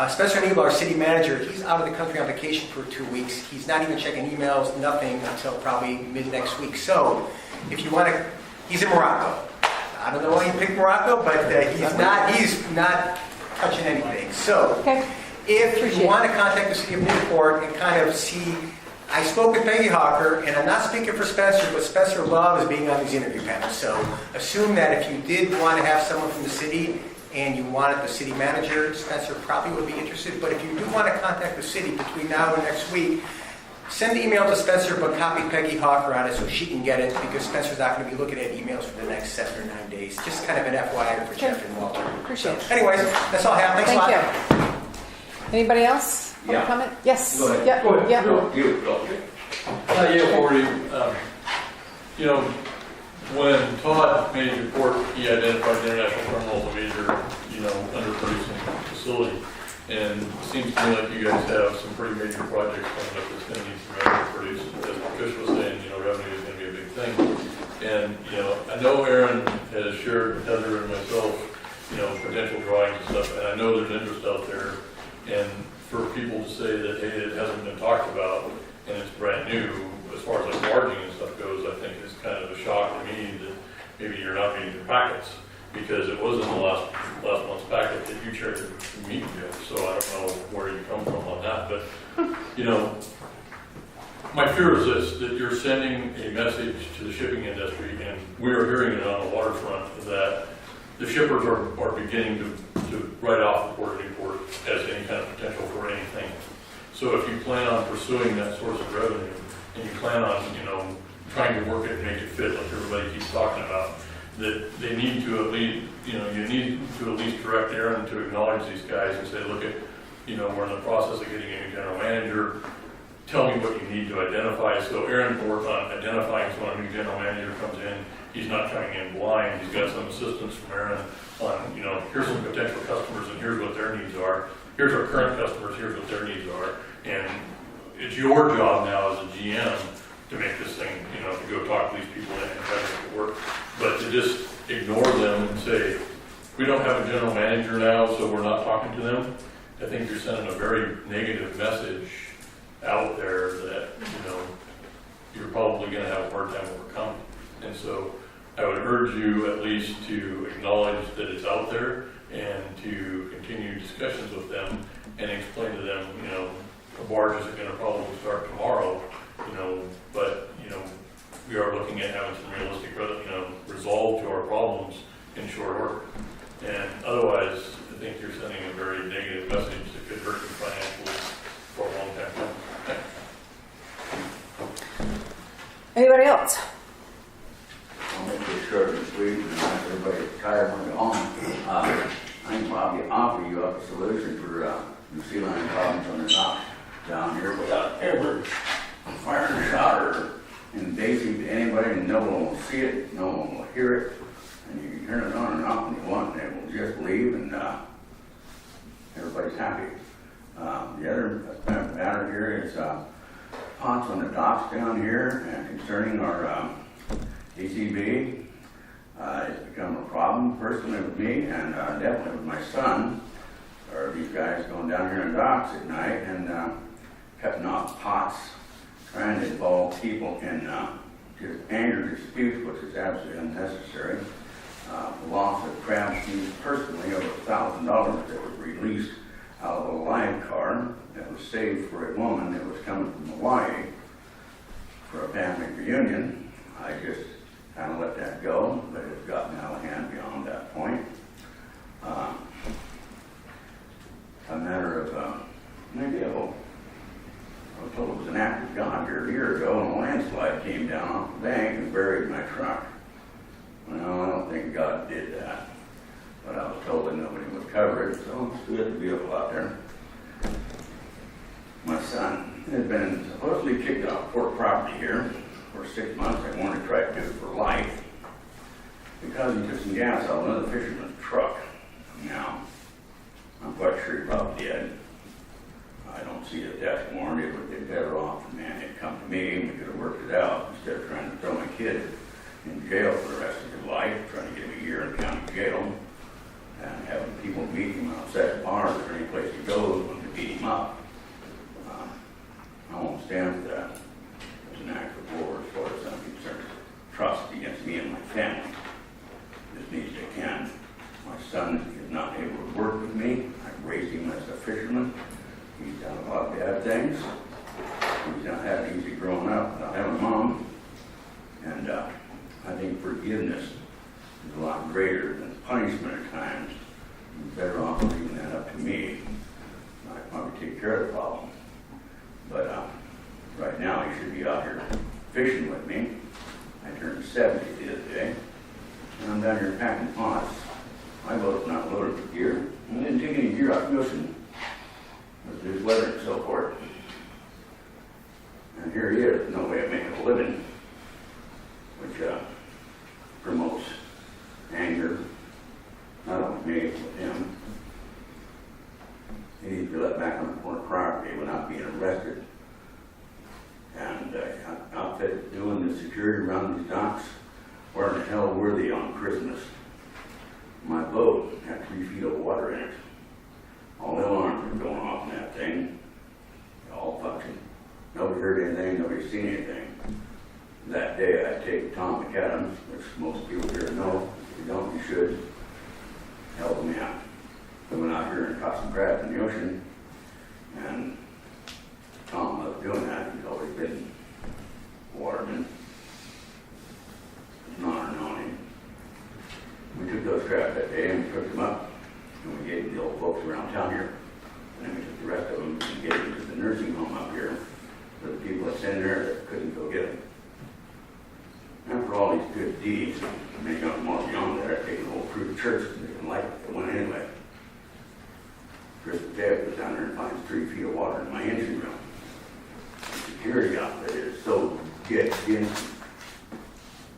Spencer Neal, our city manager, he's out of the country on vacation for 2 weeks. He's not even checking emails, nothing, until probably mid next week. So if you want to, he's in Morocco. I don't know why you picked Morocco, but he's not touching anything. So if you want to contact the City of Newport and kind of see, I spoke with Peggy Hawker, and I'm not speaking for Spencer, but Spencer loves being on these interview panels. So assume that if you did want to have someone from the city and you wanted the city manager, Spencer probably would be interested. But if you do want to contact the city between now and next week, send the email to Spencer, but copy Peggy Hawker on it so she can get it, because Spencer's not going to be looking at emails for the next 7 or 9 days. Just kind of an FYI for Jeff and Walter. Appreciate it. Anyways, that's all I have. Thanks a lot. Thank you. Anybody else? Want to comment? Yes. Go ahead. Yeah. Go ahead. Yeah. Yeah, forwarding. You know, when Todd made his report, he identified the international terminal as a major, underproducing facility. And it seems to me like you guys have some pretty major projects coming up that's going to need some revenue produced. As Fish was saying, revenue is going to be a big thing. And, I know Aaron has shared with Heather and myself, potential drawings and stuff, and I know there's interest out there. And for people to say that, hey, it hasn't been talked about and it's brand new, as far as like margin and stuff goes, I think is kind of a shock to me that maybe you're not reading your packets, because it was in the last month's packet that you shared with me, Jeff. So I don't know where you come from on that, but my fear is this: that you're sending a message to the shipping industry, and we are hearing it on the waterfront, that the shippers are beginning to write off the Port of Newport as any kind of potential for anything. So if you plan on pursuing that source of revenue, and you plan on, trying to work it and make it fit like everybody keeps talking about, that they need to at least, you need to at least direct Aaron to acknowledge these guys and say, look at, we're in the process of getting a new general manager. Tell me what you need to identify. So Aaron can work on identifying, so when a new general manager comes in, he's not coming in blind. He's got some assistance from Aaron on, here's some potential customers and here's what their needs are. Here's our current customers, here's what their needs are. And it's your job now as a GM to make this thing, to go talk to these people and try to make it work. But to just ignore them and say, we don't have a general manager now, so we're not talking to them, I think you're sending a very negative message out there that, you're probably going to have a hard time overcoming. And so I would urge you at least to acknowledge that it's out there and to continue discussions with them and explain to them, a barge isn't going to probably start tomorrow, but, we are looking at having some realistic, resolve to our problems in short order. And otherwise, I think you're sending a very negative message that could hurt you financially for a long time. Anybody else? I'll make this short and sweet, and not everybody tired when they're on. I can probably offer you up a solution for New sea lion problems on the dock down here without ever firing a shot or invasive to anybody, and no one will see it, no one will hear it, and you can turn it on and off when you want, and it will just leave, and everybody's happy. The other matter here is ponts on the docks down here, and concerning our ACB, it's become a problem personally with me, and definitely with my son, or these guys going down here in the docks at night and cutting off pots, trying to involve people in just anger disputes, which is absolutely unnecessary. The loss of crab fees personally over $1,000 that was released out of a live car that was saved for a woman that was coming from Hawaii for a family reunion. I just kind of let that go, but it's gotten out of hand beyond that point. A matter of maybe I was told it was an act of God here a year ago, and a landslide came down off the bank and buried my truck. Well, I don't think God did that, but I was told that nobody would cover it, so we had the vehicle out there. My son had been supposedly kicked off port property here for 6 months. I wanted to try to do it for life because he took some gas out of another fisherman's truck. Now, I'm quite sure he probably did. I don't see that that's warranted. It would be better off the man had come to me and we could have worked it out instead of trying to throw my kid in jail for the rest of his life, trying to get him a year in county jail, and having people meet him outside bars or any place he goes when they beat him up. I won't stand for that as an act of war as far as I'm concerned. Trust against me and my family. This needs to end. My son is not able to work with me. I raised him as a fisherman. He's done a lot of bad things. He's not had it easy growing up without having a mom. And I think forgiveness is a lot greater than punishment at times. You're better off leaving that up to me. I probably take care of the problem. But right now, he should be out here fishing with me. I turned 70 the other day, and I'm down here packing pots. My boat's not loaded with gear. I didn't take any gear out the ocean. There's weather and so forth. And here he is, no way of making a living, which promotes anger, not only me, but him. He needs to be let back on the port property without being arrested. And outfit doing the security around these docks, where in the hell were they on Christmas? My boat had 3 feet of water in it. All the alarms were going off in that thing. They all functioned. Nobody heard anything, nobody seen anything. That day I take Tom McAdams, which most people here know. If you don't, you should. Help him out. We went out here and caught some crabs in the ocean, and Tom loved doing that. He's always been a waterman. It's an honor knowing him. We took those crabs that day and we cooked them up, and we gave them to the old folks around town here. And then we took the rest of them and gave them to the nursing home up here for the people that's in there that couldn't go get them. After all these good deeds, many of them more beyond that, I'd take the whole crew to church and they didn't like it. They went anyway. Chris Dad was down there and finds 3 feet of water in my engine room. The security outfit is so dead against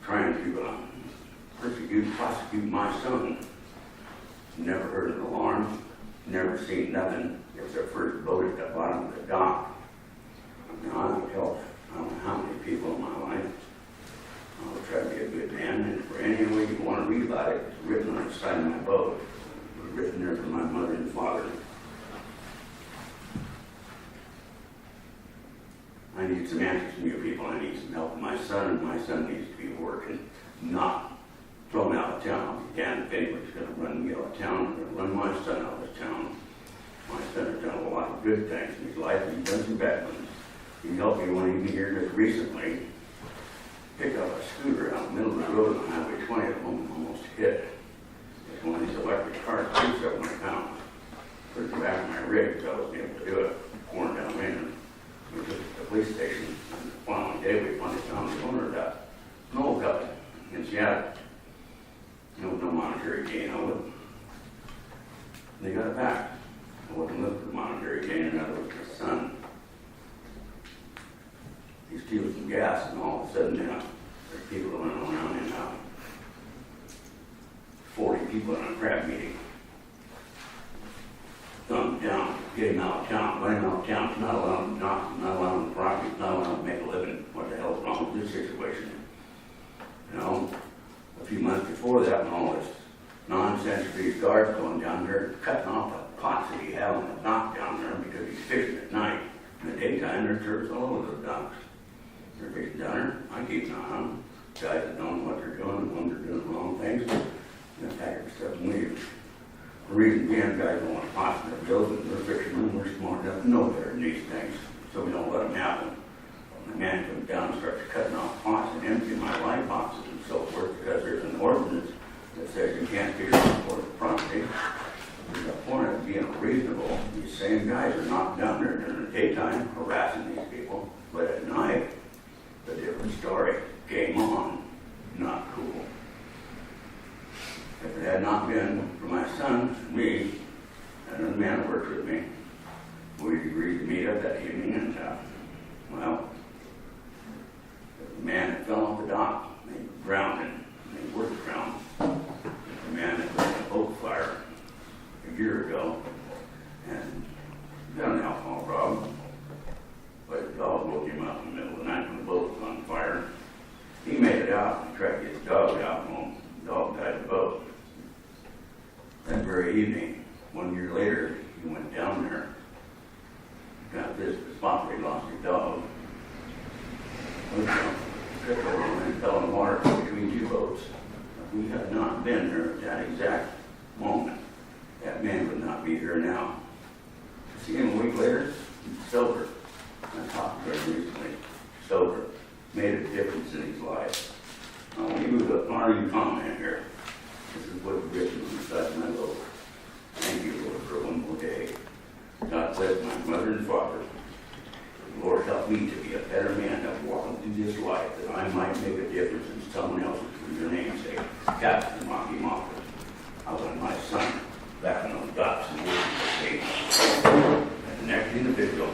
trying to prosecute my son. Never heard an alarm, never seen nothing. It was their first boat at the bottom of the dock. Now, I don't know how many people in my life. I'll try to be a good man, and for any way you want to read about it, it's written on the side of my boat. It was written there for my mother and father. I need some answers from you people. I need some help. My son needs to be working, not thrown out of town. Again, if anybody's going to run me out of town, I'm going to run my son out of town. My son has done a lot of good things in his life, and he's done some bad ones. He helped me when he was here just recently. Picked up a scooter out in the middle of the road on Highway 20 at home, almost hit. It's one of these electric cars, 200 pounds. Put it back in my rig because I wasn't able to do it. Pouring down rain. We took it to the police station. And the following day, we finally found the owner of that snow cup in Seattle. There was no monetary gain of it. They got it back. I wasn't looking for monetary gain, and that was my son. He steals some gas, and all of a sudden, there's people running around and 40 people in a crab meeting. Thumb down, get him out of town, run him out of town. It's not allowed to knock, it's not allowed to property, it's not allowed to make a living. What the hell's wrong with this situation? You know, a few months before that, when all this nonsense for these guards going down there, cutting off the pots that he had on the dock down there because he's fishing at night. In the daytime, there's turtles all over the docks. They're fishing down there. I keep an eye on them. Guys that don't know what they're doing, the ones that are doing the wrong things, they pack their stuff and leave. The reason being, guys don't want to pots in their bills, and they're fishermen, we're smart enough to know better than these things, so we don't let them happen. When the man comes down and starts cutting off pots and emptying my light boxes and so forth, because there's an ordinance that says you can't fish on port property. There's a point of being reasonable. These same guys are not down there during the daytime harassing these people, but at night, a different story. Game on. Not cool. If it had not been for my son, me, and another man who works with me, we agreed to meet up that evening, and Stoker made a difference in his life. Now, when he was a parting comment here, this is what was written on the side of my Lord. Thank you, Lord, for one more day. God bless my mother and father. Lord, help me to be a better man that walking through this life, that I might make a difference in someone else's for your name's sake. Captain Rocky Moffat. I want my son back on the docks and working for me. And the next individual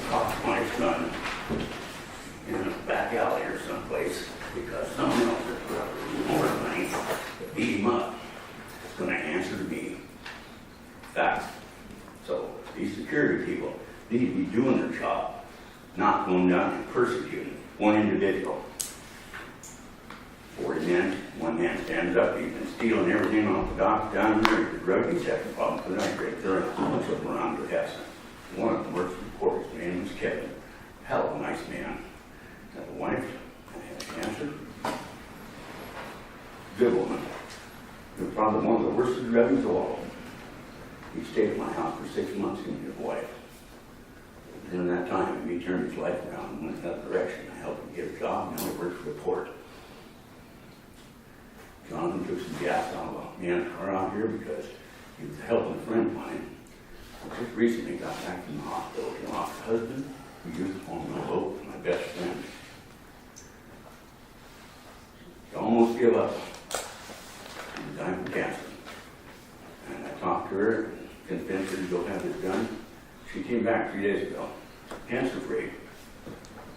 caught my son in a back alley or someplace because someone else has got more money to beat him up. It's going to answer to me. Fact. So these security people need to be doing their job, not going down and persecuting one individual. 40 men, one man stands up, he's been stealing everything off the dock down here. The drug detection problem tonight, right there, and much of them around the Heston. One of them works for the port, his name was Kevin. Hell of a nice man. Had a wife, had cancer. Good woman. They're probably one of the worst drugs of all. He stayed at my house for 6 months, he and his wife. During that time, he turned his life around and went in that direction. I helped him get a job, now he works for the port. Jonathan took some gas out of a man's car out here because he was helping a friend of mine. I just recently got back from the hospital. He lost a husband, who used to own my boat, and my best friend. He almost gave up. He died from cancer. And I talked to her and convinced her to go have this done. She came back 3 days ago, cancer-free,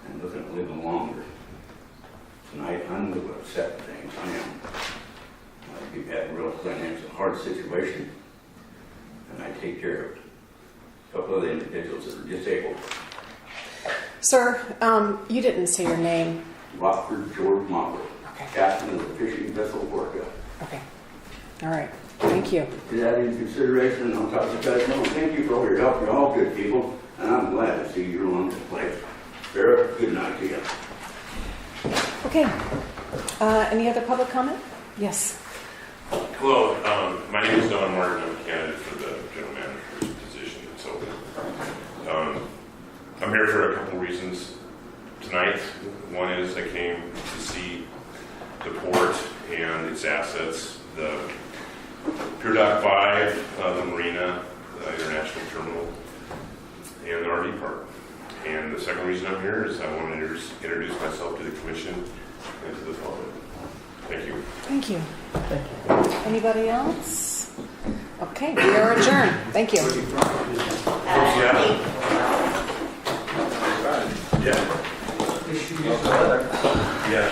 and looking at living longer. Tonight, I'm a little upset with things. I am. We've had a real financial hard situation, and I take care of a couple of the individuals that are disabled. Sir, you didn't say your name. Rockford George Moffat, captain of the fishing vessel Orca. Okay. All right. Thank you. Take that into consideration, and I'll talk to you guys more. Thank you for all your help. You're all good people, and I'm glad to see you along this place. Sarah, good night to you. Okay. Any other public comment? Yes. Hello, my name is Don Martin. I'm a candidate for the general manager's position. So I'm here for a couple reasons tonight. One is I came to see the port and its assets, the Pier Dock 5, the marina, the international terminal, and the RV park. And the second reason I'm here is I want to introduce myself to the commission and to the public. Thank you. Thank you. Anybody else? Okay, we are adjourned. Thank you. Yeah.